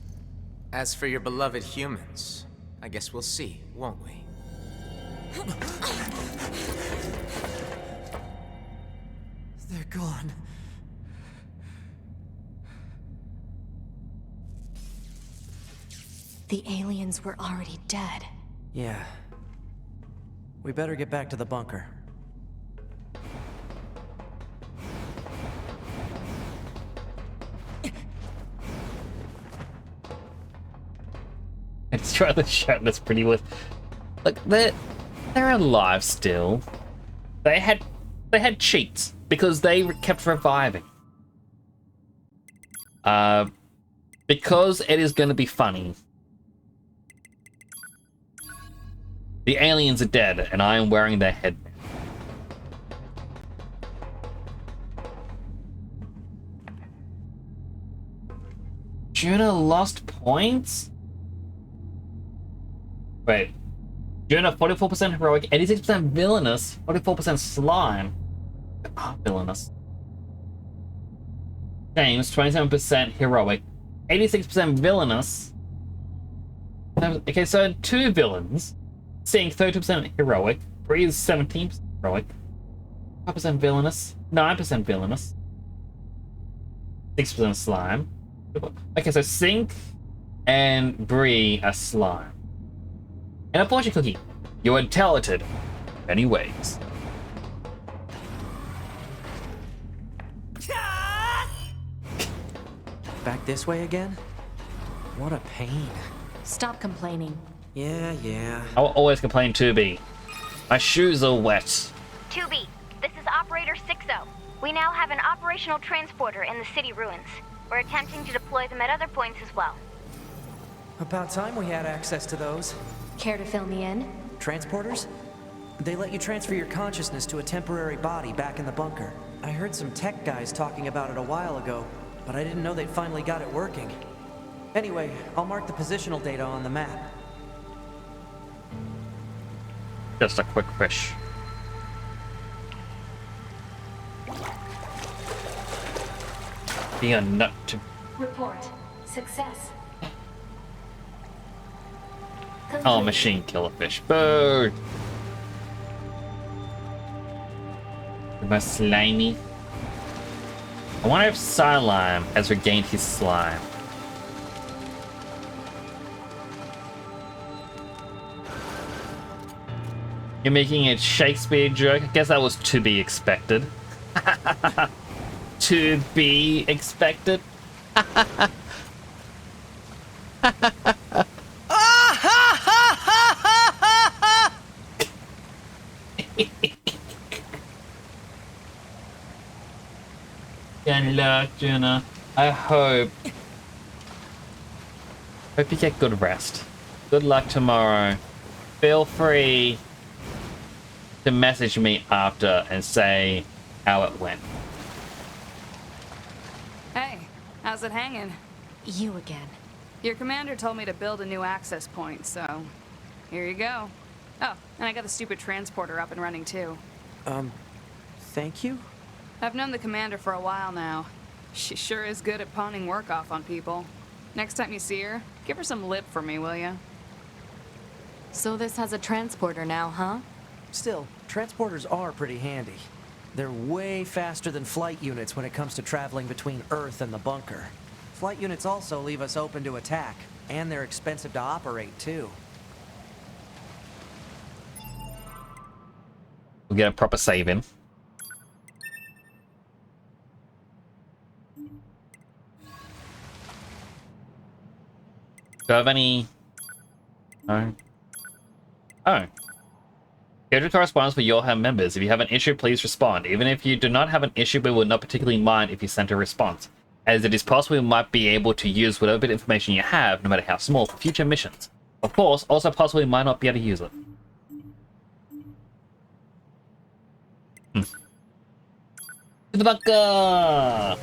As for your beloved humans, I guess we'll see, won't we? They're gone. The aliens were already dead. Yeah. We better get back to the bunker. Destroy the ship. That's pretty with. Look, they're alive still. They had cheats because they kept reviving. Because it is going to be funny. The aliens are dead, and I am wearing their headband. Juna lost points? Wait. Juna 44% heroic, 86% villainous, 44% slime. Villainous. James 27% heroic, 86% villainous. Okay, so 2 villains. Seeing 30% heroic, Breeze 17% heroic, 5% villainous, 9% villainous, 6% slime. Okay, so Sync and Bree are slime. And unfortunately, Cookie, you are talented in many ways. Back this way again? What a pain. Stop complaining. Yeah. I will always complain, 2B. My shoes are wet. 2B, this is Operator 60. We now have an operational transporter in the city ruins. We're attempting to deploy them at other points as well. About time we had access to those. Care to fill me in? Transporters? They let you transfer your consciousness to a temporary body back in the bunker. I heard some tech guys talking about it a while ago, but I didn't know they'd finally got it working. Anyway, I'll mark the positional data on the map. Just a quick fish. Be a nut to. Report. Success. Oh, machine killer fish. Boo! The most slimy. I wonder if Slime has regained his slime. You're making a Shakespeare joke? I guess that was to be expected. To be expected. Good luck, Juna. I hope you get good rest. Good luck tomorrow. Feel free to message me after and say how it went. Hey, how's it hanging? You again. Your commander told me to build a new access point, so here you go. Oh, and I got the stupid transporter up and running too. Thank you? I've known the commander for a while now. She sure is good at pawning work off on people. Next time you see her, give her some lip for me, will ya? So this has a transporter now, huh? Still, transporters are pretty handy. They're way faster than flight units when it comes to traveling between Earth and the bunker. Flight units also leave us open to attack, and they're expensive to operate, too. We'll get a proper save in. Do I have any... No. Oh. Schedule correspondence with your home members. If you have an issue, please respond. Even if you do not have an issue, we will not particularly mind if you send a response, as it is possible we might be able to use whatever bit of information you have, no matter how small, for future missions. Of course, also possible we might not be able to use it. To the bunker!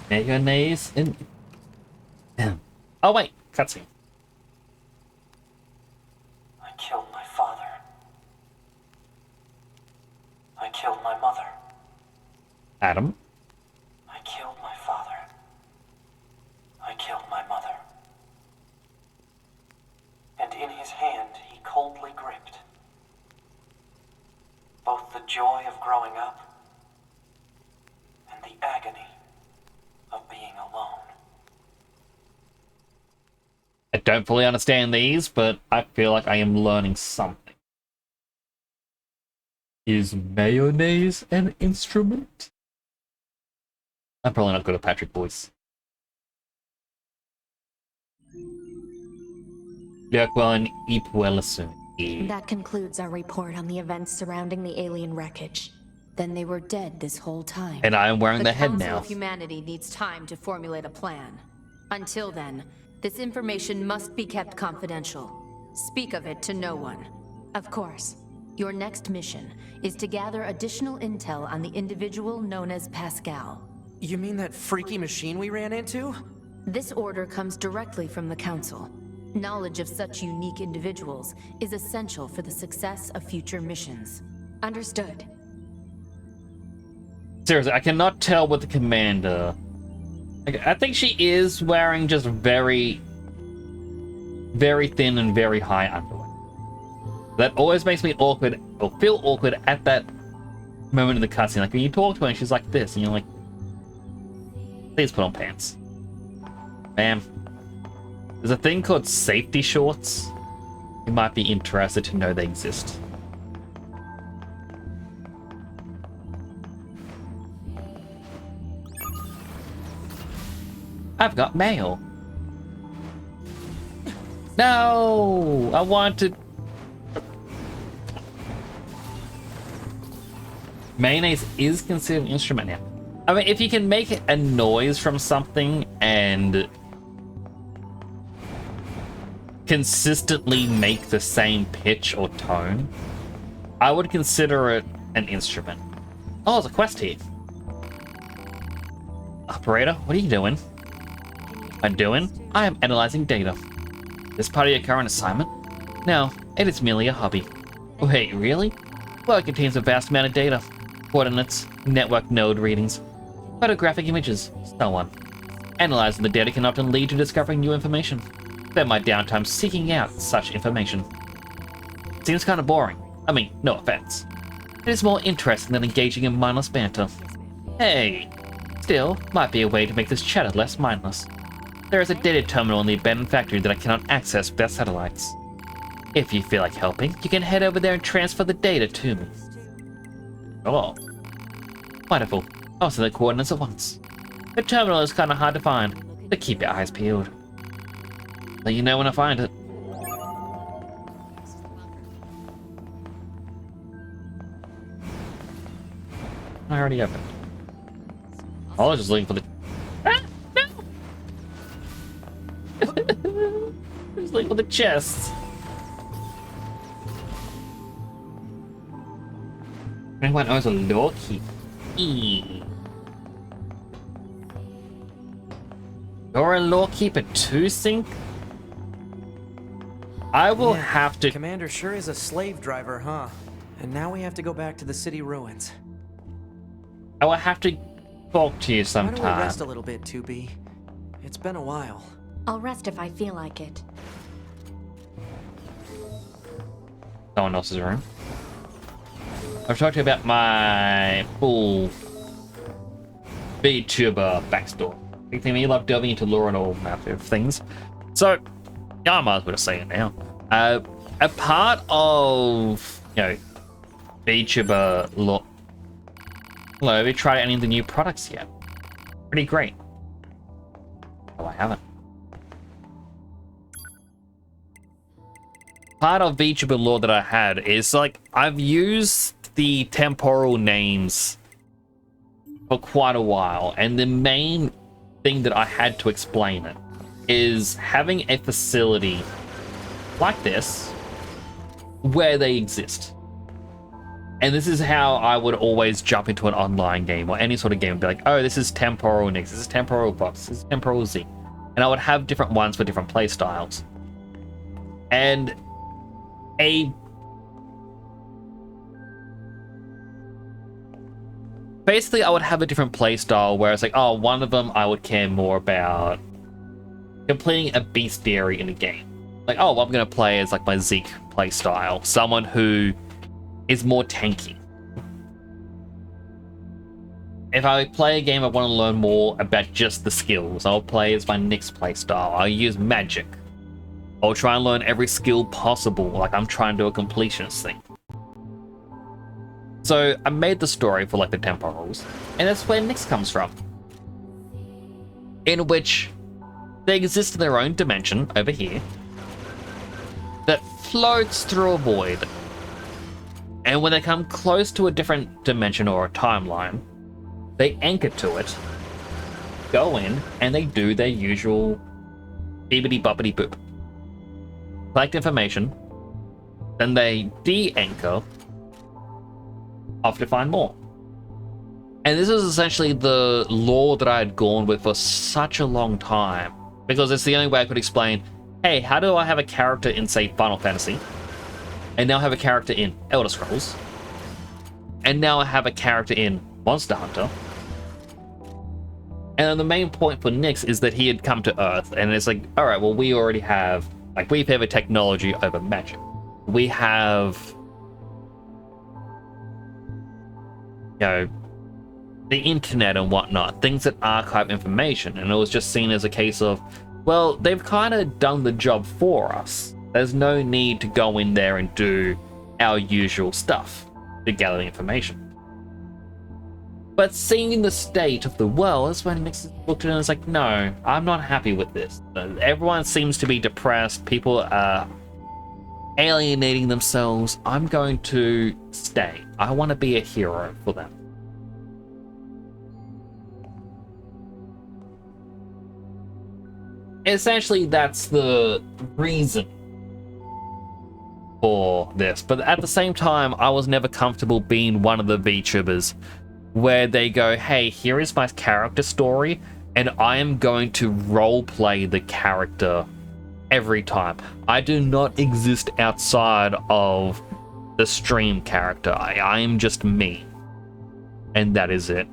Mayonnaise and... Oh wait, cutscene. I killed my father. I killed my mother. Adam? I killed my father. I killed my mother. And in his hand he coldly gripped both the joy of growing up and the agony of being alone. I don't fully understand these, but I feel like I am learning something. Is mayonnaise an instrument? I'm probably not good at Patrick voice. Björkwan Ipwellison. That concludes our report on the events surrounding the alien wreckage. Then they were dead this whole time. And I am wearing the head Council now. of Humanity needs time to formulate a plan. Until then, this information must be kept confidential. Speak of it to no one. Of course. Your next mission is to gather additional intel on the individual known as Pascal. You mean that freaky machine we ran into? This order comes directly from the Council. Knowledge of such unique individuals is essential for the success of future missions. Understood. Seriously, I cannot tell with the commander. I think she is wearing just very, very thin and very high underwear. That always makes me awkward, or feel awkward at that moment in the cutscene. Like when you talk to her and she's like this, and you're like, please put on pants. Bam. There's a thing called safety shorts. You might be interested to know they exist. I've got mail. No! I want to... Mayonnaise is considered an instrument now. I mean, if you can make a noise from something and consistently make the same pitch or tone, I would consider it an instrument. Oh, there's a quest here. Operator, what are you doing? I am analyzing data. Is part of your current assignment? No, it is merely a hobby. Wait, really? Well, it contains a vast amount of data. Coordinates, network node readings, photographic images, so on. Analyzing the data can often lead to discovering new information. Spend my downtime seeking out such information. Seems kind of boring. I mean, no offense. It is more interesting than engaging in mindless banter. Hey! Still, might be a way to make this chatter less mindless. There is a data terminal in the abandoned factory that I cannot access without satellites. If you feel like helping, you can head over there and transfer the data to me. Oh. Wonderful. I'll send the coordinates at once. The terminal is kind of hard to find, but keep your eyes peeled. Let you know when I find it. I already opened. I was just looking for the... Ah! No! I was looking for the chests. Anyone owns a law key? You're a lawkeeper too, Sync? I will have to... Commander sure is a slave driver, huh? And now we have to go back to the city ruins. I will have to talk to you Why sometime. don't we rest a little bit, 2B? It's been a while. I'll rest if I feel like it. Someone else's room. I've talked to you about my full VTuber backstory. Big thing, you love delving into lore and all that of things. So, yeah, I might as well just say it now. A part of, VTuber lore. Hello, have you tried any of the new products yet? Pretty great. Oh, I haven't. Part of VTuber lore that I had is like I've used the temporal names for quite a while, and the main thing that I had to explain it is having a facility like this where they exist. And this is how I would always jump into an online game or any sort of game and be like, oh, this is temporal Nix, this is temporal Box, this is temporal Z. And I would have different ones for different play styles. And basically I would have a different play style where it's like, oh, one of them I would care more about completing a bestiary in a game. Like, oh, well, I'm going to play as like my Zeke play style, someone who is more tanky. If I play a game I want to learn more about just the skills, I'll play as my Nyx playstyle. I'll use magic. I'll try and learn every skill possible, like I'm trying to do a completionist thing. So I made the story for like the temporals, and that's where Nyx comes from. in which they exist in their own dimension over here that floats through a void. And when they come close to a different dimension or a timeline, they anchor to it, go in, and they do their usual bibbity boppity boop. Collect information, then they de-anchor off to find more. And this is essentially the lore that I had gone with for such a long time, because it's the only way I could explain, hey, how do I have a character in, say, Final Fantasy, and now have a character in Elder Scrolls, and now I have a character in Monster Hunter. And then the main point for Nyx is that he had come to Earth, and it's like, all right, well, we already have, like, we favor technology over magic. We have, you know, the internet and whatnot, things that archive information, and it was just seen as a case of, well, they've kind of done the job for us. There's no need to go in there and do our usual stuff to gather the information. But seeing the state of the world, that's when Nyx looked at it and was like, no, I'm not happy with this. Everyone seems to be depressed. People are alienating themselves. I'm going to stay. I want to be a hero for them. Essentially, that's the reason for this. But at the same time, I was never comfortable being one of the VTubers where they go, hey, here is my character story, and I am going to roleplay the character every time. I do not exist outside of the stream character. I am just me. And that is it.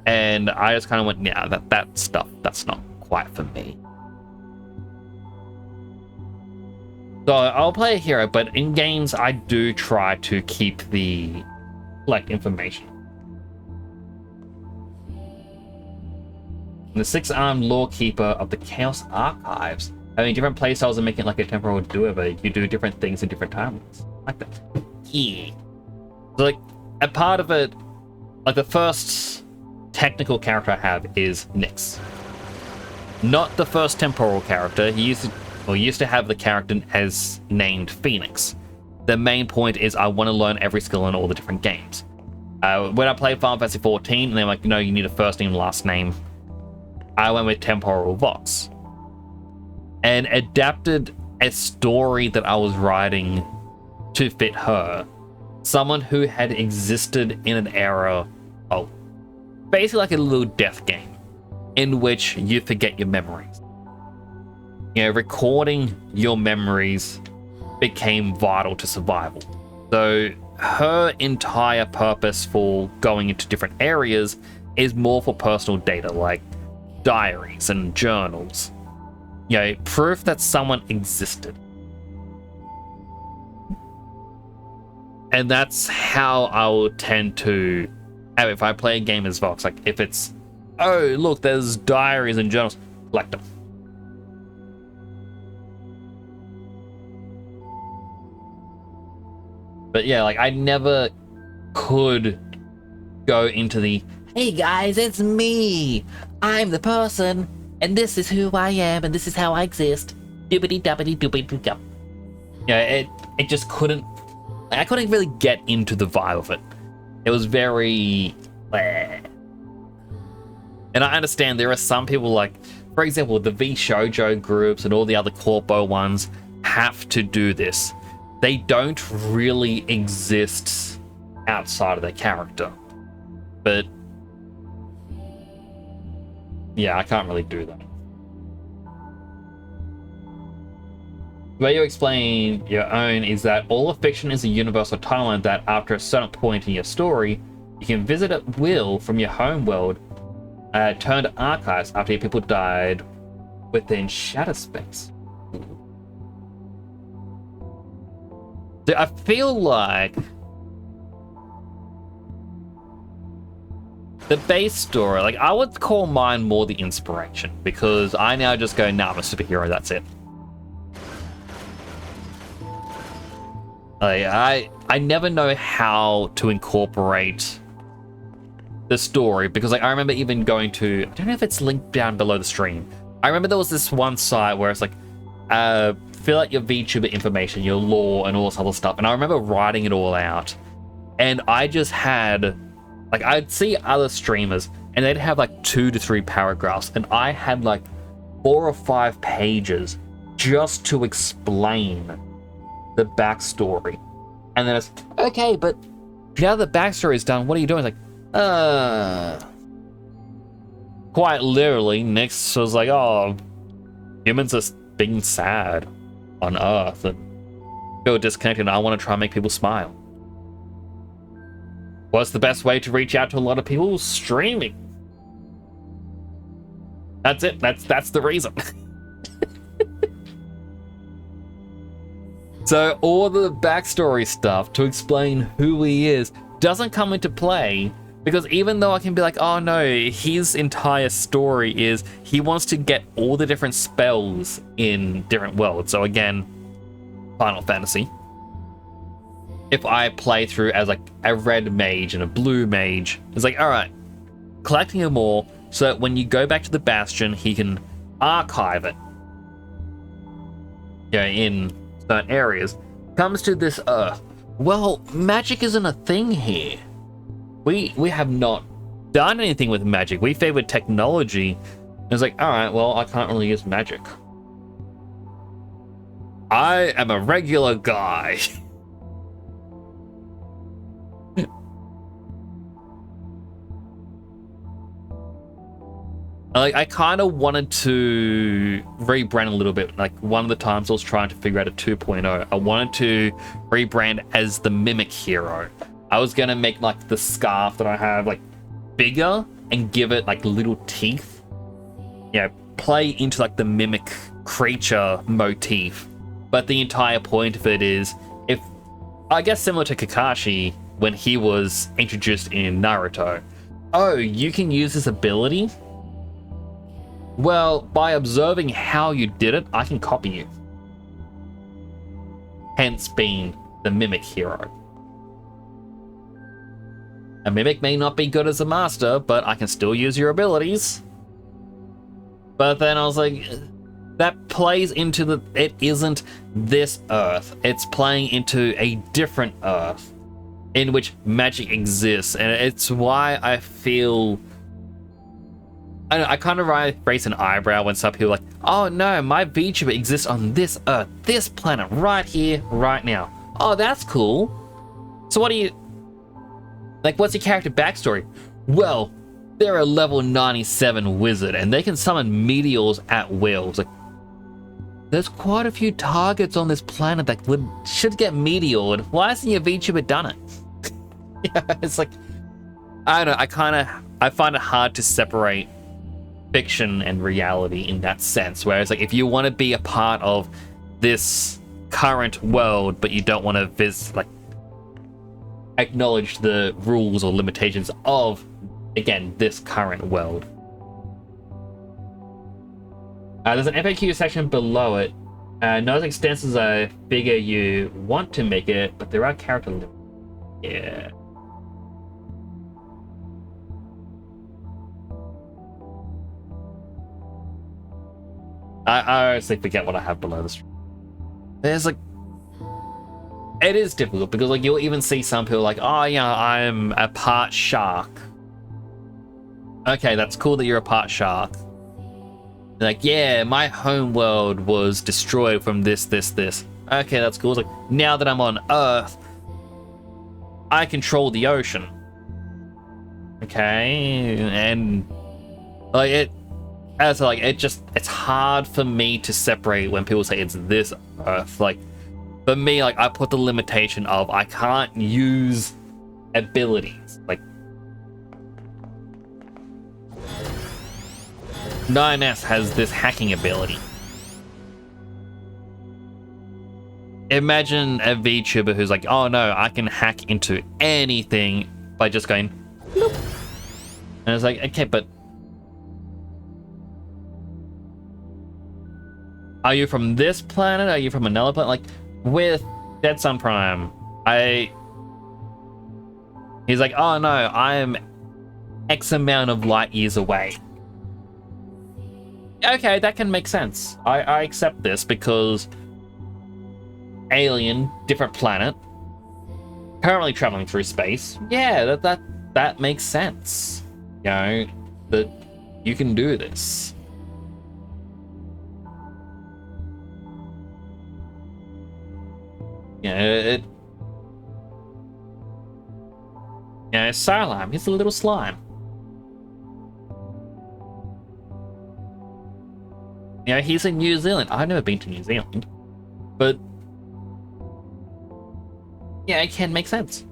And I just kind of went, yeah, that stuff, that's not quite for me. So I'll play a hero, but in games I do try to keep the information. The six-armed lawkeeper of the Chaos Archives. Having different playstyles and making it like a temporal do-over. You do different things in different timelines. Like that. Yeah. So like a part of it, like the first technical character I have is Nyx. Not the first temporal character. He used to have the character as named Phoenix. The main point is I want to learn every skill in all the different games. When I played Final Fantasy 14, and they're like, no, you need a first name and last name, I went with Temporal Vox. And adapted a story that I was writing to fit her. Someone who had existed in an era of basically like a little death game in which you forget your memories. You know, recording your memories became vital to survival. So her entire purpose for going into different areas is more for personal data, like diaries and journals. You know, proof that someone existed. And that's how I will tend to, if I play a game as Vox, like if it's, oh, look, there's diaries and journals, collect them. But yeah, like I never could go into the, hey guys, it's me. I'm the person, and this is who I am, and this is how I exist. Doobity dubbity doobity dub. Yeah, it just couldn't. I couldn't really get into the vibe of it. It was very. Bleh. And I understand there are some people like, for example, the V Shoujo groups and all the other corpo ones have to do this. They don't really exist outside of their character. But yeah, I can't really do that. The way you explain your own is that all of fiction is a universal timeline that after a certain point in your story, you can visit at will from your home world, turn to archives after your people died within shadow space. So I feel like the base story, like I would call mine more the inspiration, because I now just go, nah, I'm a superhero, that's it. Like, I never know how to incorporate the story, because like I remember even going to, I don't know if it's linked down below the stream. I remember there was this one site where it's like, fill out your VTuber information, your lore, and all this other stuff. And I remember writing it all out. And I just had, like, I'd see other streamers, and they'd have like 2 to 3 paragraphs, and I had like 4 or 5 pages just to explain the backstory. And then it's, okay, but now the backstory is done, what are you doing? It's like, quite literally, Nyx was like, oh, humans are being sad on Earth and feel disconnected, and I want to try and make people smile. What's the best way to reach out to a lot of people? Streaming. That's it. That's the reason. So all the backstory stuff to explain who he is doesn't come into play, because even though I can be like, oh no, his entire story is he wants to get all the different spells in different worlds. So again, Final Fantasy. If I play through as like a red mage and a blue mage, it's like, all right, collecting them all so that when you go back to the Bastion, he can archive it, you know, in certain areas. Comes to this Earth. Well, magic isn't a thing here. We have not done anything with magic. We favored technology. It's like, all right, well, I can't really use magic. I am a regular guy. Like, I kind of wanted to rebrand a little bit. Like, one of the times I was trying to figure out a 2.0, I wanted to rebrand as the Mimic Hero. I was going to make, like, the scarf that I have, like, bigger and give it, like, little teeth. Yeah, play into, like, the Mimic creature motif. But the entire point of it is, if, I guess similar to Kakashi when he was introduced in Naruto. Oh, you can use this ability? Well, by observing how you did it, I can copy you. Hence being the Mimic Hero. A Mimic may not be good as a master, but I can still use your abilities. But then I was like, that plays into the, it isn't this Earth. It's playing into a different Earth in which magic exists. And it's why I feel, I kind of raise an eyebrow when some people are like, oh no, my VTuber exists on this Earth, this planet, right here, right now. Oh, that's cool. So what do you, like, what's your character backstory? Well, they're a level 97 wizard and they can summon meteors at will. It's like, there's quite a few targets on this planet that should get meteored. Why hasn't your VTuber done it? Yeah, it's like, I don't know, I find it hard to separate fiction and reality in that sense. Whereas, like, if you want to be a part of this current world, but you don't want to acknowledge the rules or limitations of, again, this current world. There's an FAQ section below it. Not as extensive as I figure you want to make it, but there are character limits. Yeah. I honestly forget what I have below the stream. There's like, it is difficult because like you'll even see some people like, oh yeah, I'm a part shark. Okay, that's cool that you're a part shark. Like, yeah, my home world was destroyed from this. Okay, that's cool. It's like, now that I'm on Earth, I control the ocean. Okay, and like it's hard for me to separate when people say it's this Earth. Like, for me, like, I put the limitation of I can't use abilities. Like, 9S has this hacking ability. Imagine a VTuber who's like, oh no, I can hack into anything by just going, bloop. And it's like, okay, but are you from this planet? Are you from another planet? Like, with Dead Sun Prime, he's like, oh no, I'm X amount of light years away. Okay, that can make sense. I accept this because alien, different planet, currently traveling through space. Yeah, that makes sense. You know, that you can do this. Yeah, Slime, he's a little slime. You know, he's in New Zealand. I've never been to New Zealand, but yeah, it can make sense.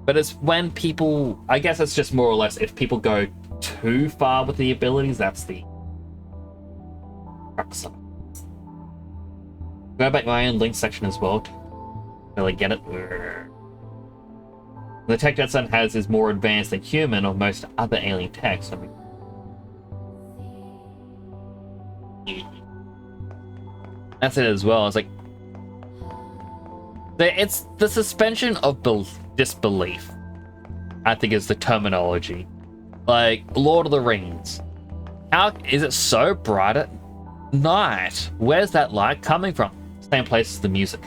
But it's when people, I guess it's just more or less if people go too far with the abilities, that's the crux of it. Go back my own link section as well to really get it. The tech Jetson has is more advanced than human or most other alien techs. I mean, that's it as well. It's like it's the suspension of disbelief, I think, is the terminology. Like Lord of the Rings, how is it so bright at night? Where's that light coming from? Same place as the music.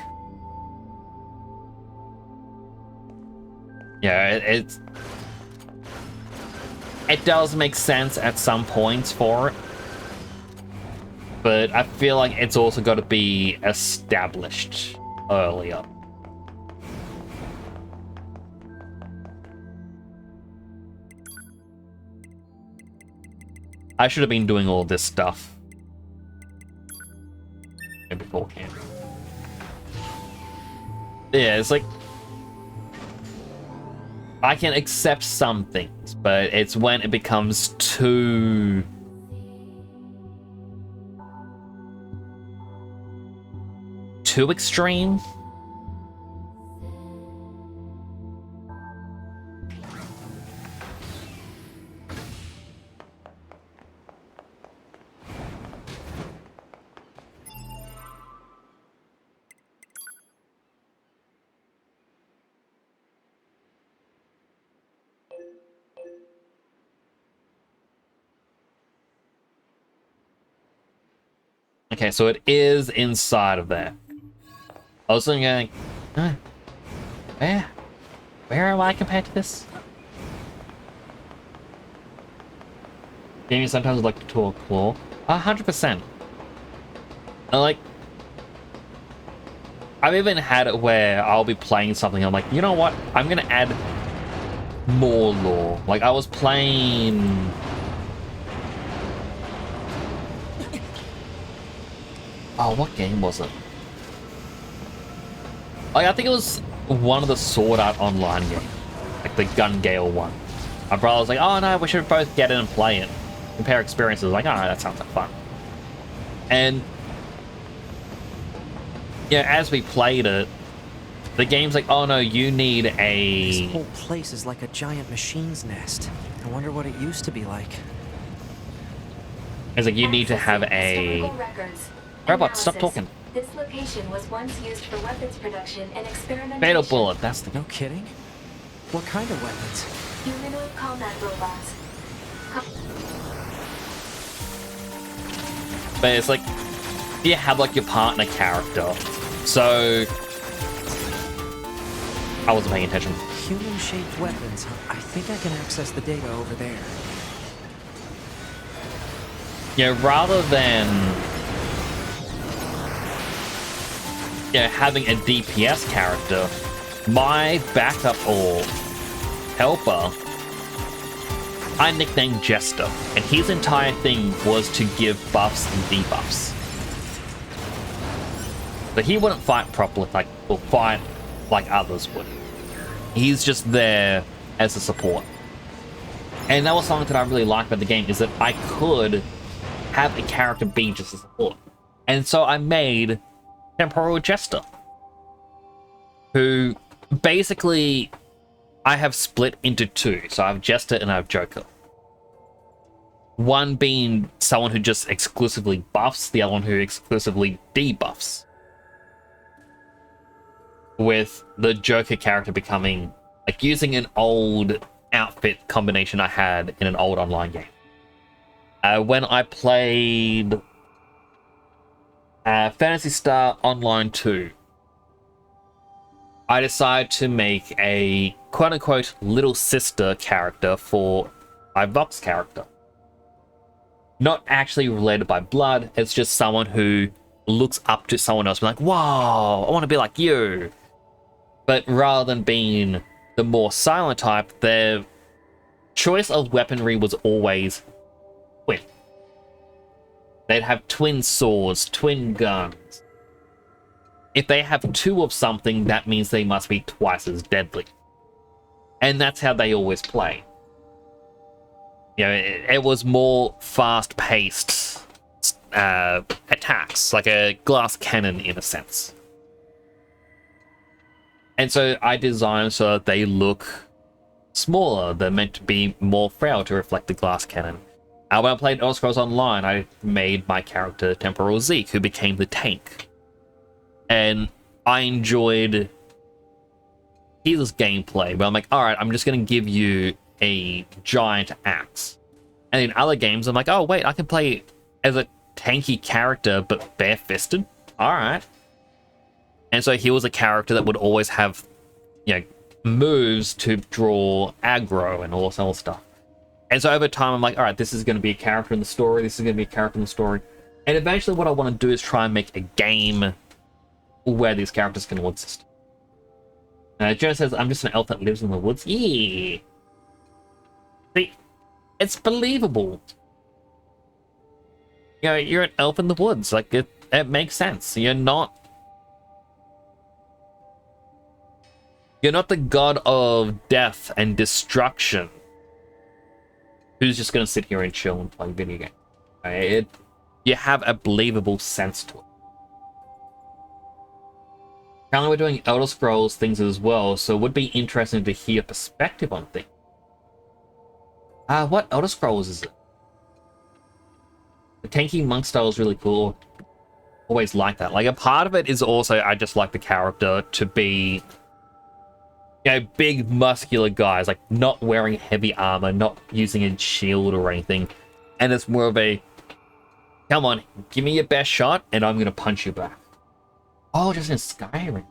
Yeah, it does make sense at some points for it, but I feel like it's also got to be established earlier. I should have been doing all this stuff before camp. Yeah, it's like I can accept some things, but it's when it becomes too extreme. Okay, so it is inside of there. I was going, where am I compared to this? Jamie sometimes would like to talk claw. 100%. Like, I've even had it where I'll be playing something, I'm like, you know what? I'm gonna add more lore. Like, I was playing... Oh, what game was it? Like, I think it was one of the Sword Art Online games. Like the Gun Gale one. My brother was like, oh no, we should both get in and play it. Compare experiences. Like, oh, that sounds like fun. And yeah, as we played it, the game's like, oh no, you need a... This whole place is like a giant machine's nest. I wonder what it used to be like. It's like, you need to have a... Robot, stop talking. This location was once used for weapons production and experimentation. Fatal bullet, that's the... No kidding? What kind of weapons? Humanoid combat robots. But it's like, you have like your partner character. So... I wasn't paying attention. Human-shaped weapons. I think I can access the data over there. Yeah, rather than... yeah, having a DPS character, my backup or helper, I nicknamed Jester, and his entire thing was to give buffs and debuffs. So he wouldn't fight properly, or fight like others would. He's just there as a support. And that was something that I really liked about the game, is that I could have a character be just a support. And so I made Temporal Jester, who basically I have split into two. So I have Jester and I have Joker. One being someone who just exclusively buffs, the other one who exclusively debuffs. With the Joker character becoming, like, using an old outfit combination I had in an old online game. When I played Phantasy Star Online 2, I decided to make a quote-unquote little sister character for my Vox character. Not actually related by blood, it's just someone who looks up to someone else, like, whoa, I want to be like you. But rather than being the more silent type, their choice of weaponry was always twin. They'd have twin swords, twin guns. If they have two of something, that means they must be twice as deadly. And that's how they always play. You know, it was more fast-paced attacks, like a glass cannon in a sense. And so I designed so that they look smaller. They're meant to be more frail to reflect the glass cannon. When I played Elder Scrolls Online, I made my character Temporal Zeke, who became the tank. And I enjoyed his gameplay, but I'm like, alright, I'm just going to give you a giant axe. And in other games, I'm like, oh wait, I can play as a tanky character, but bare-fisted? Alright. And so he was a character that would always have, you know, moves to draw aggro and all this other stuff. And so over time, I'm like, alright, this is going to be a character in the story, this is going to be a character in the story. And eventually what I want to do is try and make a game where these characters can all exist. Joe says, I'm just an elf that lives in the woods. Yeah. See, it's believable. You know, you're an elf in the woods. Like, it makes sense. You're not the god of death and destruction who's just going to sit here and chill and play video games. You have a believable sense to it. Currently we're doing Elder Scrolls things as well, so it would be interesting to hear perspective on things. What Elder Scrolls is it? The tanky monk style is really cool. Always like that. Like, a part of it is also I just like the character to be, you know, big muscular guys, like not wearing heavy armor, not using a shield or anything. And it's more of a, come on, give me your best shot and I'm gonna punch you back. Oh, just in Skyrim.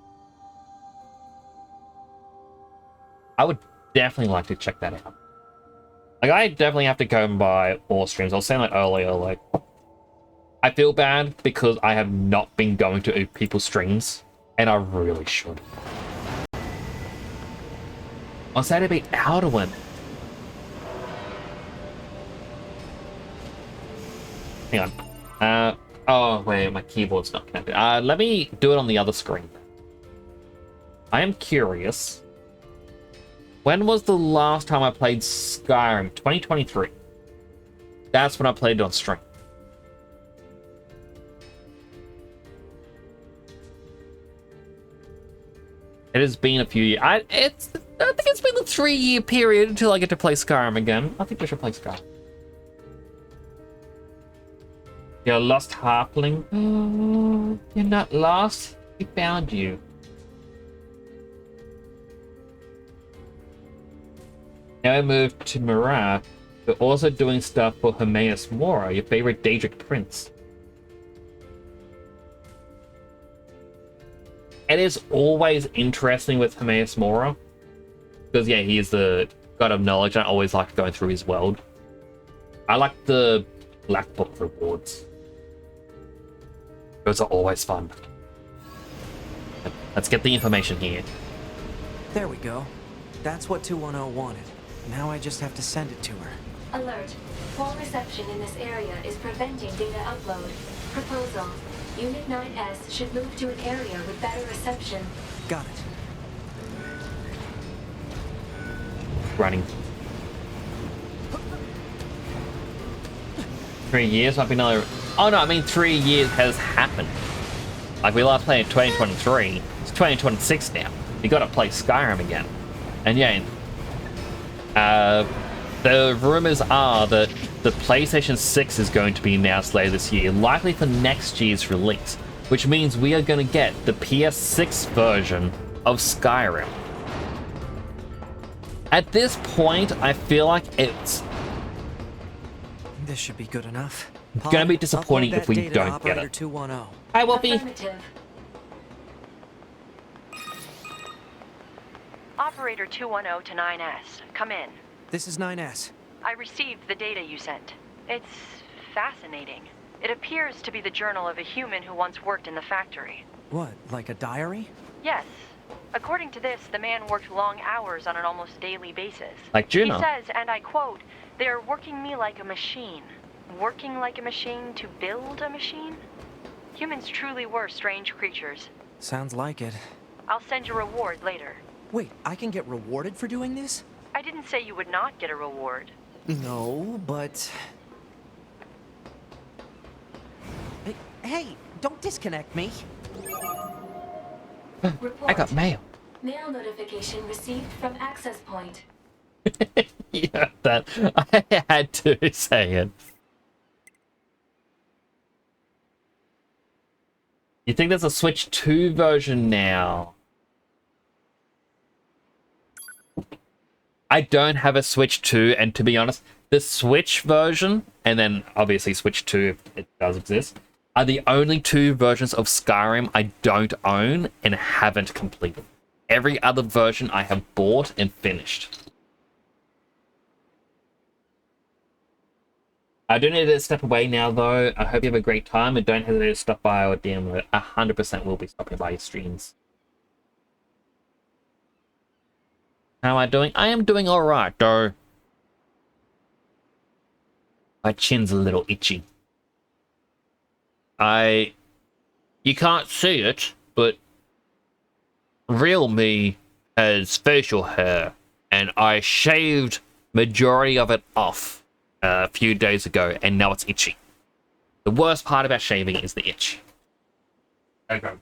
I would definitely like to check that out. Like, I definitely have to go and buy all streams. I was saying that earlier, like, I feel bad because I have not been going to people's streams, and I really should. On Saturday, Alduin. Hang on. Oh, wait, my keyboard's not connected. Let me do it on the other screen. I am curious. When was the last time I played Skyrim? 2023. That's when I played it on stream. It has been a few years. I think it's been a 3-year period until I get to play Skyrim again. I think we should play Skyrim. You're a lost halfling. Oh, you're not lost. We found you. Now I moved to Marat. We're also doing stuff for Hermaeus Mora, your favorite Daedric prince. It is always interesting with Hermaeus Mora. Because, yeah, he is the god of knowledge. I always like going through his world. I like the Black Book rewards. Those are always fun. Let's get the information here. There we go. That's what 210 wanted. Now I just have to send it to her. Alert. Poor reception in this area is preventing data upload. Proposal. Unit 9S should move to an area with better reception. Got it. Running. 3 years? I've been another... Oh no, I mean 3 years has happened. Like, we last played in 2023. It's 2026 now. You gotta play Skyrim again. And yeah, the rumors are that the PlayStation 6 is going to be announced later this year, likely for next year's release, which means we are going to get the PS6 version of Skyrim. At this point, I feel like it's This should be good enough. gonna be disappointing if we don't get it. 210. Hi, Wolfie. Affirmative. Operator 210 to 9S. Come in. This is 9S. I received the data you sent. It's fascinating. It appears to be the journal of a human who once worked in the factory. What, like a diary? Yes. According to this, the man worked long hours on an almost daily basis. Like Juno. He says, and I quote, "They are working me like a machine. Working like a machine to build a machine?" Humans truly were strange creatures. Sounds like it. I'll send you a reward later. Wait, I can get rewarded for doing this? I didn't say you would not get a reward. No, but... Hey, don't disconnect me. I got mail. Mail notification received from access point. Yeah, that I had to say it. You think there's a Switch 2 version now? I don't have a Switch 2, and to be honest, the Switch version, and then obviously Switch 2 if it does exist, are the only two versions of Skyrim I don't own and haven't completed. Every other version I have bought and finished. I do need to step away now, though. I hope you have a great time, and don't hesitate to stop by or DM. 100% will be stopping by your streams. How am I doing? I am doing alright, though. My chin's a little itchy. You can't see it, but real me has facial hair, and I shaved majority of it off a few days ago, and now it's itchy. The worst part about shaving is the itch. Okay.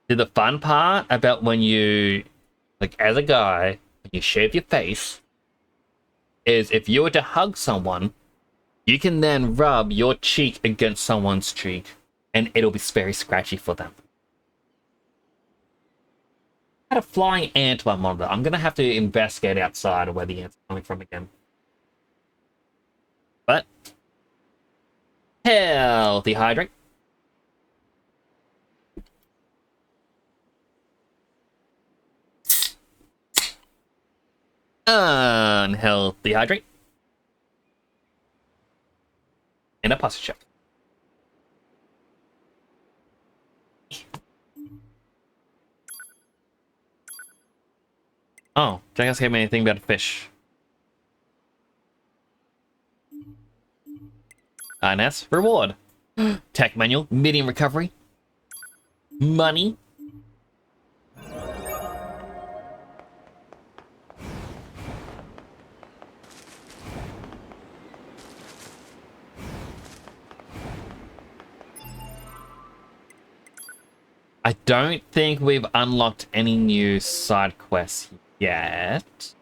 The fun part about when you, like, as a guy, when you shave your face, is if you were to hug someone, you can then rub your cheek against someone's cheek, and it'll be very scratchy for them. I had a flying ant on my monitor. I'm gonna have to investigate outside where the ant's coming from again. But healthy hydrate. Unhealthy hydrate. And a posture check. Oh, Jackass gave me anything about a fish. INS reward. Tech manual, medium recovery. Money. I don't think we've unlocked any new side quests yet.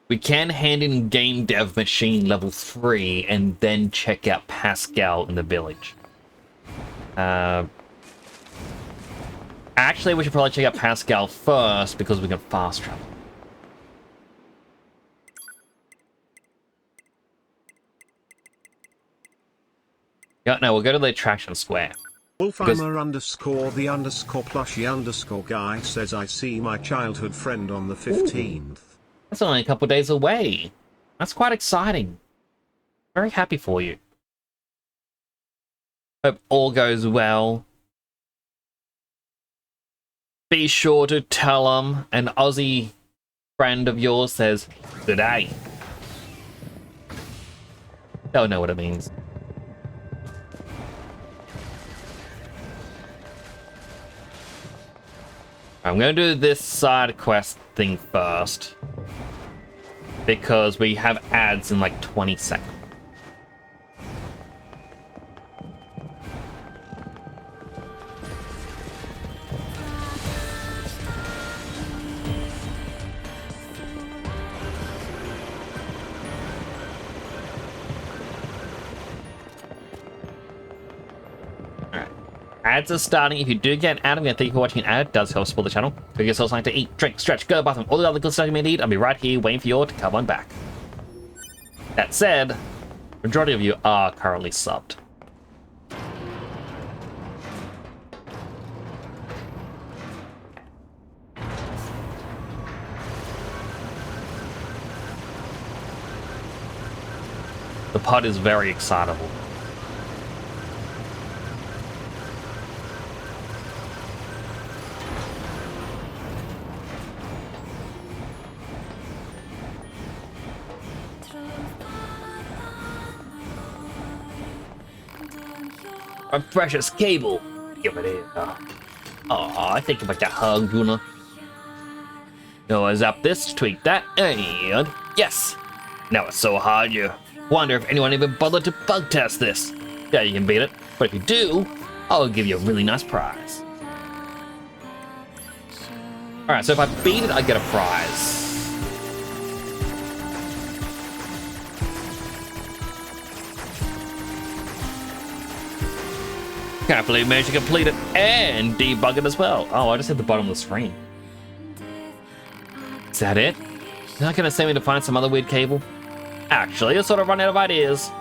We can hand in game dev machine level 3 and then check out Pascal in the village. Actually, we should probably check out Pascal first because we can fast travel. Yeah, no, we'll go to the attraction square. Wolfheimer underscore the underscore plushy underscore guy says I see my childhood friend on the 15th. That's only a couple days away. That's quite exciting. Very happy for you. Hope all goes well. Be sure to tell him an Aussie friend of yours says, "Today." They'll know what it means. I'm going to do this side quest thing first, because we have ads in like 20 seconds. Alright. Ads are starting. If you do get an ad, I'm going to thank you for watching an ad. It does help support the channel. If you also like to eat, drink, stretch, go to the bathroom, all the other good stuff you may need, I'll be right here waiting for you all to come on back. That said, the majority of you are currently subbed. The pod is very excitable. My precious cable. Give it here. Oh, I think about that hug, Juna. No, I zap this, tweak that, and yes! Now it's so hard you wonder if anyone even bothered to bug test this. Yeah, you can beat it, but if you do, I'll give you a really nice prize. Alright, so if I beat it, I get a prize. Can't believe we managed to complete it and debug it as well. Oh, I just hit the bottom of the screen. Is that it? You're not gonna send me to find some other weird cable? Actually, I sort of run out of ideas.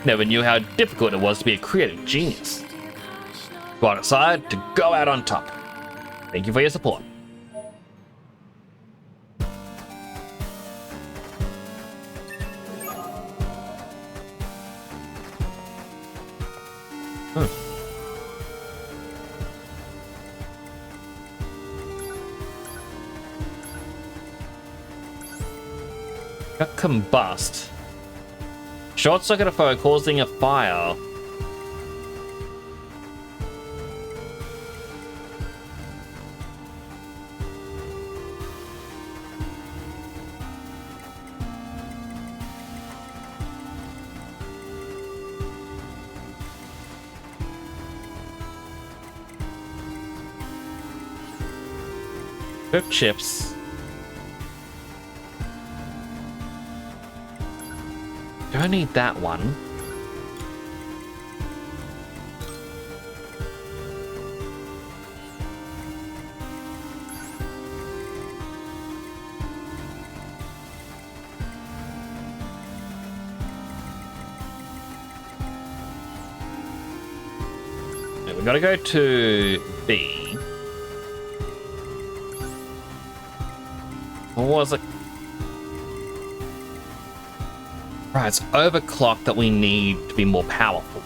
Never knew how difficult it was to be a creative genius. Go on aside to go out on top. Thank you for your support. Got combust. Short circuit a foe causing a fire. Cook chips. Don't need that one. Okay, we gotta go to B. What was it? Right, it's overclock that we need to be more powerful.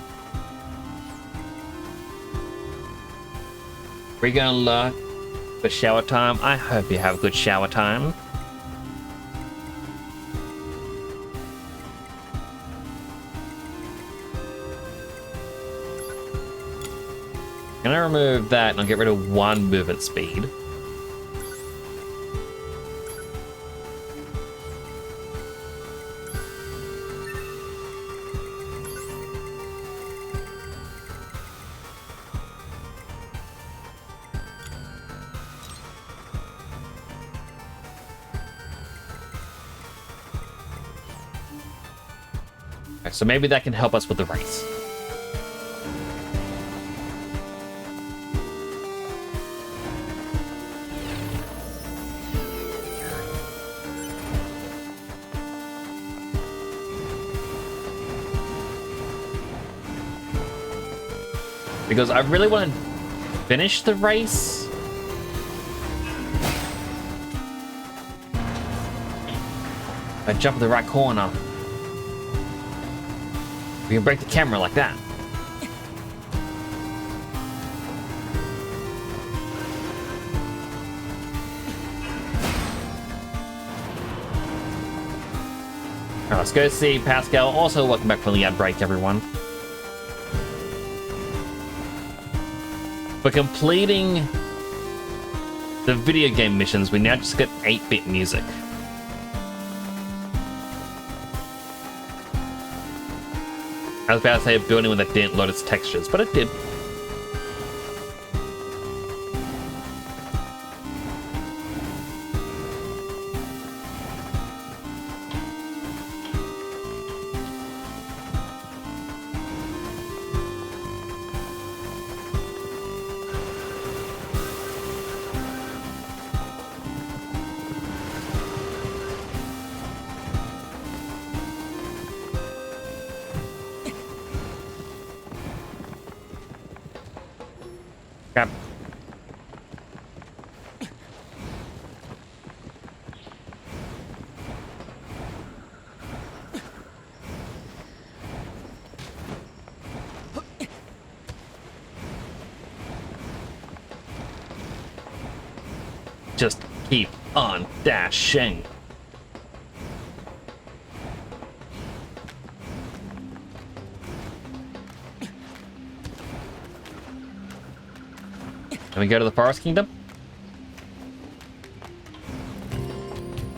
We're gonna look for shower time. I hope you have a good shower time. Gonna remove that and I'll get rid of one movement speed. So maybe that can help us with the race. Because I really want to finish the race. I jump in the right corner. We can break the camera like that. Alright, let's go see Pascal. Also, welcome back from the ad break, everyone. For completing the video game missions, we now just get 8-bit music. I was about to say a building when it didn't load its textures, but it did. Crap. Just keep on dashing. Can we go to the Forest Kingdom?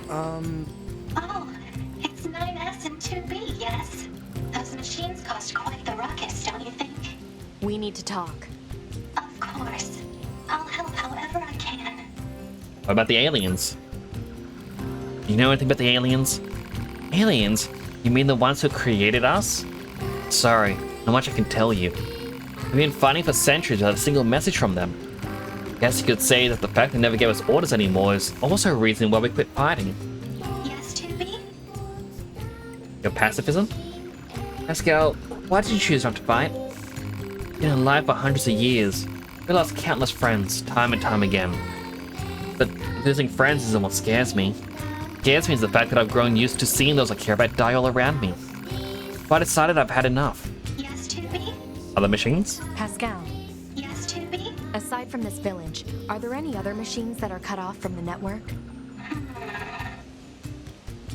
Oh, it's 9S and 2B, yes? Those machines caused quite the ruckus, don't you think? We need to talk. Of course. I'll help however I can. What about the aliens? You know anything about the aliens? Aliens? You mean the ones who created us? Sorry, not much I can tell you. We've been fighting for centuries without a single message from them. Guess you could say that the fact they never gave us orders anymore is also a reason why we quit fighting. Yes, 2B? Your pacifism? Pascal, why did you choose not to fight? You've been alive for hundreds of years. We lost countless friends, time and time again. But losing friends isn't what scares me. What scares me is the fact that I've grown used to seeing those I care about die all around me. So I decided I've had enough. Yes, 2B? Other machines? Pascal, Yes, 2B? aside from this village, are there any other machines that are cut off from the network?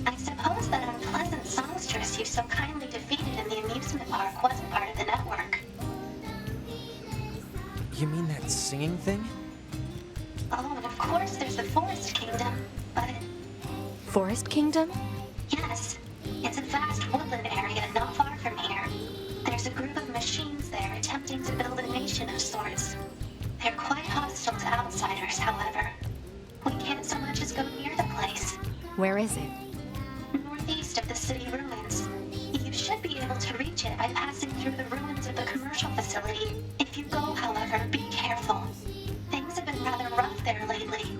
I suppose that unpleasant songstress you so kindly defeated in the amusement park wasn't part of the network. You mean that singing thing? Oh, and of course there's the Forest Kingdom, but... Forest Kingdom? Yes, it's a vast woodland area not far from here. There's a group of machines there attempting to build a nation of sorts. They're quite hostile to outsiders, however. We can't so much as go near the place. Where is it? Northeast of the city ruins. You should be able to reach it by passing through the ruins of the commercial facility. If you go, however, be careful. Things have been rather rough there lately.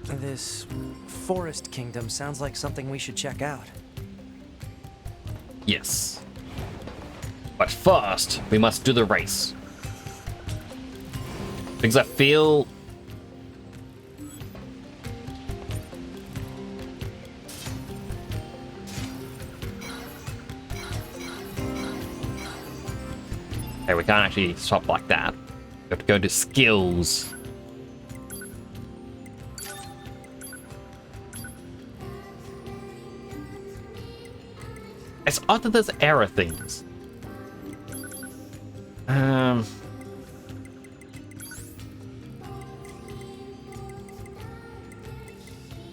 This Forest Kingdom sounds like something we should check out. Yes. But first, we must do the race. Because I feel... Okay, we can't actually stop like that. We have to go to skills. It's odd that there's error things.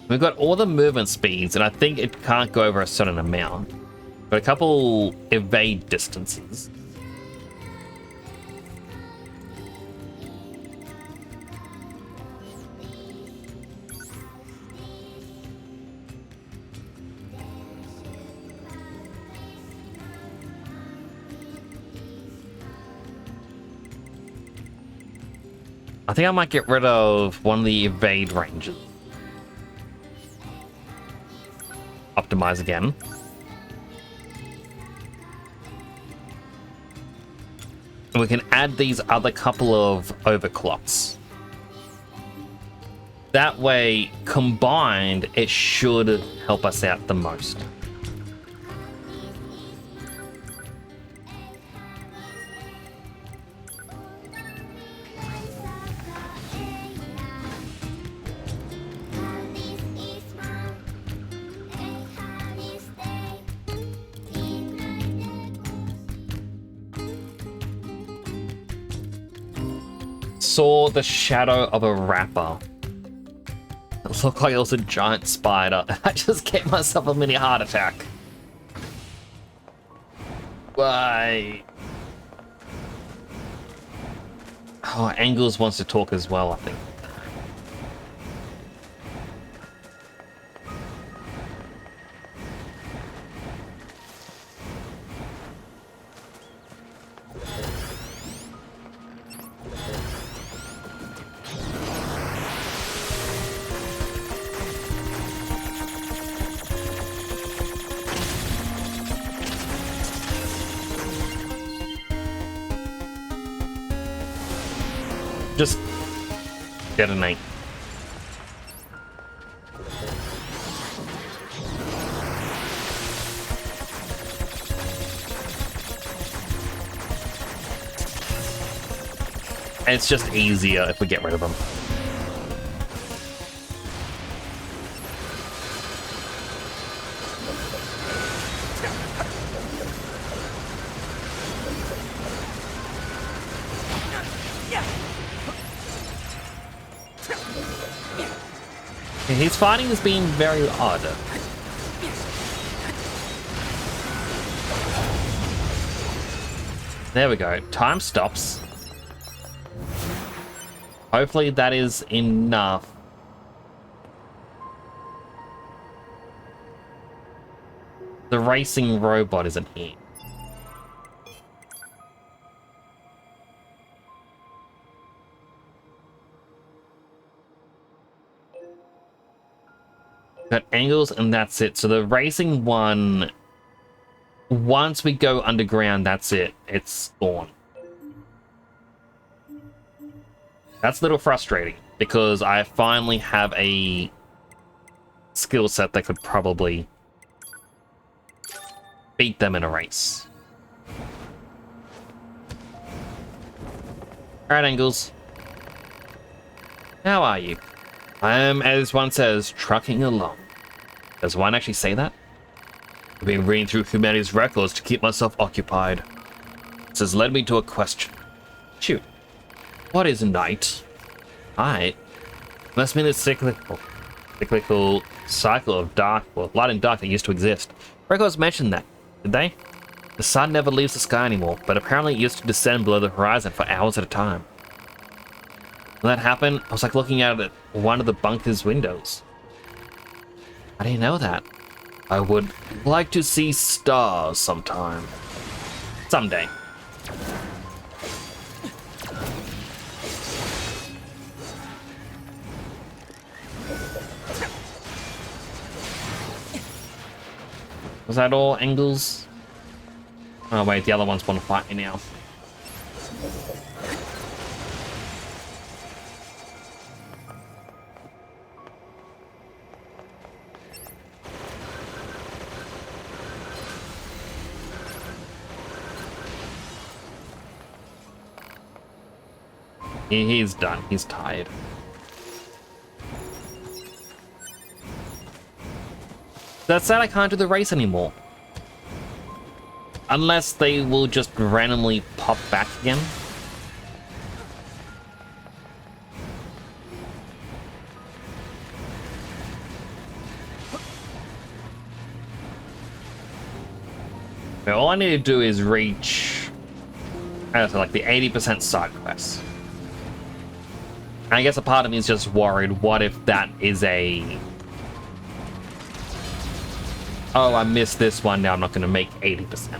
We've got all the movement speeds, and I think it can't go over a certain amount. But a couple evade distances. I think I might get rid of one of the evade ranges. Optimize again. And we can add these other couple of overclocks. That way, combined, it should help us out the most. Saw the shadow of a rapper. It looked like it was a giant spider. I just gave myself a mini heart attack. Why? Oh, Angles wants to talk as well, I think. Just detonate. It's just easier if we get rid of them. His fighting has been very odd. There we go. Time stops. Hopefully that is enough. The racing robot isn't here. Got angles and that's it. So the racing one, once we go underground, that's it. It's gone. That's a little frustrating because I finally have a skill set that could probably beat them in a race. Alright, Angles. How are you? I am, as one says, trucking along. Does one actually say that? I've been reading through humanity's records to keep myself occupied. This has led me to a question. Shoot. What is night? Night? Must mean the cyclical cycle of dark, well, light and dark that used to exist. Records mentioned that, did they? The sun never leaves the sky anymore, but apparently it used to descend below the horizon for hours at a time. When that happened, I was like looking out at one of the bunker's windows. I didn't know that. I would like to see stars sometime. Someday. Was that all, Angles? Oh wait, the other ones want to fight me now. He's done. He's tired. That said, I can't do the race anymore. Unless they will just randomly pop back again. Now, all I need to do is reach, like the 80% side quest. I guess a part of me is just worried, what if that is a... Oh, I missed this one, now I'm not going to make 80%.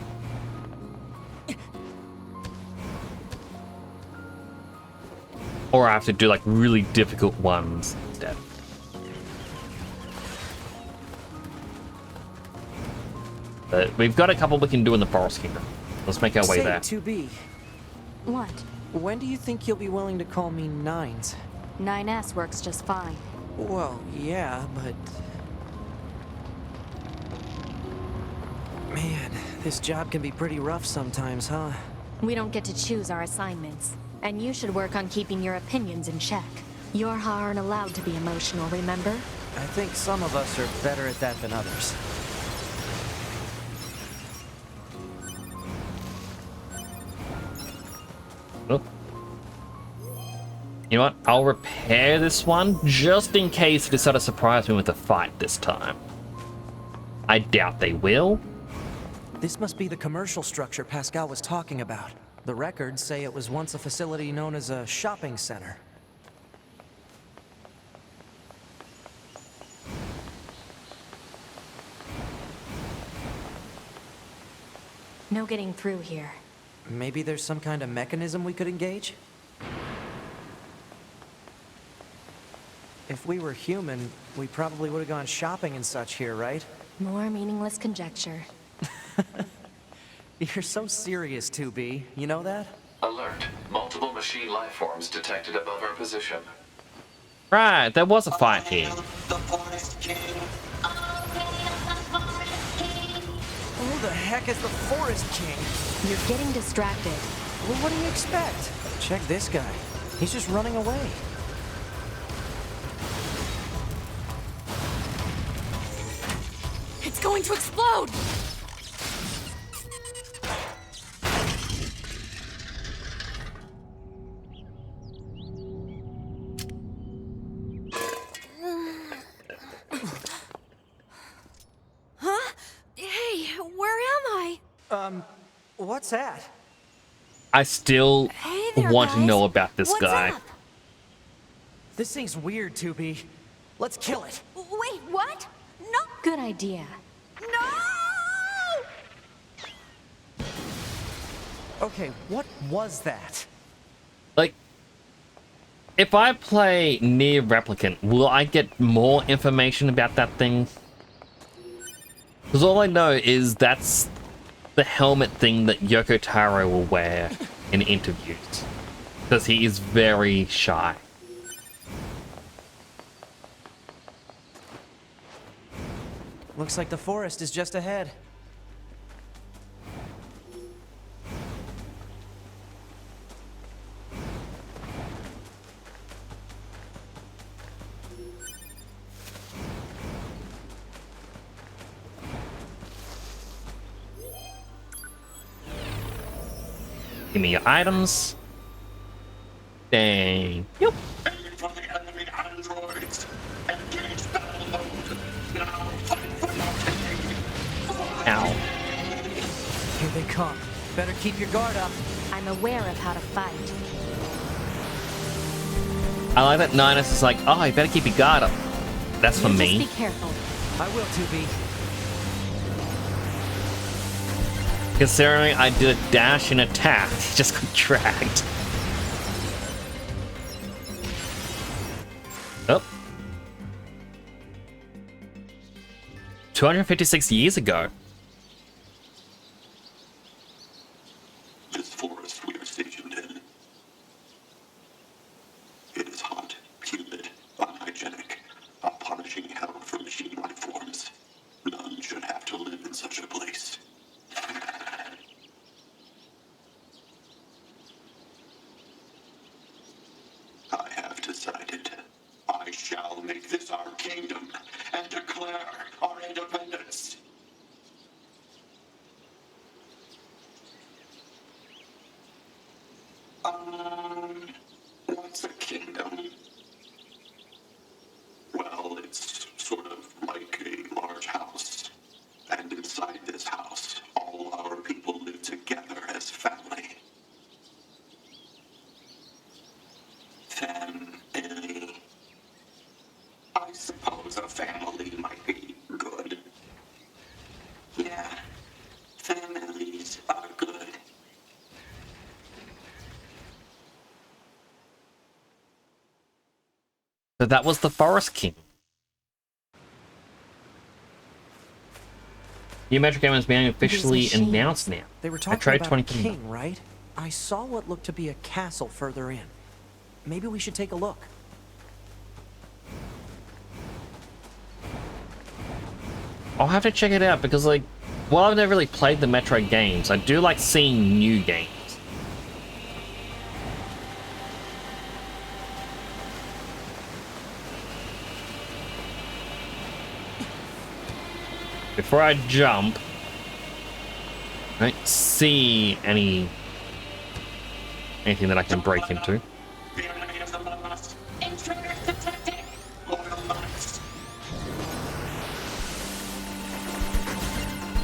Or I have to do like really difficult ones instead. But we've got a couple we can do in the Forest Kingdom. Let's make our way there. 2B. What? When do you think you'll be willing to call me Nines? 9S works just fine. Well, yeah, but... Man, this job can be pretty rough sometimes, huh? We don't get to choose our assignments. And you should work on keeping your opinions in check. Yorha aren't allowed to be emotional, remember? I think some of us are better at that than others. Oh. You know what? I'll repair this one just in case they decide to surprise me with a fight this time. I doubt they will. This must be the commercial structure Pascal was talking about. The records say it was once a facility known as a shopping center. No getting through here. Maybe there's some kind of mechanism we could engage? If we were human, we probably would have gone shopping and such here, right? More meaningless conjecture. You're so serious, 2B. You know that? Alert. Multiple machine life forms detected above our position. Right, there was a fight here. Who the heck is the Forest King? You're getting distracted. Well, what do you expect? Check this guy. He's just running away. It's going to explode! Huh? Hey, where am I? What's that? I still Hey there, want to guys. know about this What's guy. up? This thing's weird, 2B. Let's kill it. Wait, what? No! Good idea. No! Okay, what was that? Like, if I play Nier Replicant, will I get more information about that thing? Because all I know is that's the helmet thing that Yoko Taro will wear in interviews. Because he is very shy. Looks like the forest is just ahead. Give me your items. Dang. Yep. Ow. Here they come. Better keep your guard up. I'm aware of how to fight. I like that Ninus is like, oh, you better keep your guard up. That's for You me. Just be careful. I will, 2B. Considering I did a dash and attack, just got dragged. Oh. 256 years ago. This forest we are stationed in. It is hot, humid, unhygienic, a punishing hell for machine life forms. None should have to live in such a place. I have decided I shall make this our kingdom and declare our independence. What's a kingdom? Well, it's sort of like a large house. And inside this house, all our people live together as family. Family. I suppose a family might be good. Yeah, families are good. So that was the Forest King. New Metro Game is being officially These announced now. machines, They were I talking tried about 20 a king, right? I saw what looked to be a castle further in. Maybe we should take a look. I'll have to check it out because, like, while I've never really played the Metro games, I do like seeing new games. Before I jump, I don't see anything that I can break into.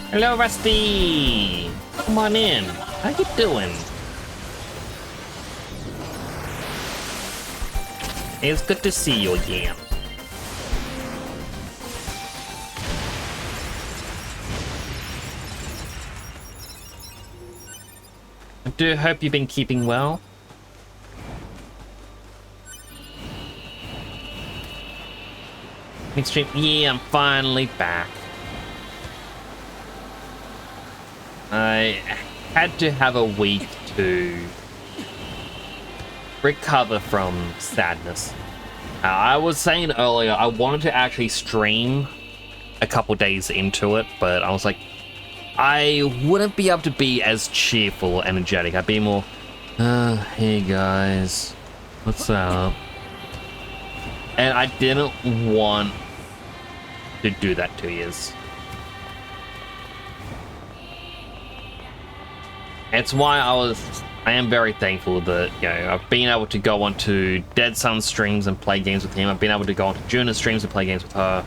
Hello, Rusty! Come on in. How you doing? It's good to see you again. I do hope you've been keeping well. Midstream, yeah, I'm finally back. I had to have a week to recover from sadness. I was saying earlier, I wanted to actually stream a couple days into it, but I was like, I wouldn't be able to be as cheerful, energetic. I'd be more, hey guys, what's up? And I didn't want to do that to yous. It's why I am very thankful that, you know, I've been able to go onto Dead Sun's streams and play games with him. I've been able to go onto Juna's streams and play games with her.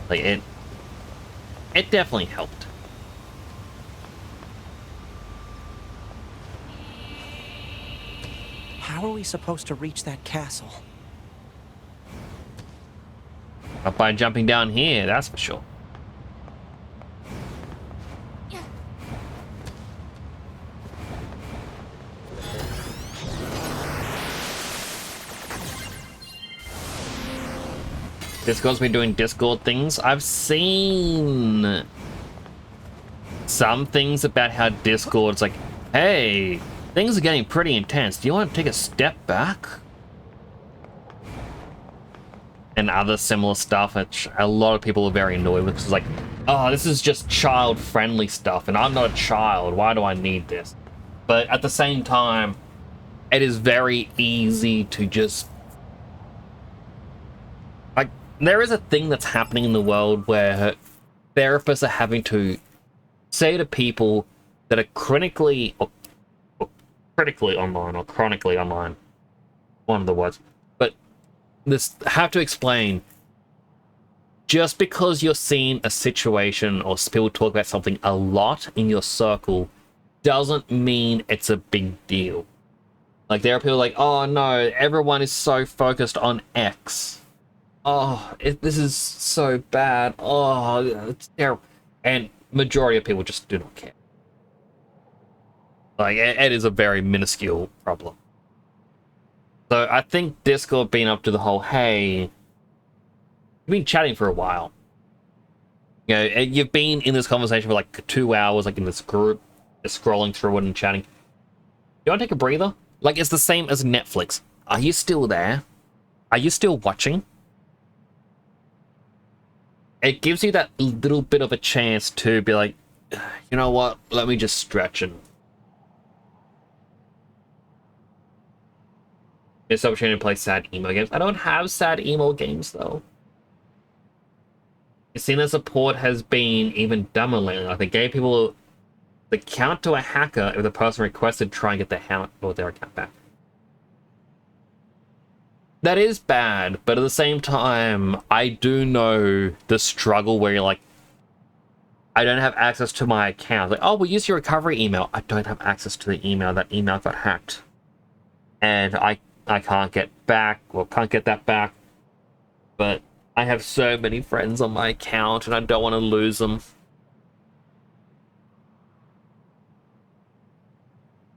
Like, it definitely helped. How are we supposed to reach that castle? Not by jumping down here, that's for sure. Discord's been doing Discord things. I've seen some things about how Discord's like, hey, things are getting pretty intense. Do you want to take a step back? And other similar stuff, which a lot of people are very annoyed with. It's like, oh, this is just child-friendly stuff, and I'm not a child. Why do I need this? But at the same time, it is very easy to just... Like, there is a thing that's happening in the world where therapists are having to say to people that are critically online, or chronically online, one of the words, but this have to explain, just because you're seeing a situation or people talk about something a lot in your circle doesn't mean it's a big deal. Like, there are people like, oh no, everyone is so focused on X. Oh, this is so bad. Oh, it's terrible. And majority of people just do not care. Like, it is a very minuscule problem. So I think Discord being up to the whole, hey, you've been chatting for a while. You know, you've been in this conversation for like 2 hours, like in this group, just scrolling through it and chatting. You want to take a breather? Like, it's the same as Netflix. Are you still there? Are you still watching? It gives you that little bit of a chance to be like, you know what, let me just stretch and... It's an opportunity to play sad emo games. I don't have sad emo games, though. Seeing as support has been even dumber lately. Like, they gave people the count to a hacker if the person requested to try and get their account back. That is bad, but at the same time, I do know the struggle where you're like, I don't have access to my account. Like, oh, we'll use your recovery email. I don't have access to the email. That email got hacked. And I can't get back, or can't get that back. But I have so many friends on my account, and I don't want to lose them.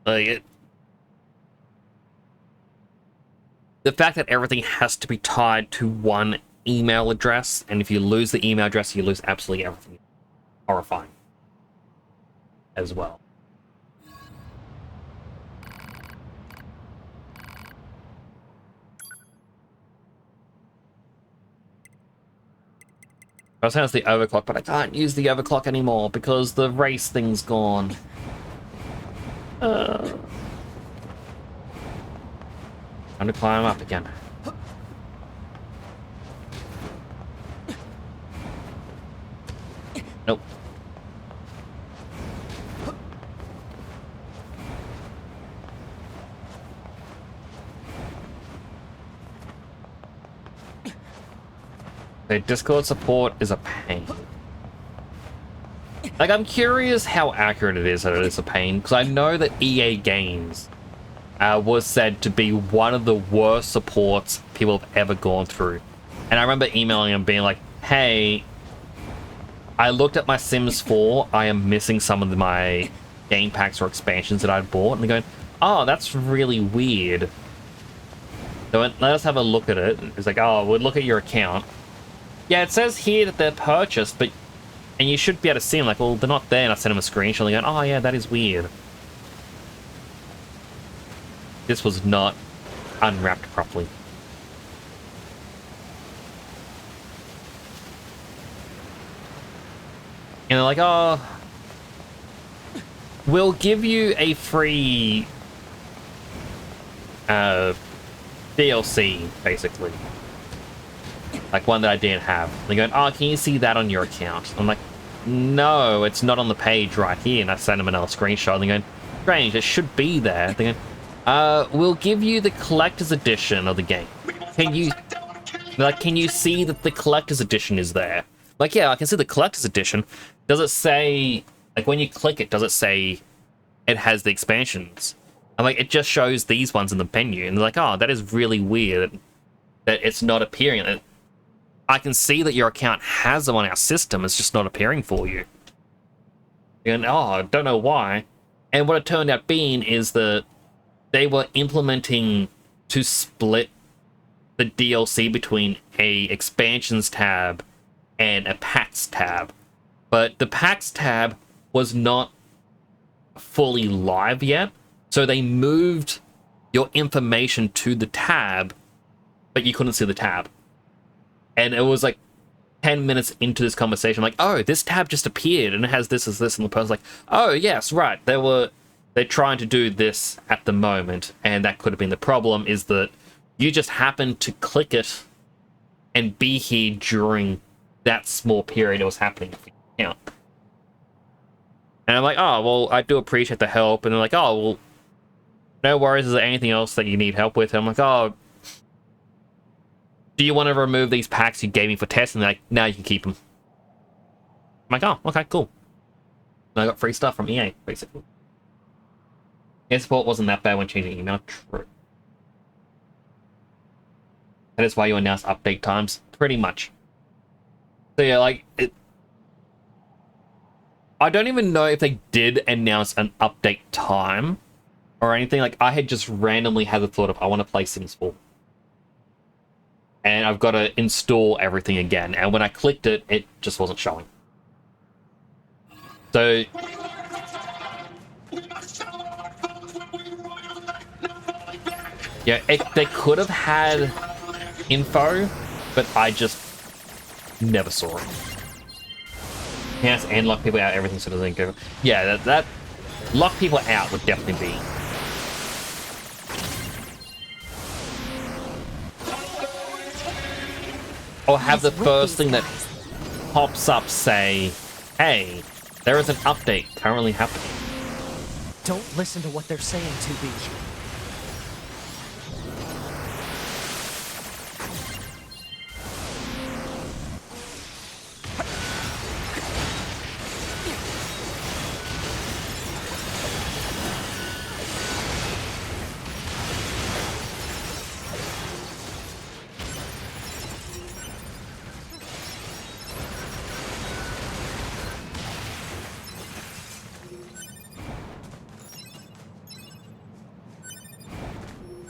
Like, the fact that everything has to be tied to one email address, and if you lose the email address, you lose absolutely everything. Horrifying. As well. I was saying it's the overclock, but I can't use the overclock anymore because the race thing's gone. Time to climb up again. Nope. Okay, Discord support is a pain. Like, I'm curious how accurate it is that it is a pain, because I know that EA Games was said to be one of the worst supports people have ever gone through. And I remember emailing them being like, hey, I looked at my Sims 4, I am missing some of my game packs or expansions that I'd bought. And they're going, oh, that's really weird. So let us have a look at it. It's like, oh, we'll look at your account. Yeah, it says here that they're purchased, but... And you should be able to see them, like, well, they're not there. And I sent them a screenshot, and they're going, oh, yeah, that is weird. This was not unwrapped properly. And they're like, oh, we'll give you a free DLC, basically. Like one that I didn't have. They're going, oh, can you see that on your account? I'm like, no, it's not on the page right here. And I send them another screenshot. And they're going, strange, it should be there. They're going, we'll give you the collector's edition of the game. Can you see that the collector's edition is there? Like, yeah, I can see the collector's edition. Does it say, like, when you click it, does it say it has the expansions? I'm like, it just shows these ones in the menu. And they're like, oh, that is really weird that it's not appearing. I can see that your account has them on our system. It's just not appearing for you. And, oh, I don't know why. And what it turned out being is that they were implementing to split the DLC between a expansions tab and a packs tab. But the packs tab was not fully live yet. So they moved your information to the tab, but you couldn't see the tab. And it was like 10 minutes into this conversation, I'm like, oh, this tab just appeared and it has this, and the person's like, oh, yes, right. They're trying to do this at the moment, and that could have been the problem, is that you just happened to click it and be here during that small period it was happening. Yeah. And I'm like, oh, well, I do appreciate the help. And they're like, oh, well, no worries. Is there anything else that you need help with? And I'm like, oh, do you want to remove these packs you gave me for testing? And they're like, no, you can keep them. I'm like, oh, okay, cool. And I got free stuff from EA, basically. Yeah, support wasn't that bad when changing email. True. That is why you announce update times. Pretty much. So yeah, like, I don't even know if they did announce an update time or anything. Like, I had just randomly had the thought of, I want to play Sims 4. And I've got to install everything again. And when I clicked it, it just wasn't showing. So yeah, they could have had info, but I just never saw it. Yes, and lock people out, everything sort of thing. Go. Yeah, that lock people out would definitely be. Or have the first thing that pops up say, hey, there is an update currently happening. Don't listen to what they're saying, 2B.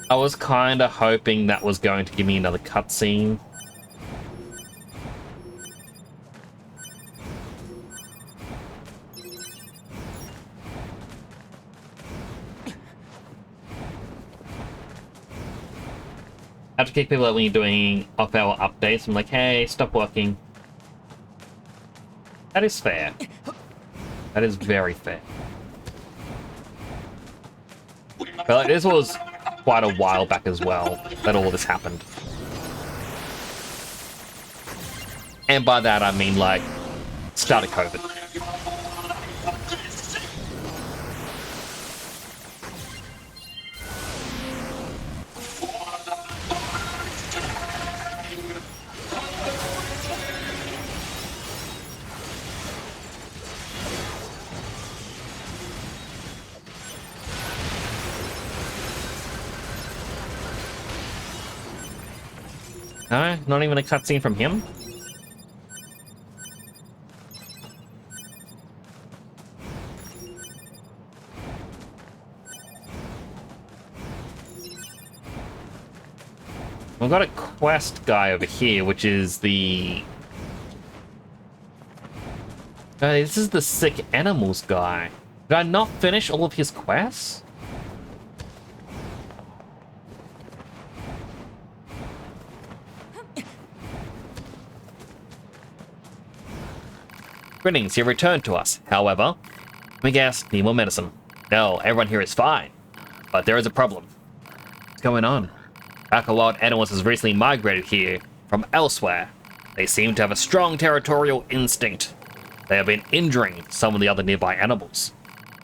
I was kind of hoping that was going to give me another cutscene. I have to kick people out when you're doing off-hour updates. I'm like, hey, stop working. That is fair. That is very fair. But like, this was quite a while back as well that all this happened. And by that I mean like start of COVID. No, not even a cutscene from him? We've got a quest guy over here, which is the... this is the sick animals guy. Did I not finish all of his quests? Greetings, you returned to us. However, let me guess, need more medicine. No, everyone here is fine. But there is a problem. What's going on? Pack of wild animals has recently migrated here from elsewhere. They seem to have a strong territorial instinct. They have been injuring some of the other nearby animals.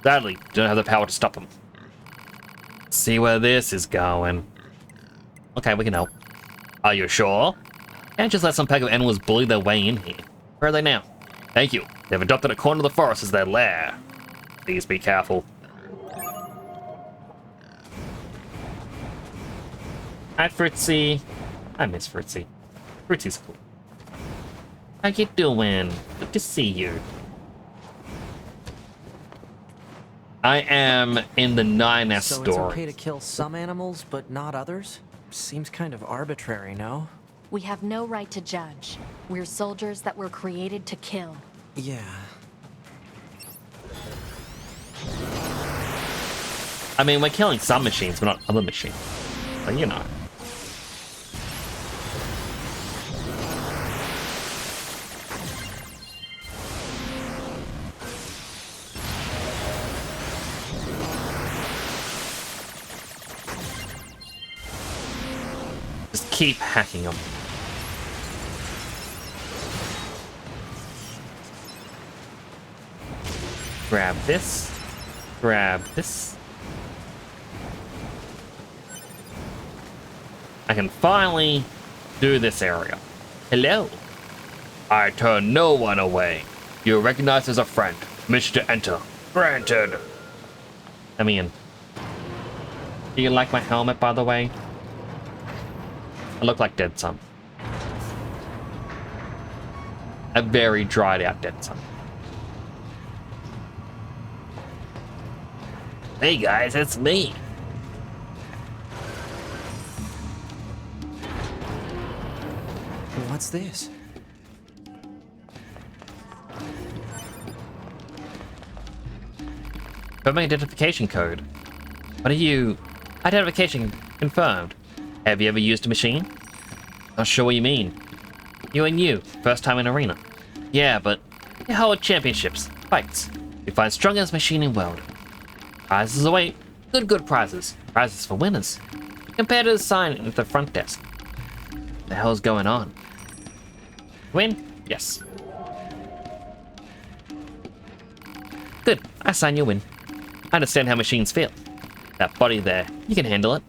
Sadly, don't have the power to stop them. See where this is going. Okay, we can help. Are you sure? Can't just let some pack of animals bully their way in here. Where are they now? Thank you. They've adopted a corner of the forest as their lair. Please be careful. Hi, Fritzy. I miss Fritzy. Fritzy's cool. How you doing? Good to see you. I am in the 9S So story. it's okay to kill some animals, but not others? Seems kind of arbitrary, no? We have no right to judge. We're soldiers that were created to kill. Yeah. I mean, we're killing some machines, but not other machines. So, you know. Just keep hacking them. Grab this. Grab this. I can finally do this area. Hello. I turn no one away. You're recognized as a friend. Permission to enter. Granted. Let me in. Do you like my helmet, by the way? I look like Dead Sun. A very dried out Dead Sun. Hey guys, it's me. What's this? Confirming identification code. What are you? Identification confirmed. Have you ever used a machine? Not sure what you mean. You and you, first time in arena. Yeah, but you hold championships, fights. You find strongest machine in world. Prizes await. Good prizes. Prizes for winners. Competitors sign at the front desk. What the hell's going on? Win? Yes. Good. I sign your win. I understand how machines feel. That body there, you can handle it.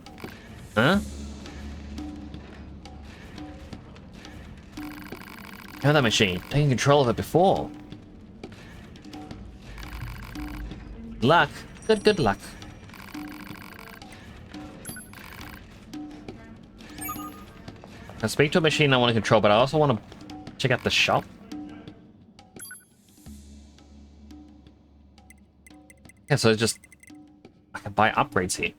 Huh? Know that machine. Taking control of it before. Luck. Good luck. I speak to a machine I want to control, but I also want to check out the shop. Yeah, so it's just I can buy upgrades here.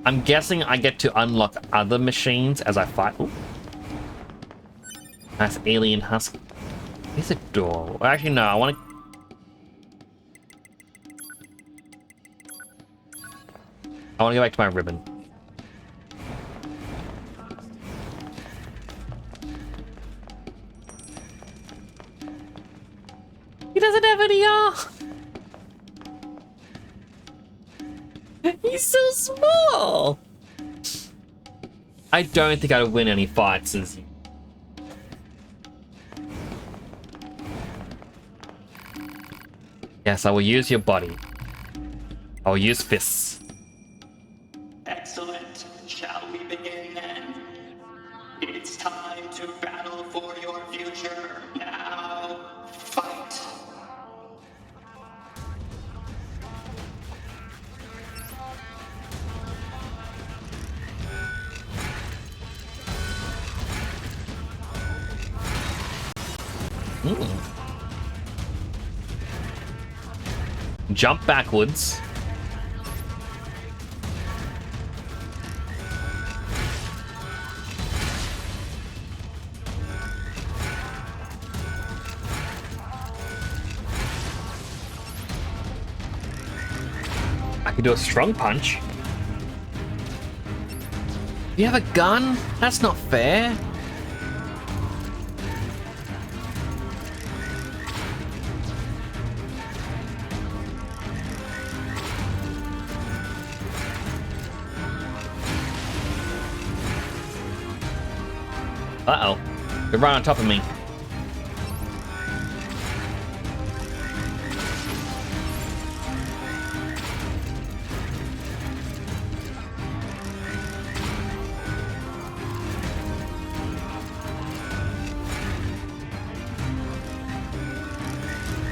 I'm guessing I get to unlock other machines as I fight. Ooh. Nice alien husk. Here's a door. Well, actually, no. I want to. I want to go back to my ribbon. He doesn't have any He's so small. I don't think I'd win any fights as you. Yes, I will use your body. I will use fists. Excellent. Shall we begin then? It's time to battle for your future. Now, fight! Jump backwards. I could do a strong punch. You have a gun? That's not fair. Uh-oh. They're right on top of me.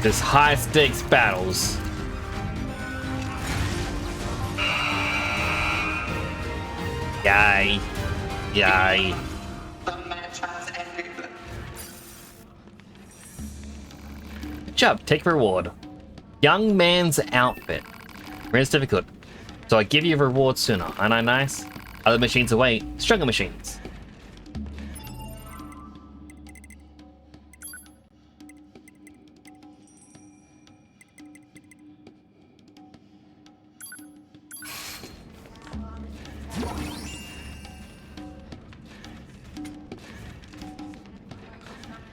This high-stakes battles. Yay. Yay. Good job. Take reward. Young man's outfit. It's difficult. So I give you a reward sooner. Aren't I nice? Other machines await. Stronger machines.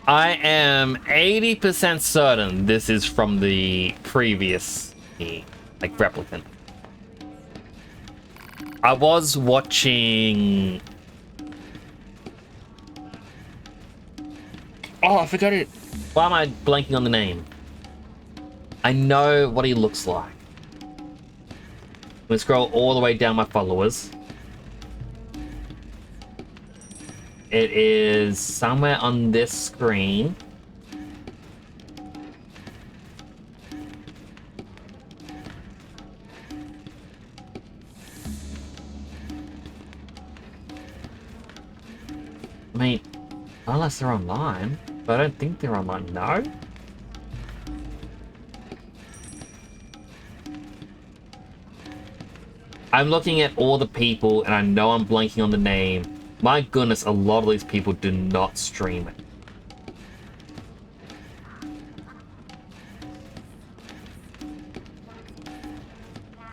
I am 80% certain this is from the previous, like, replicant. I was watching... Oh, I forgot it. Why am I blanking on the name? I know what he looks like. I'm gonna scroll all the way down my followers. It is somewhere on this screen. I mean, unless they're online, but I don't think they're online. No? I'm looking at all the people, and I know I'm blanking on the name. My goodness, a lot of these people do not stream it.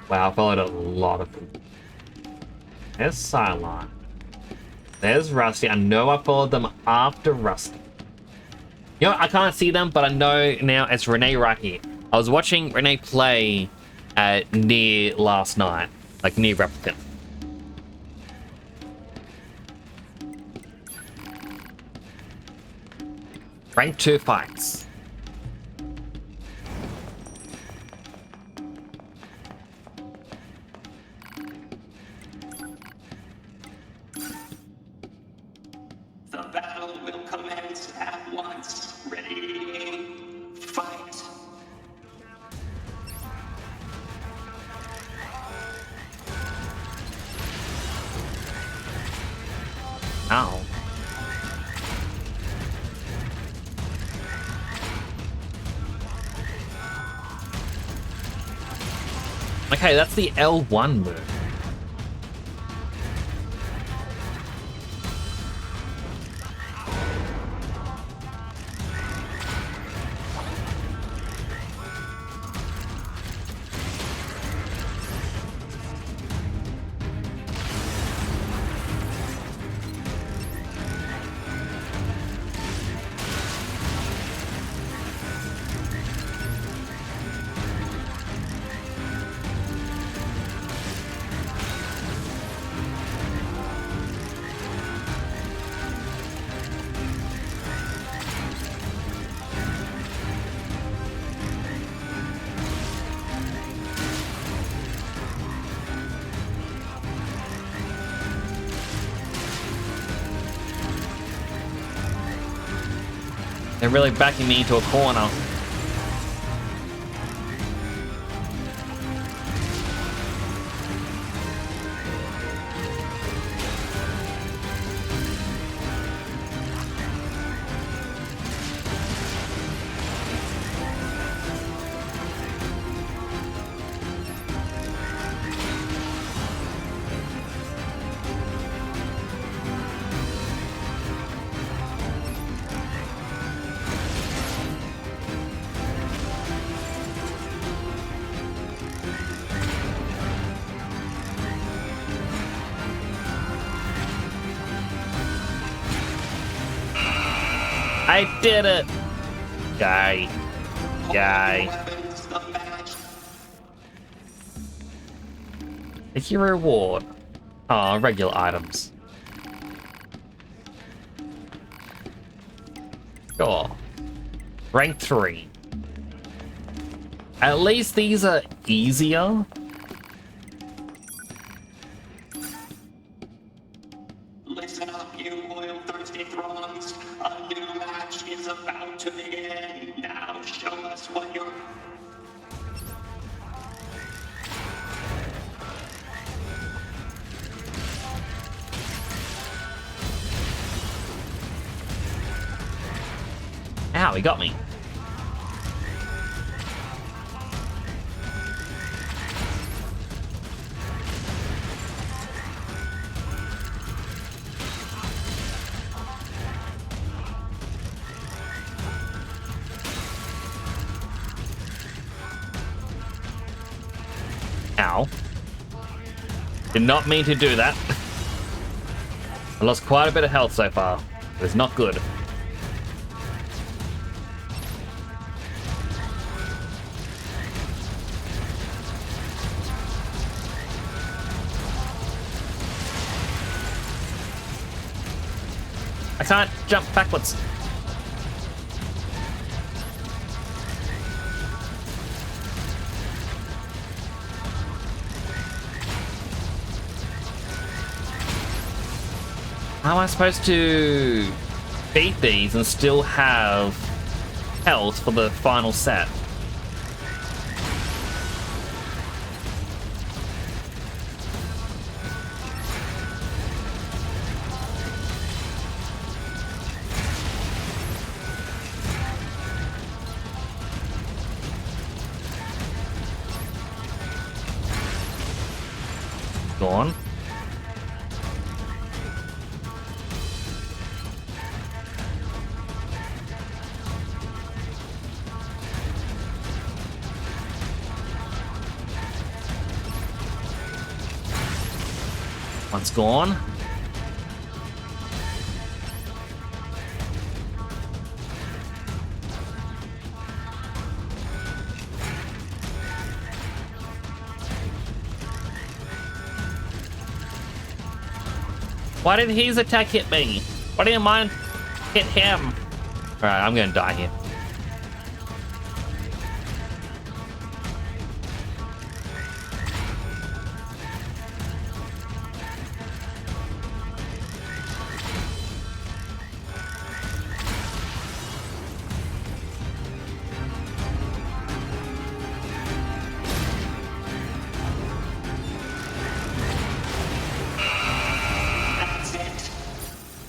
Wow, I followed a lot of people. There's Cylon. There's Rusty. I know I followed them after Rusty. You know, I can't see them, but I know now it's Renee right here. I was watching Renee play at Nier last night. Like, Nier Replicant. Rank 2 fights. The battle will commence at once. Ready? Fight! Ow. Okay, that's the L1 move. They're really backing me into a corner. I did it! Guy. Take your reward. Oh, regular items. Sure. Rank 3. At least these are easier. Listen up, you loyal, thirsty throngs. A new match is about to begin. Now show us what you're... Ow, he got me. Ow. Did not mean to do that. I lost quite a bit of health so far. It was not good. I can't jump backwards. How am I supposed to beat these and still have health for the final set? Go on. One's gone. Why didn't his attack hit me? Why didn't mine hit him? Alright, I'm gonna die here.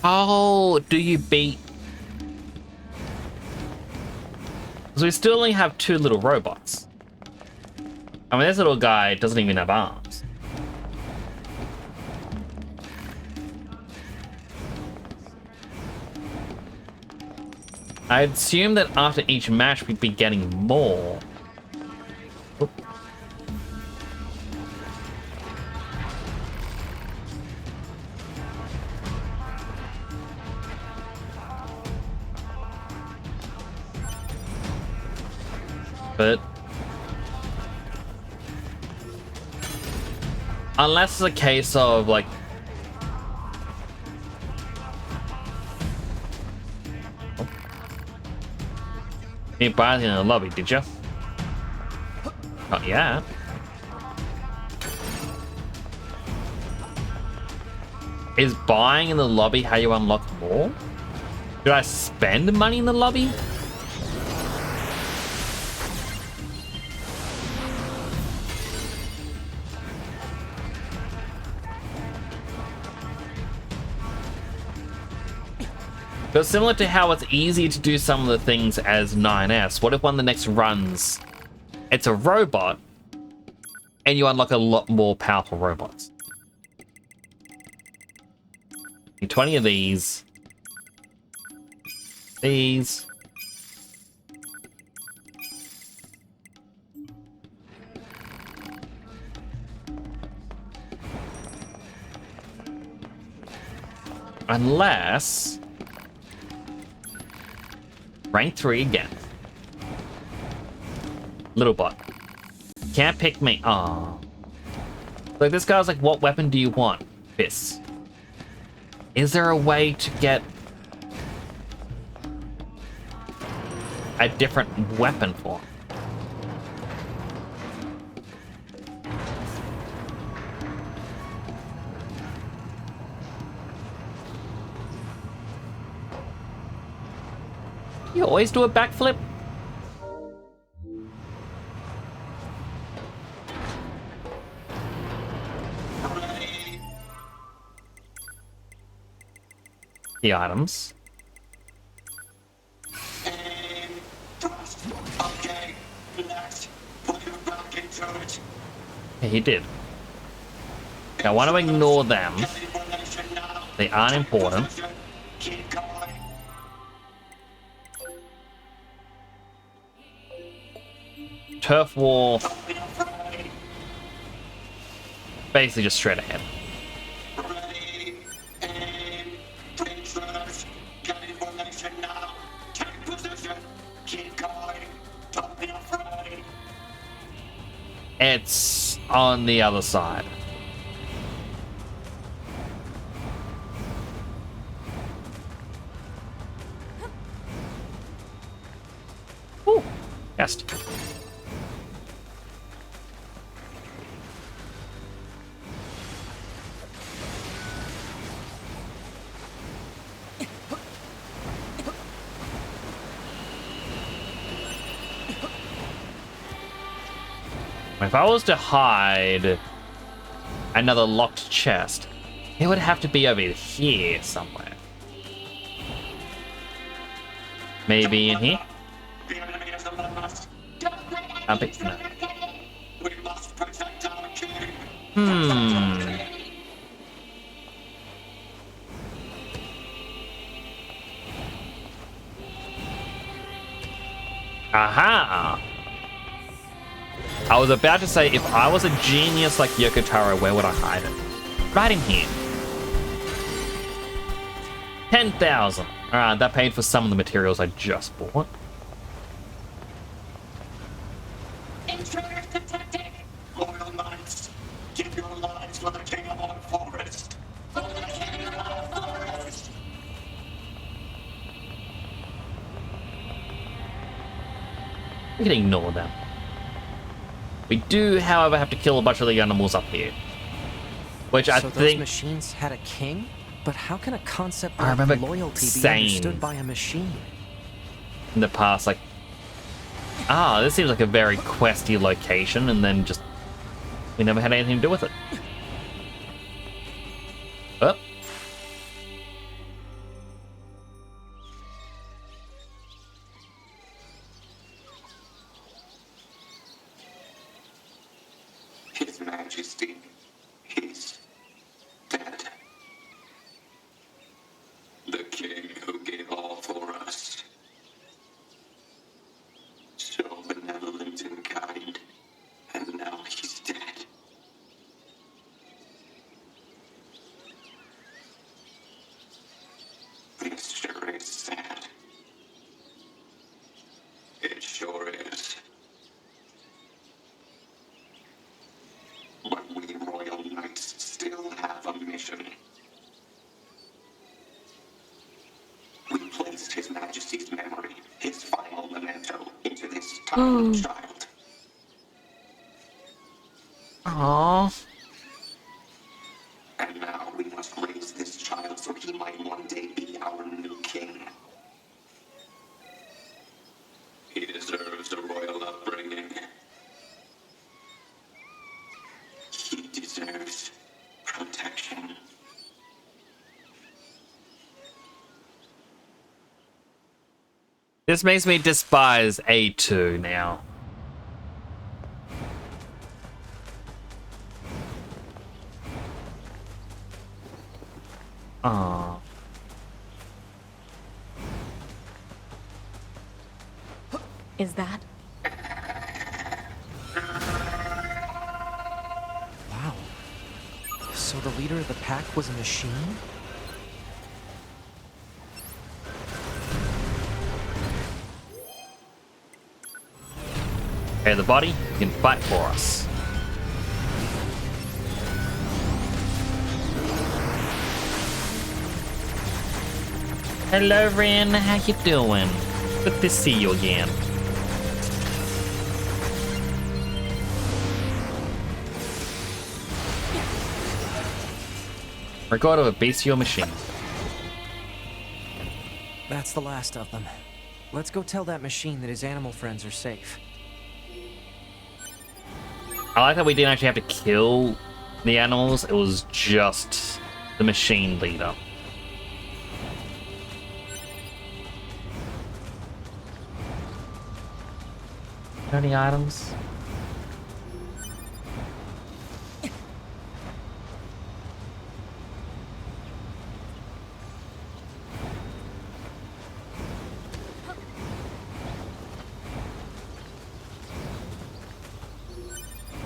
How do you beat? Because we still only have 2 little robots. I mean, this little guy doesn't even have arms. I'd assume that after each match we'd be getting more. Oop. But unless it's a case of like you didn't buy anything in the lobby, did you? Not yet. Is buying in the lobby how you unlock more? Should I spend money in the lobby? But similar to how it's easy to do some of the things as 9S, what if one of the next runs, it's a robot, and you unlock a lot more powerful robots? 20 of these. These. Unless Rank 3 again. Little bot. Can't pick me. Aww. Like, this guy's like, what weapon do you want? This. Is there a way to get a different weapon for him? You always do a backflip? The items. Okay, next, put your back into it. Yeah, he did. Now, I want to ignore them. They aren't important. Keep going. Turf war. Basically just straight ahead. Ready, aim, intruders, get information now. Take position, keep going, don't be afraid. It's on the other side. Ooh, yes. If I was to hide another locked chest, it would have to be over here somewhere. Maybe in here? The enemy is among us. A bit, no. We must protect our king. Aha! I was about to say, if I was a genius like Yoko Taro, where would I hide it? Right in here. 10,000. Alright, that paid for some of the materials I just bought. Intruders detected. Loyal knights, give your lives for the king of our forest. For the king of our forest. We can ignore them. We do, however, have to kill a bunch of the animals up here. Which I so think... those machines had a king? But how can a concept I like remember loyalty be saying understood by a machine? in the past, like, this seems like a very questy location, and then just we never had anything to do with it. Oh. His Majesty, he's dead. The king who gave all for us. So benevolent and kind, and now he's dead. This sure is sad. It sure is. But we royal knights still have a mission. We placed His Majesty's memory, his final memento, into this tiny child. Aww. And now we must raise this child so he might one day be our new king. He deserves a royal upbringing. He deserves protection. This makes me despise A2 now. Aww. Is that? Wow. So the leader of the pack was a machine? Okay, the body, you can fight for us. Hello, Rin. How you doing? Good to see you again. Record of a bestial machine. That's the last of them. Let's go tell that machine that his animal friends are safe. I like that we didn't actually have to kill the animals. It was just the machine leader. Any items?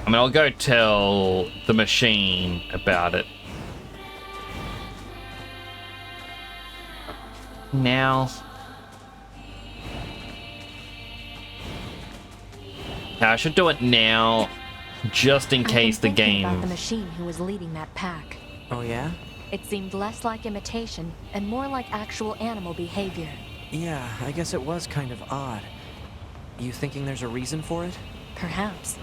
I mean, I'll go tell the machine about it. Now. I should do it now, just in case the game. About the machine who was leading that pack. Oh yeah? It seemed less like imitation and more like actual animal behavior. Yeah, I guess it was kind of odd. You thinking there's a reason for it? Perhaps.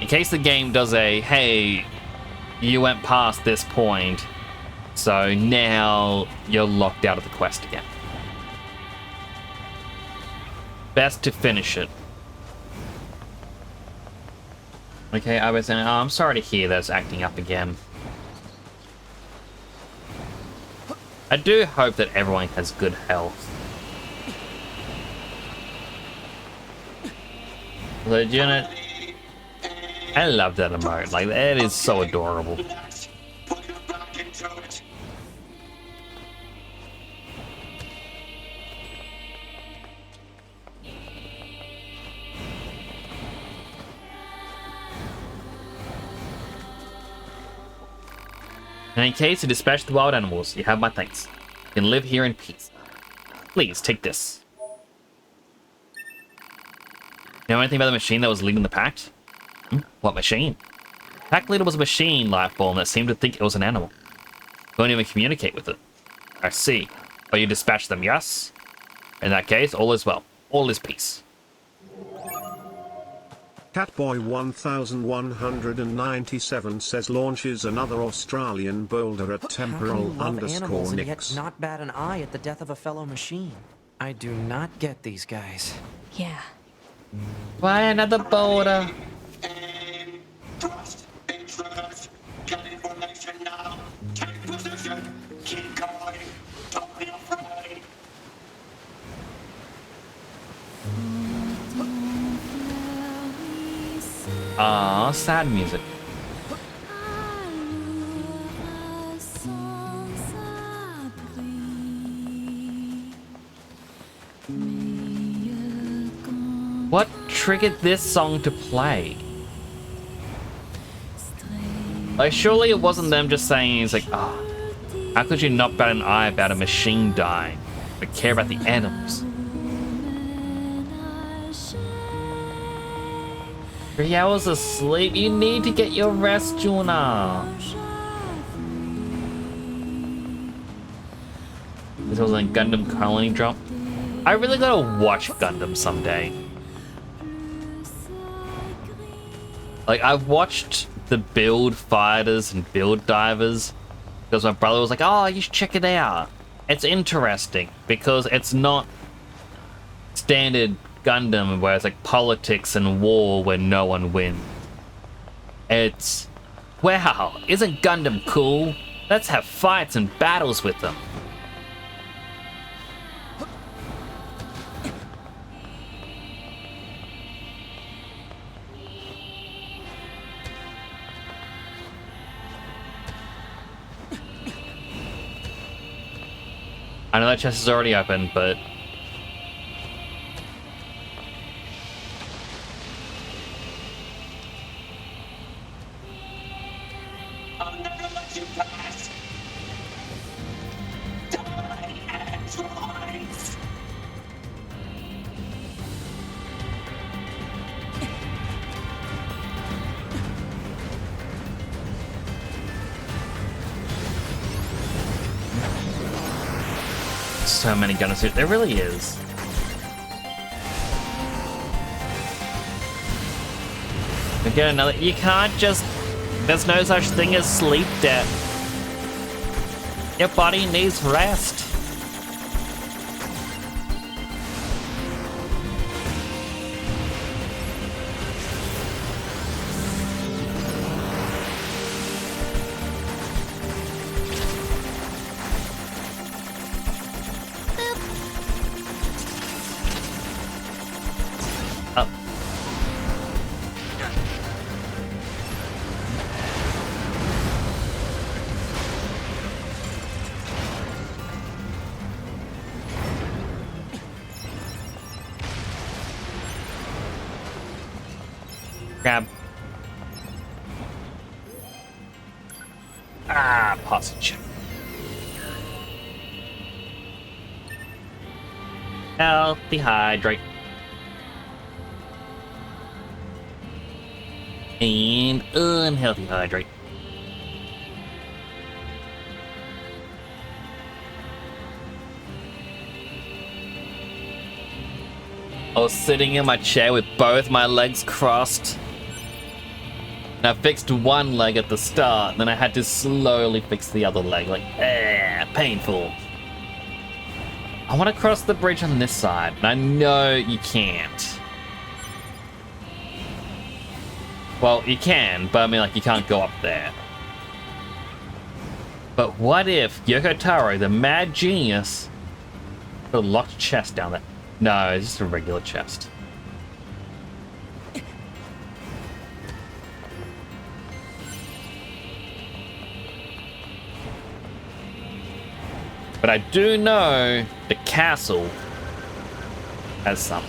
In case the game does a, hey, you went past this point, so now you're locked out of the quest again. Best to finish it. Okay, I was saying, oh, I'm sorry to hear that's acting up again. I do hope that everyone has good health. Legit. I love that emote. Like, that is so adorable. And in case you dispatch the wild animals, you have my thanks. You can live here in peace. Please, take this. You know anything about the machine that was leading the pack? What machine? Pack leader was a machine life form that seemed to think it was an animal. Couldn't even communicate with it. I see. But you dispatched them, yes? In that case, all is well. All is peace. Catboy 1197 says launches another Australian boulder at temporal underscore and yet Nix. not bat an eye at the death of a fellow machine. I do not get these guys. Yeah. Why another boulder? Trust intruders. Get information now. Take position. Keep going. Don't be afraid. Ah, sad music. What triggered this song to play? Like, surely it wasn't them just saying, it's like, ah, oh, how could you not bat an eye about a machine dying, but care about the animals? 3 hours of sleep? You need to get your rest, Juna. This was a Gundam Colony drop. I really gotta watch Gundam someday. Like, I've watched the build fighters and build divers because my brother was like, oh, you should check it out. It's interesting because it's not standard Gundam where it's like politics and war where no one wins. It's, wow, isn't Gundam cool? Let's have fights and battles with them. I know that chest is already open, but I'll never let you pass. Die, androids. so many gunner suits. There really is. Again, another. You can't just. There's no such thing as sleep debt. Your body needs rest. Up. Grab. Ah, posture. Healthy hydrate. And unhealthy hydrate. I was sitting in my chair with both my legs crossed. And I fixed one leg at the start, then I had to slowly fix the other leg. Like, painful. I want to cross the bridge on this side, and I know you can't. Well, you can, but I mean, like, you can't go up there. But what if Yoko Taro, the mad genius, put a locked chest down there? No, it's just a regular chest. But I do know the castle has some.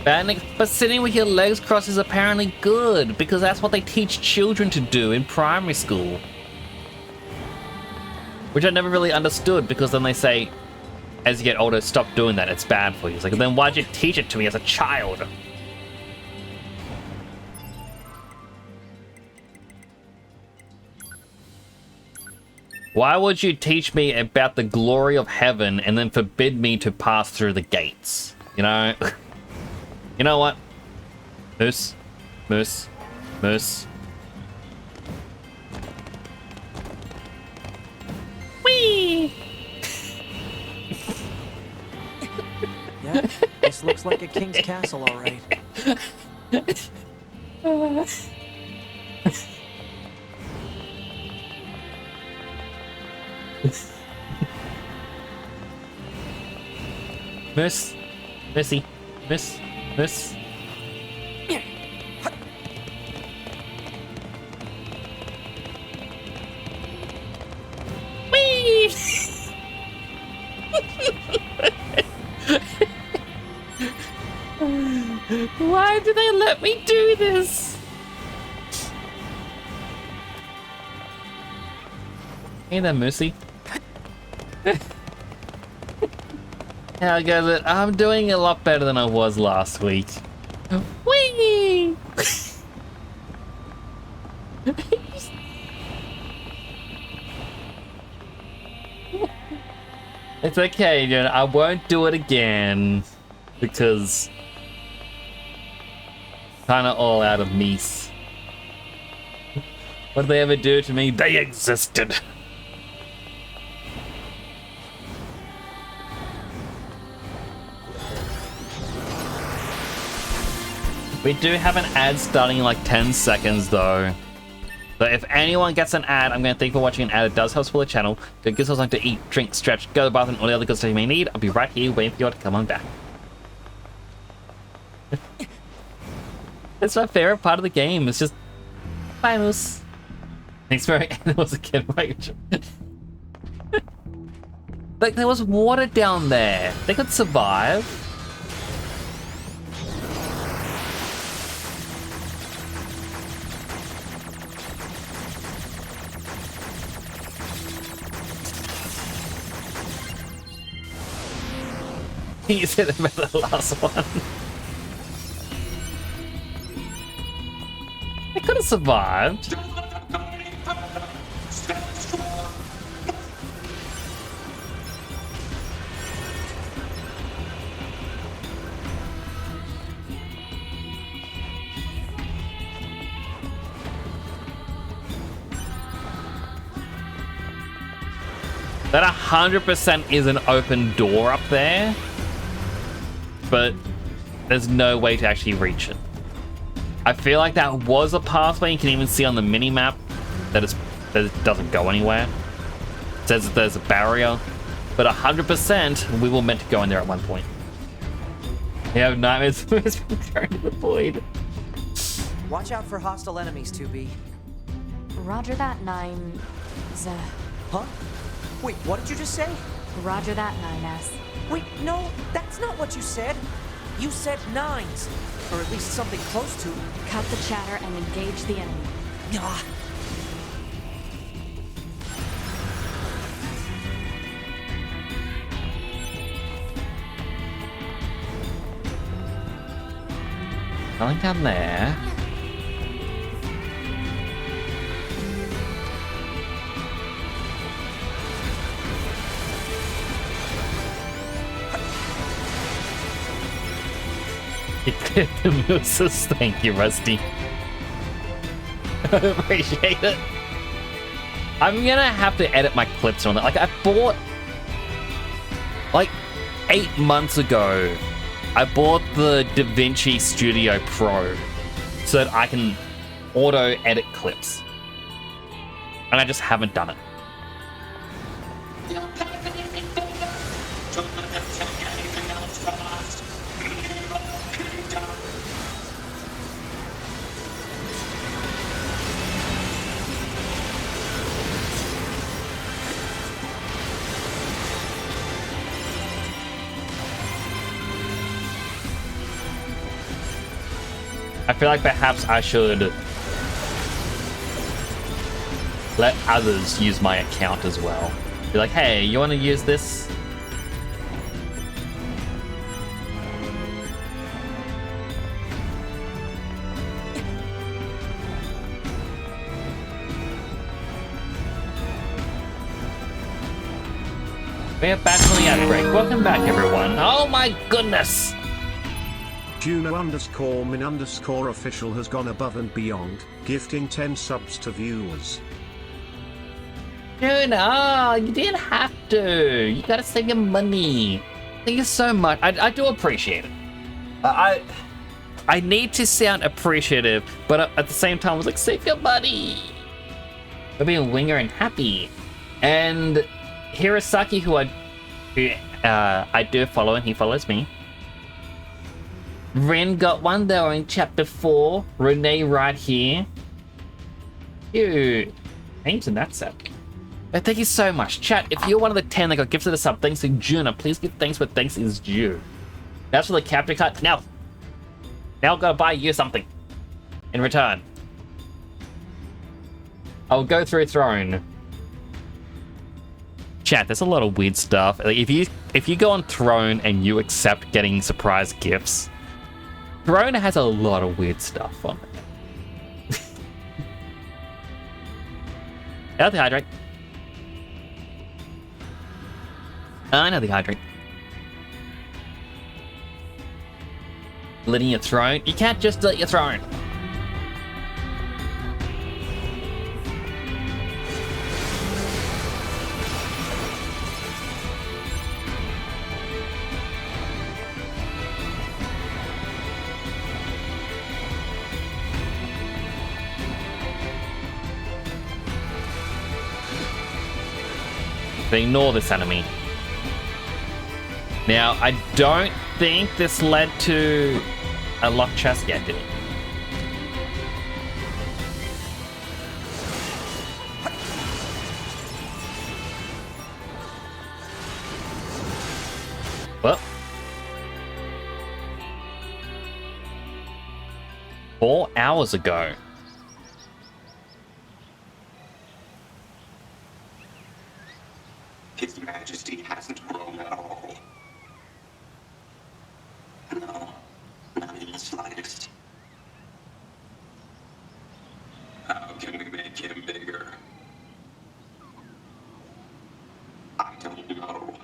But sitting with your legs crossed is apparently good, because that's what they teach children to do in primary school. Which I never really understood, because then they say, as you get older, stop doing that, it's bad for you. It's like, then why'd you teach it to me as a child? Why would you teach me about the glory of heaven and then forbid me to pass through the gates? You know? You know what? Moose. Moose. Moose. Whee! Yeah, this looks like a king's castle, all right. Miss. Missy. Miss. Miss. Whee! Why do they let me do this? Hey there, Mercy. How goes it? I'm doing a lot better than I was last week. Whee! It's okay, dude. I won't do it again because kind of all out of meese. What did they ever do to me? They existed. We do have an ad starting in like 10 seconds though. So if anyone gets an ad, I'm going to thank you for watching an ad. It does help support the channel. It gives us something to eat, drink, stretch, go to the bathroom, all the other good stuff you may need. I'll be right here waiting for you to come on back. It's my favorite part of the game. It's just Moose. Thanks for animals again, right? Like there was water down there. They could survive. You said about the last one. They could have survived. That 100% is an open door up there, but there's no way to actually reach it. I feel like that was a pathway. You can even see on the mini-map that it doesn't go anywhere. It says that there's a barrier, but 100% we were meant to go in there at one point. You have nightmares from going to the void. Watch out for hostile enemies, 2B. Roger that, 9... Huh? Wait, what did you just say? Roger that, 9S. Wait, no, that's not what you said. You said 9s, or at least something close to. Cut the chatter and engage the enemy. Ah. Nothing down there. You cleared the mooses. Thank you, Rusty. I appreciate it. I'm gonna have to edit my clips on that. Like, I bought... Like, 8 months ago, I bought the DaVinci Studio Pro so that I can auto-edit clips. And I just haven't done it. I feel like perhaps I should let others use my account as well. Be like, hey, you want to use this? We are back from the outbreak. Welcome back, everyone. Oh my goodness! Juno_min_official has gone above and beyond, gifting 10 subs to viewers. Juno, you didn't have to. You gotta save your money. Thank you so much. I do appreciate it. I need to sound appreciative, but at the same time, I was like, save your money. We're being winger and happy. And Hirosaki, who I do follow, and he follows me. Ren got one there in chapter 4. Renee right here. Cute. Names in that set. But thank you so much. Chat, if you're one of the 10 that got gifted a sub, thanks to Juno, please give thanks where thanks is due. That's for the capture cut. Now I've got to buy you something in return. I'll go through Throne. Chat, there's a lot of weird stuff. Like, if you go on Throne and you accept getting surprise gifts, Throne has a lot of weird stuff on it. Healthy hydrate. I know the hydrate. Letting your throne? You can't just delete your throne. Ignore this enemy. Now, I don't think this led to a locked chest yet, did it? Well. 4 hours ago. His Majesty hasn't grown at all. No, not in the slightest. How can we make him bigger? I don't know.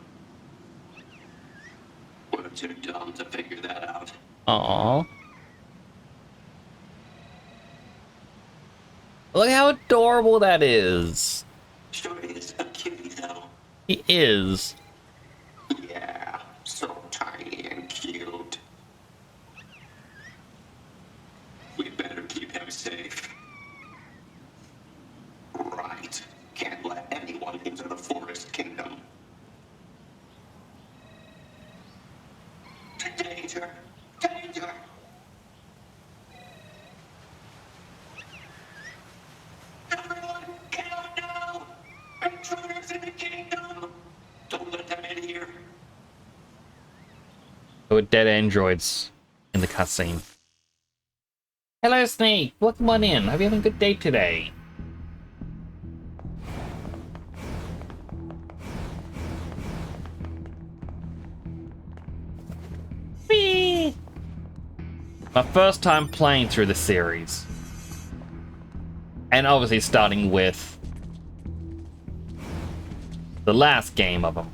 We're too dumb to figure that out. Aww. Look how adorable that is. Sure is a kitty, though. He is. Yeah, so tiny and cute. We better keep him safe. Right. Can't let anyone into the Forest Kingdom. Danger! Danger! Everyone, get out now! Intruders in the kingdom! Don't let them in here. There were dead androids in the cutscene. Hello, Snake. Welcome on in. Hope you're having a good day today. Whee! My first time playing through the series. And obviously starting with the last game of them.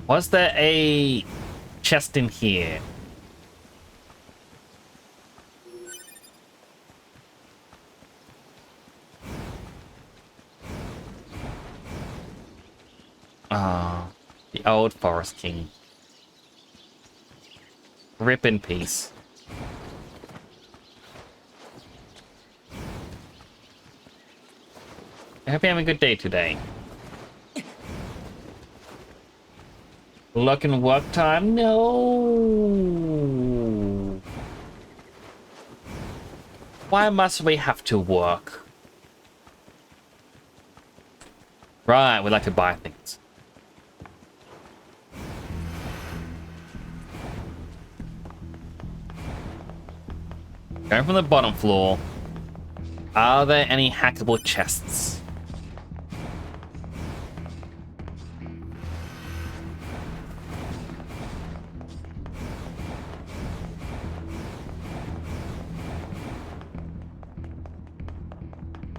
Was there a chest in here? Ah, the old Forest King. Rip in peace. I hope you're having a good day today. Luck and work time? No. Why must we have to work? Right, we like to buy things. Going from the bottom floor. Are there any hackable chests?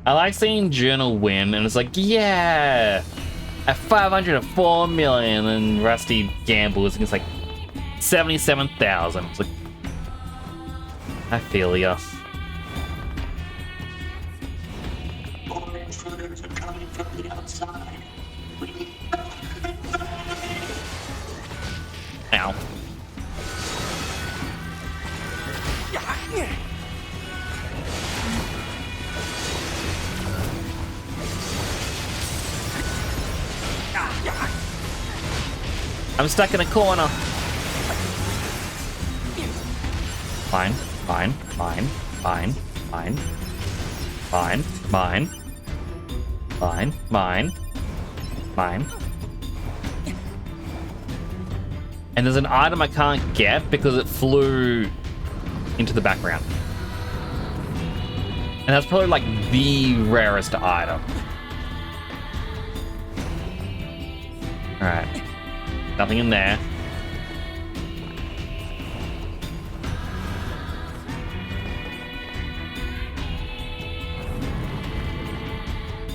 I like seeing Journal win, and it's like, yeah! At 504 million, and Rusty gambles, and it's like 77,000. It's like, I feel ya. More intruders are coming from the outside. We need... Ow. I'm stuck in a corner. Fine, fine, fine, fine, fine, fine, fine, fine, fine, fine. And there's an item I can't get because it flew into the background. And that's probably like the rarest item. Alright. Nothing in there.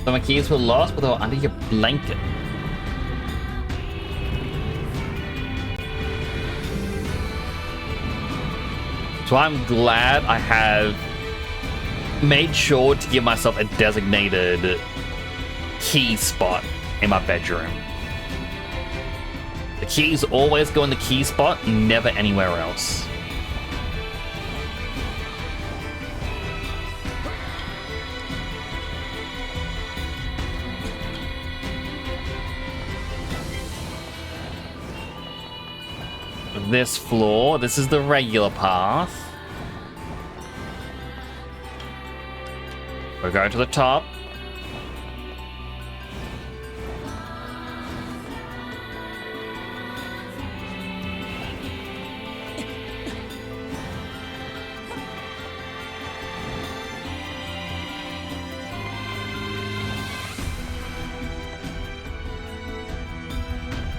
So my keys were lost, but they were under your blanket. So I'm glad I have made sure to give myself a designated key spot in my bedroom. The keys always go in the key spot, never anywhere else. This floor, this is the regular path. We're going to the top.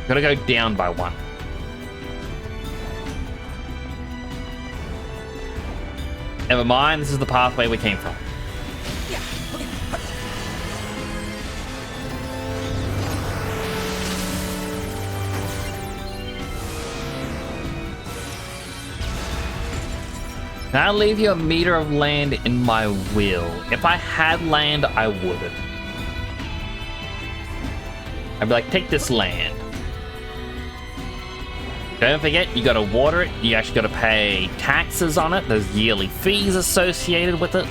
Gotta go down by one. Never mind, this is the pathway we came from. Can I leave you a meter of land in my will? If I had land, I would. I'd be like, take this land. Don't forget, you gotta water it. You actually gotta pay taxes on it. There's yearly fees associated with it.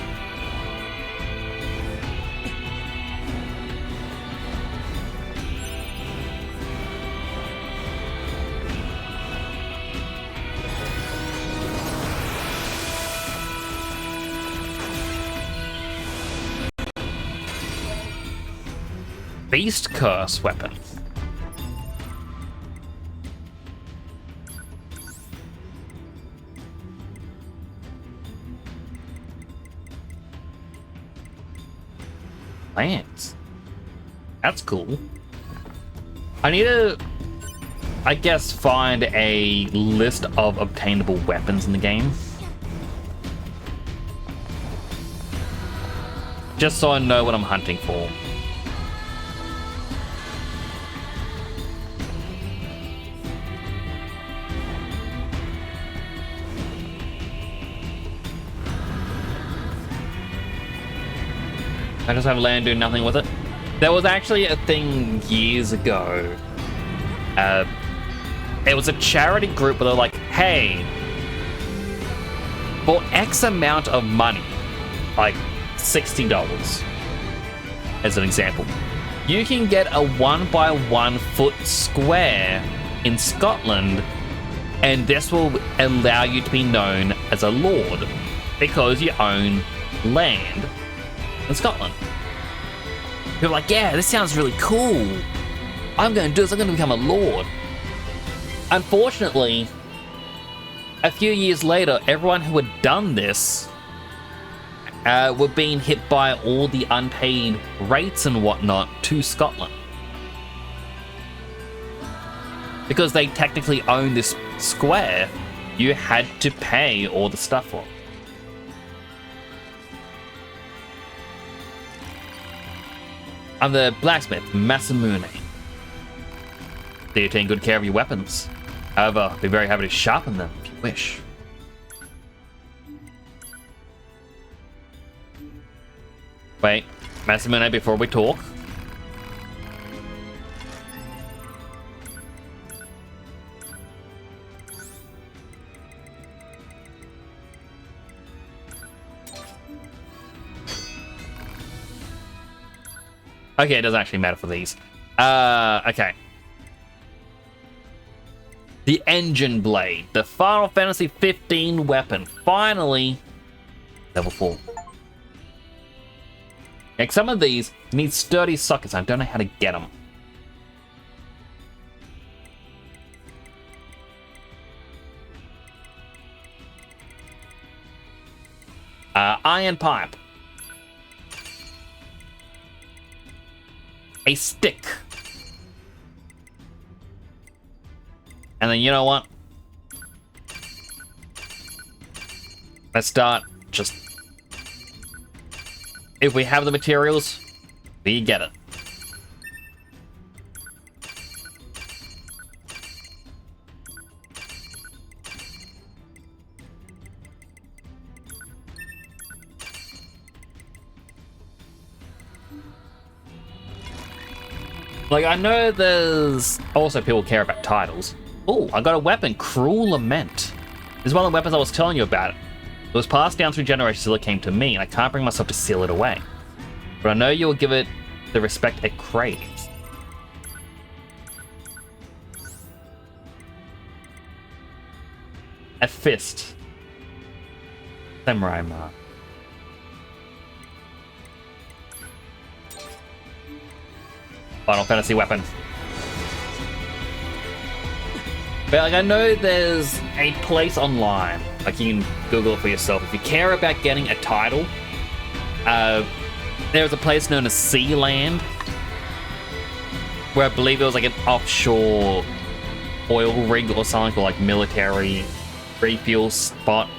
Beast Curse weapon. Lance. That's cool. I need to, I guess, find a list of obtainable weapons in the game. Just so I know what I'm hunting for. I just have land doing nothing with it. There was actually a thing years ago. It was a charity group where they're like, hey, for X amount of money, like $60 as an example, you can get a 1x1 foot square in Scotland, and this will allow you to be known as a lord because you own land in Scotland. People are like, yeah, this sounds really cool. I'm going to do this. I'm going to become a lord. Unfortunately, a few years later, everyone who had done this were being hit by all the unpaid rates and whatnot to Scotland. Because they technically own this square, you had to pay all the stuff for it. I'm the blacksmith, Masamune. So you're taking good care of your weapons. However, I'd be very happy to sharpen them if you wish. Wait, Masamune, before we talk. Okay, it doesn't actually matter for these. Okay. The Engine Blade, the Final Fantasy 15 weapon. Finally, level 4. Like some of these need sturdy sockets. I don't know how to get them. Iron pipe. A stick. And then you know what? Let's start just... If we have the materials, we get it. Like, I know there's also people care about titles. Oh, I got a weapon, Cruel Lament. This is one of the weapons I was telling you about. It was passed down through generations till it came to me, and I can't bring myself to seal it away. But I know you'll give it the respect it craves. A fist. Samurai mark. Final Fantasy weapon. But like, I know there's a place online, like you can Google it for yourself. If you care about getting a title, there's a place known as Sealand, where I believe it was like an offshore oil rig or something, or like military refuel spot.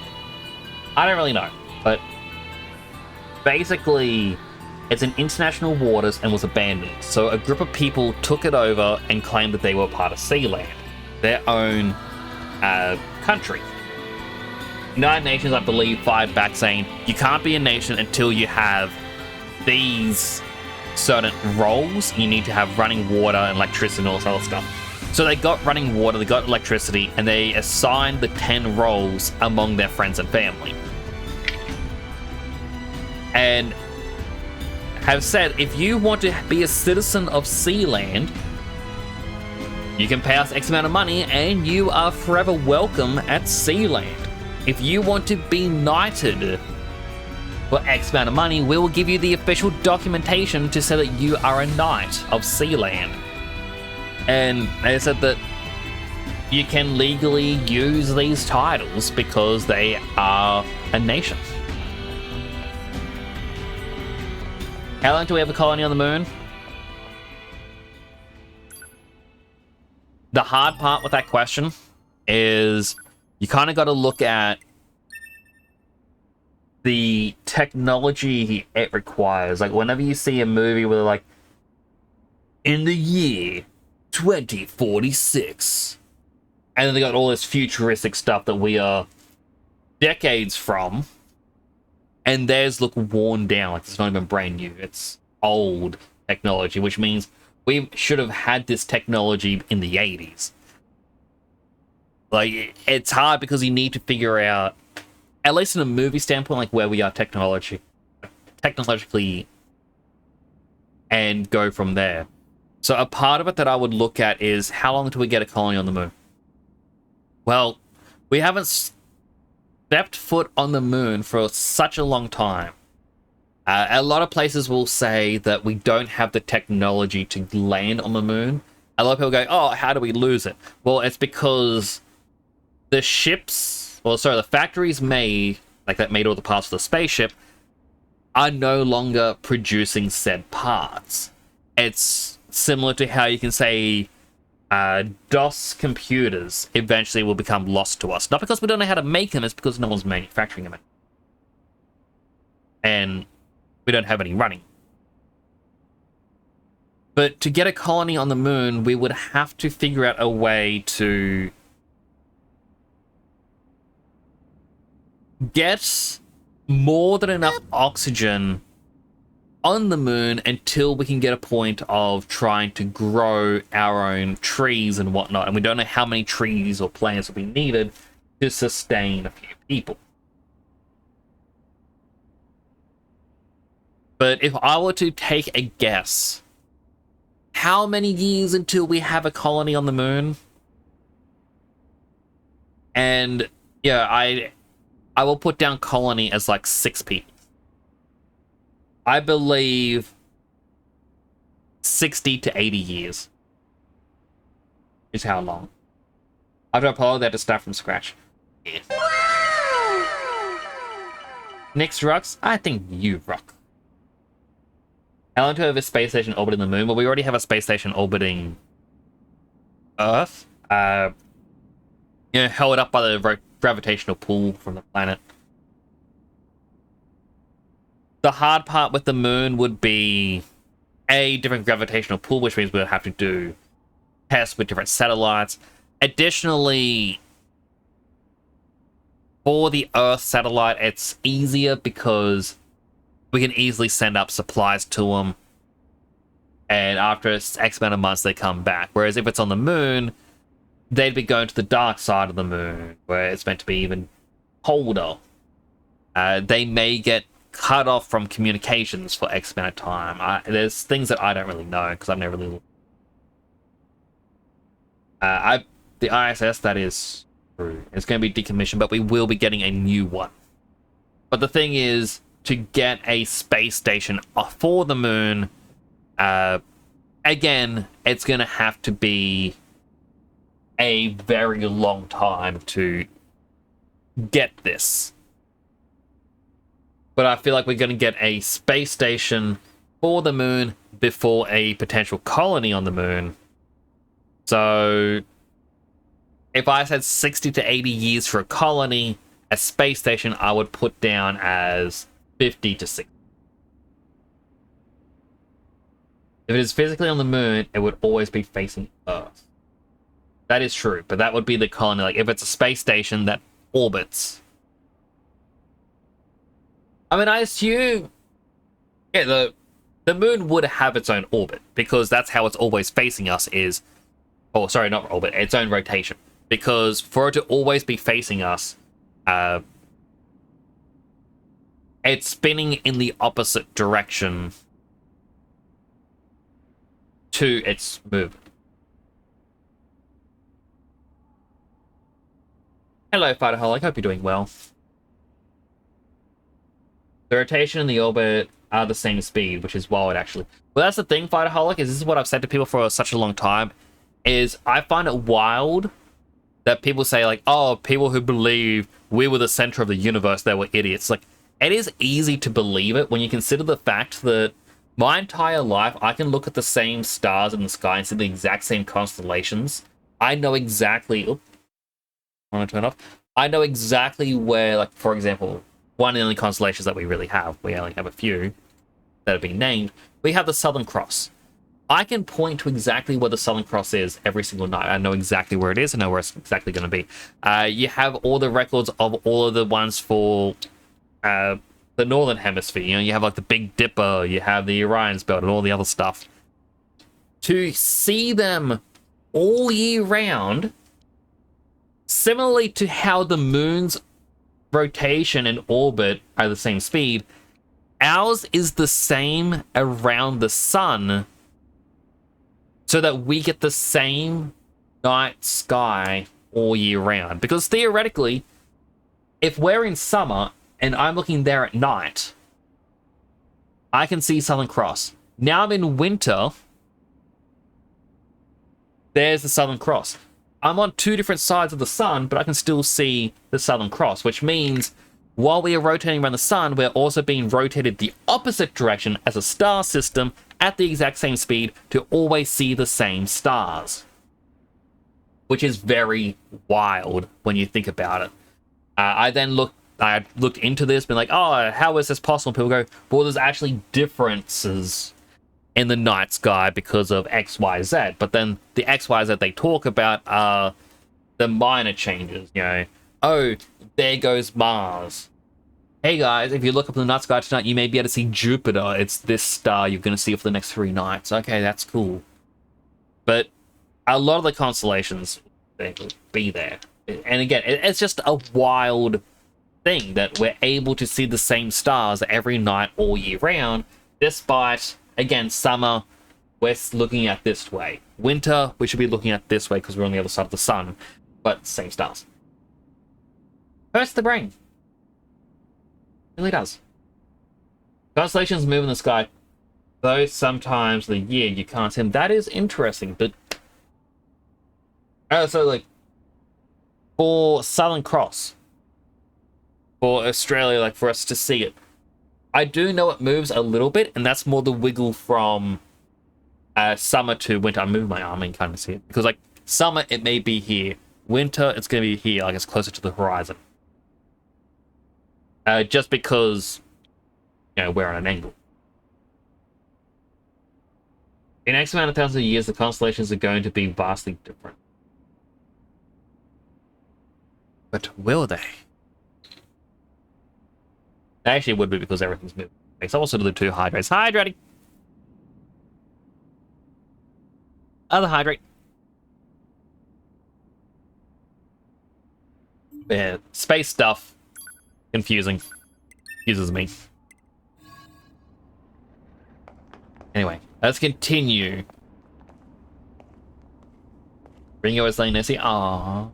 I don't really know, but basically it's in international waters and was abandoned. So a group of people took it over and claimed that they were part of Sealand, their own country. United Nations, I believe, fired back saying, you can't be a nation until you have these certain roles, you need to have running water and electricity and all this other stuff. So they got running water, they got electricity, and they assigned the 10 roles among their friends and family. And have said, if you want to be a citizen of Sealand, you can pay us X amount of money and you are forever welcome at Sealand. If you want to be knighted for X amount of money, we will give you the official documentation to say that you are a knight of Sealand. And they said that you can legally use these titles because they are a nation. How long do we have a colony on the moon? The hard part with that question is you kind of got to look at the technology it requires. Like, whenever you see a movie where, like, in the year 2046, and then they got all this futuristic stuff that we are decades from, and theirs look worn down, like it's not even brand new. It's old technology, which means we should have had this technology in the 80s. Like, it's hard because you need to figure out, at least in a movie standpoint, like where we are technologically, and go from there. So a part of it that I would look at is, how long do we get a colony on the moon? Well, we haven't stepped foot on the moon for such a long time. A lot of places will say that we don't have the technology to land on the moon. A lot of people go, oh, how do we lose it? Well, it's because the the factories that made all the parts for the spaceship are no longer producing said parts. It's similar to how you can say DOS computers eventually will become lost to us. Not because we don't know how to make them, it's because no one's manufacturing them. And we don't have any running. But to get a colony on the moon, we would have to figure out a way to get more than enough oxygen on the moon until we can get a point of trying to grow our own trees and whatnot. And we don't know how many trees or plants will be needed to sustain a few people. But if I were to take a guess, how many years until we have a colony on the moon? And yeah, I will put down colony as like 6 people. I believe 60 to 80 years is how long. After Apollo, they had to start from scratch. Yeah. Next rocks, I think you rock. How long to have a space station orbiting the moon? Well, we already have a space station orbiting Earth. Held up by the gravitational pull from the planet. The hard part with the moon would be a different gravitational pull, which means we'll have to do tests with different satellites. Additionally, for the Earth satellite, it's easier because we can easily send up supplies to them, and after X amount of months, they come back. Whereas if it's on the moon, they'd be going to the dark side of the moon, where it's meant to be even colder. They may get cut off from communications for X amount of time. There's things that I don't really know, because I've never really... the ISS, that is true. It's going to be decommissioned, but we will be getting a new one. But the thing is, to get a space station for the moon, again, it's going to have to be a very long time to get this. But I feel like we're going to get a space station for the moon before a potential colony on the moon. So if I said 60 to 80 years for a colony, a space station I would put down as 50 to 60. If it is physically on the moon, it would always be facing Earth. That is true, but that would be the colony. Like, if it's a space station that orbits. I mean, I assume... Yeah, the moon would have its own orbit, because that's how it's always facing us is... Oh, sorry, not orbit, its own rotation. Because for it to always be facing us, it's spinning in the opposite direction to its movement. Hello, Fighterholic. Hope you're doing well. The rotation and the orbit are the same speed, which is wild, actually. Well, that's the thing, Fighterholic, is this is what I've said to people for such a long time, is I find it wild that people say, like, oh, people who believe we were the center of the universe, they were idiots. Like, it is easy to believe it when you consider the fact that my entire life, I can look at the same stars in the sky and see the exact same constellations. I know exactly... Oops. I want to turn off. I know exactly where, like, for example, one of the only constellations that we really have, we only have a few that have been named, we have the Southern Cross. I can point to exactly where the Southern Cross is every single night. I know exactly where it is. I know where it's exactly going to be. You have all the records of all of the ones for the Northern Hemisphere. You know, you have, like, the Big Dipper, you have the Orion's Belt, and all the other stuff. To see them all year round... Similarly to how the moon's rotation and orbit are the same speed, ours is the same around the sun, so that we get the same night sky all year round. Because theoretically, if we're in summer and I'm looking there at night, I can see Southern Cross. Now I'm in winter, there's the Southern Cross. I'm on two different sides of the sun, but I can still see the Southern Cross, which means while we are rotating around the sun, we're also being rotated the opposite direction as a star system at the exact same speed to always see the same stars. Which is very wild when you think about it. I looked into this, been like, oh, how is this possible? People go, well, there's actually differences in the night sky because of XYZ, but then the XYZ they talk about are the minor changes, you know. Oh, there goes Mars. Hey guys, if you look up in the night sky tonight, you may be able to see Jupiter. It's this star you're going to see it for the next 3 nights. Okay, that's cool. But a lot of the constellations, they will be there. And again, it's just a wild thing that we're able to see the same stars every night all year round, despite... Again, summer, we're looking at this way. Winter, we should be looking at this way because we're on the other side of the sun. But same stars. Hurts the brain. It really does. Constellations move in the sky, though sometimes the year you can't see them. That is interesting, but... so, like, for Southern Cross, for Australia, like, for us to see it, I do know it moves a little bit, and that's more the wiggle from summer to winter. I'm moving my arm and kind of see it. Because, like, summer, it may be here. Winter, it's going to be here, like, it's closer to the horizon. Just because, you know, we're on an angle. In X amount of thousands of years, the constellations are going to be vastly different. But will they? Actually, it would be because everything's moving. It's also to the 2 hydrates. Hydrating! Other hydrate. Yeah, space stuff. Confusing. Confuses me. Anyway, let's continue. Ringo is laying Nessie. Aww.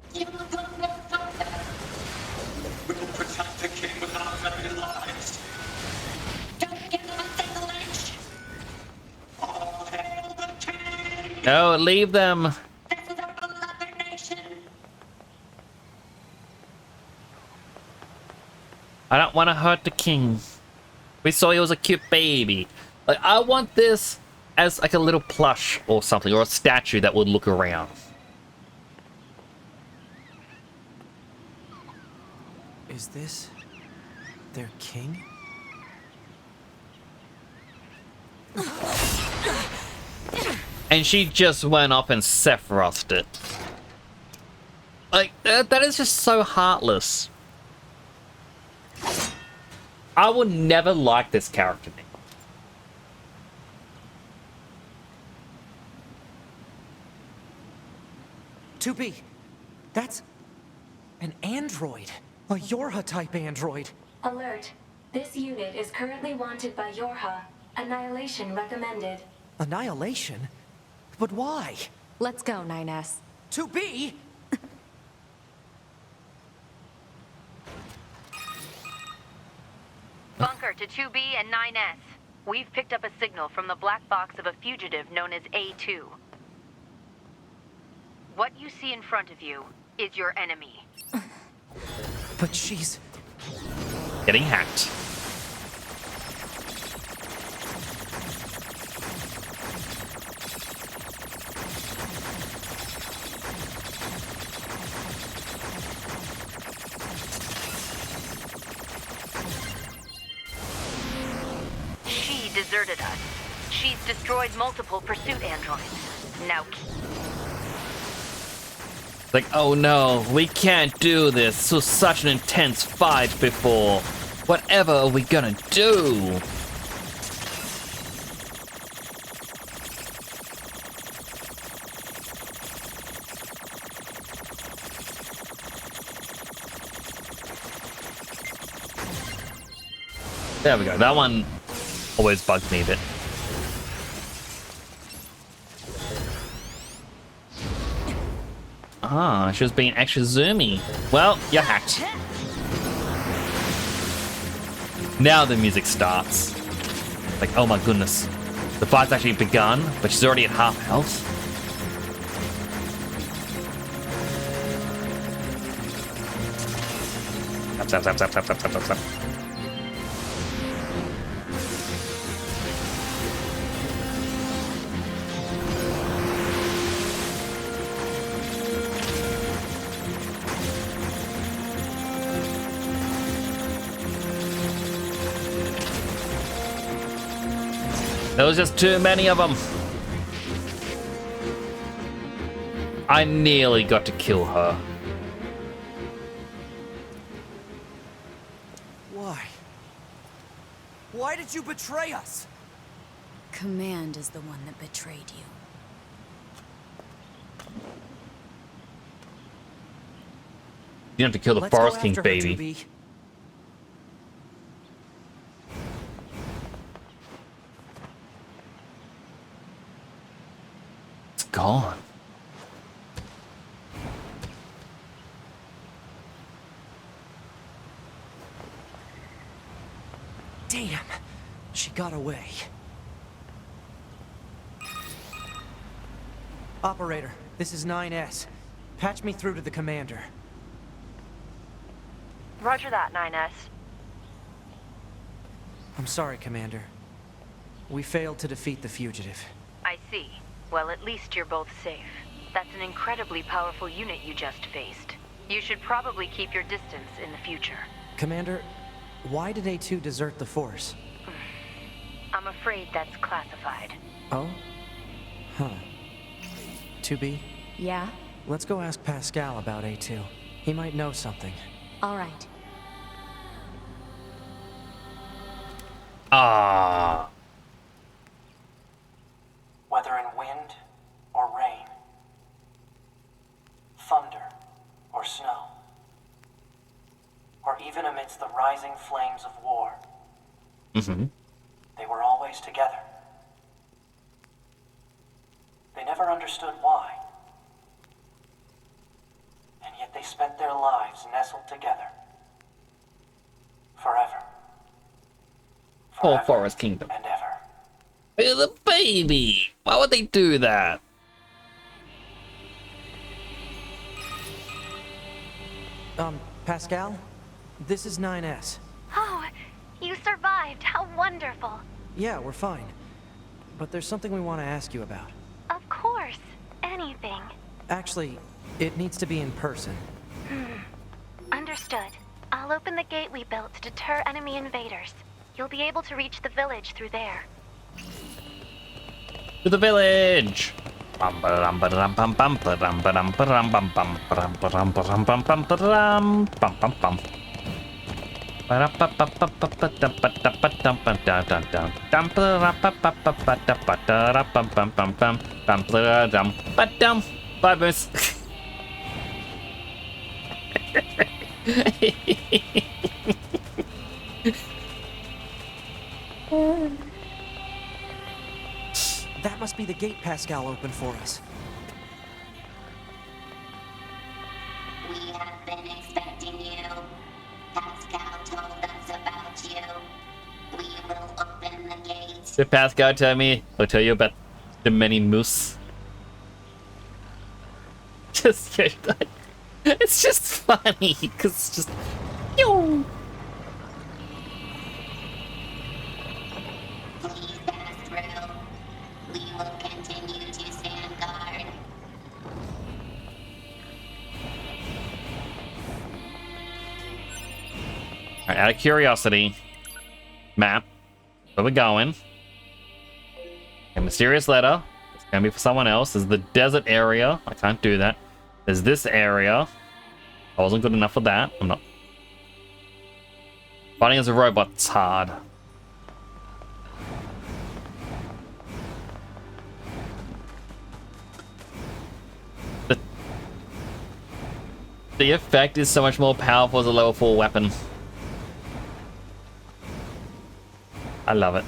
No, leave them. I don't want to hurt the king. We saw he was a cute baby. Like, I want this as like a little plush or something, or a statue that would look around. Is this their king? And she just went up and Sephiroth'd it. Like, that is just so heartless. I would never like this character name. 2B, that's an android. A Yorha-type android. Alert. This unit is currently wanted by Yorha. Annihilation recommended. Annihilation? But why? Let's go, 9S. 2B? Bunker to 2B and 9S. We've picked up a signal from the black box of a fugitive known as A2. What you see in front of you is your enemy. But she's... Getting hacked. She deserted us. She's destroyed multiple pursuit androids. Now... Like, oh no, we can't do this. This was such an intense fight before. Whatever are we gonna do? There we go. That one always bugged me a bit. Ah, she was being extra zoomy. Well, you're hacked. Now the music starts. Like, oh my goodness. The fight's actually begun, but she's already at half health. Zap, zap, zap, zap, zap, zap, zap, zap. There was just too many of them. I nearly got to kill her. Why? Why did you betray us? Command is the one that betrayed you. You have to kill the Let's go Forest King, after her, baby. 2B. It's gone. Damn, she got away. Operator, this is 9S. Patch me through to the commander. Roger that, 9S. I'm sorry, Commander. We failed to defeat the fugitive. I see. Well, at least you're both safe. That's an incredibly powerful unit you just faced. You should probably keep your distance in the future. Commander, why did A2 desert the Force? I'm afraid that's classified. Oh? Huh. 2B? Yeah? Let's go ask Pascal about A2. He might know something. All right. Ah. Whether in wind or rain, thunder or snow, or even amidst the rising flames of war, they were always together. They never understood why, and yet they spent their lives nestled together. Forever. Whole Forest Kingdom. And ever. Look at the baby. Why would they do that? Pascal? This is 9S. Oh, you survived. How wonderful. Yeah, we're fine. But there's something we want to ask you about. Of course. Anything. Actually, it needs to be in person. Understood. I'll open the gate we built to deter enemy invaders. You'll be able to reach the village through there. To the village. Bye, Moose. That must be the gate Pascal opened for us. We have been expecting you. Pascal told us about you. We will open the gates. Did Pascal tell me? I'll tell you about the many moose. Just it's just funny because it's just. Yo. Please pass through. We will continue to stand guard. Alright, out of curiosity, map. Where we going? A mysterious letter. It's gonna be for someone else. There's the desert area. I can't do that. There's this area. I wasn't good enough for that. I'm not. Fighting as a robot's hard. The effect is so much more powerful as a level 4 weapon. I love it.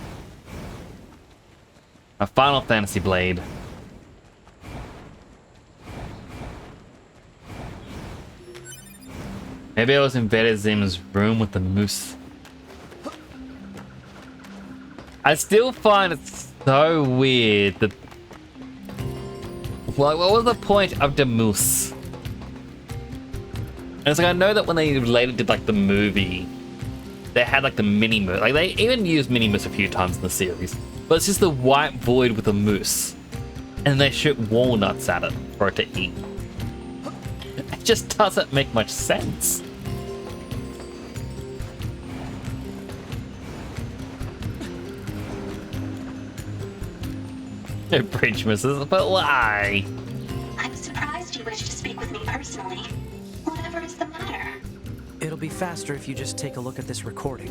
A Final Fantasy blade. Maybe I was in Vedazim's room with the moose. I still find it so weird that... Like, what was the point of the moose? And it's like, I know that when they later did like the movie, they had like the mini moose. Like they even used mini moose a few times in the series. But it's just the white void with a moose. And they shoot walnuts at it for it to eat. It just doesn't make much sense. Bridge misses, but why? I'm surprised you wish to speak with me personally. Whatever is the matter? It'll be faster if you just take a look at this recording.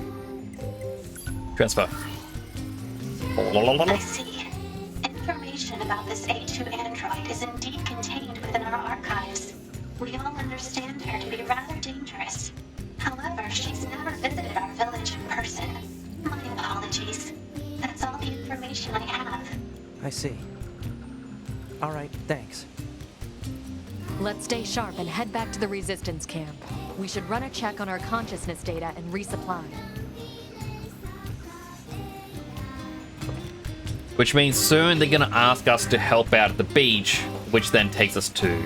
Transfer. I see. Information about this A2 android is indeed contained within our archives. We all understand her to be rather dangerous. However, she's never visited our village in person. My apologies. That's all the information I have. I see. All right, thanks. Let's stay sharp and head back to the resistance camp. We should run a check on our consciousness data and resupply. Which means soon they're gonna ask us to help out at the beach, which then takes us to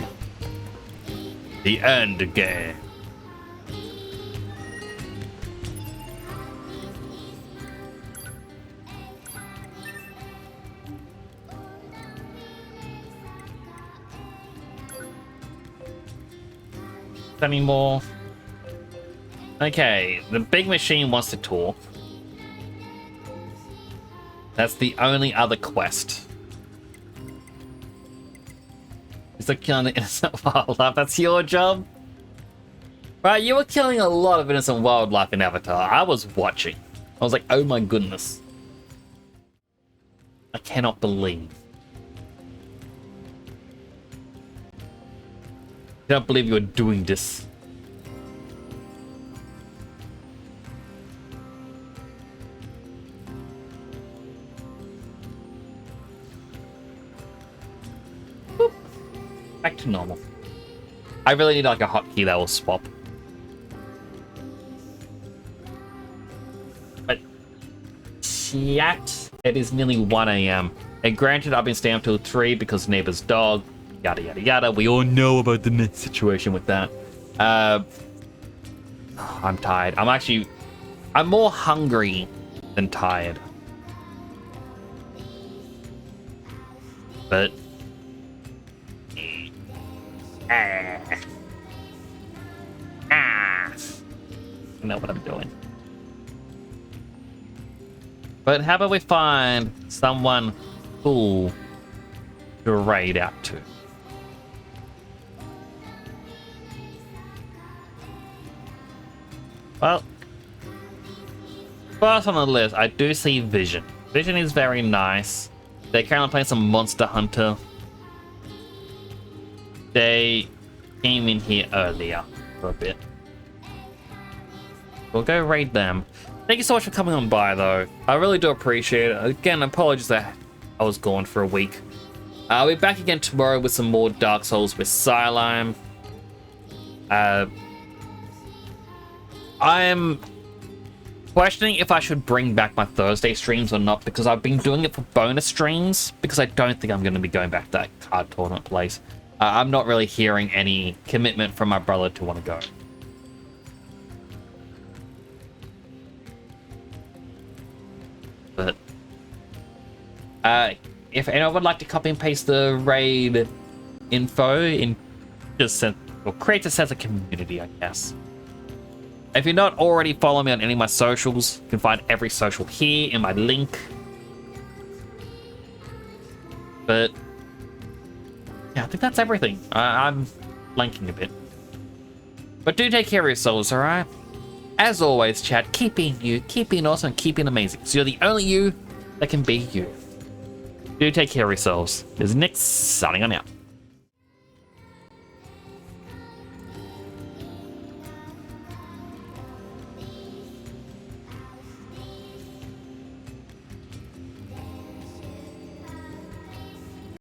the end game. Anymore. Okay, the big machine wants to talk. That's the only other quest. Is that killing the innocent wildlife? That's your job? Right, you were killing a lot of innocent wildlife in Avatar. I was watching. I was like, oh my goodness. I cannot believe. I cannot believe you are doing this. Boop. Back to normal. I really need like a hotkey that will swap. But yet it is nearly 1 a.m. And granted, I've been staying up till 3 because neighbor's dog. Yada yada yada. We all know about the situation with that. I'm tired. I'm more hungry than tired. But I know what I'm doing. But how about we find someone cool to raid out to? Well, first on the list, I do see Vision. Vision is very nice. They're currently playing some Monster Hunter. They came in here earlier for a bit. We'll go raid them. Thank you so much for coming on by, though. I really do appreciate it. Again, apologies that I was gone for a week. I'll be back again tomorrow with some more Dark Souls with Psylime. I'm questioning if I should bring back my Thursday streams or not, because I've been doing it for bonus streams, because I don't think I'm going to be going back to that card tournament place. I'm not really hearing any commitment from my brother to want to go. But if anyone would like to copy and paste the raid info in just or create a sense of community, I guess. If you're not already following me on any of my socials, you can find every social here in my link. But yeah, I think that's everything. I'm blanking a bit. But do take care of yourselves, alright? As always, chat, keep being you, keep being awesome, and keep being amazing. So you're the only you that can be you. Do take care of yourselves. This is Nick, signing on out.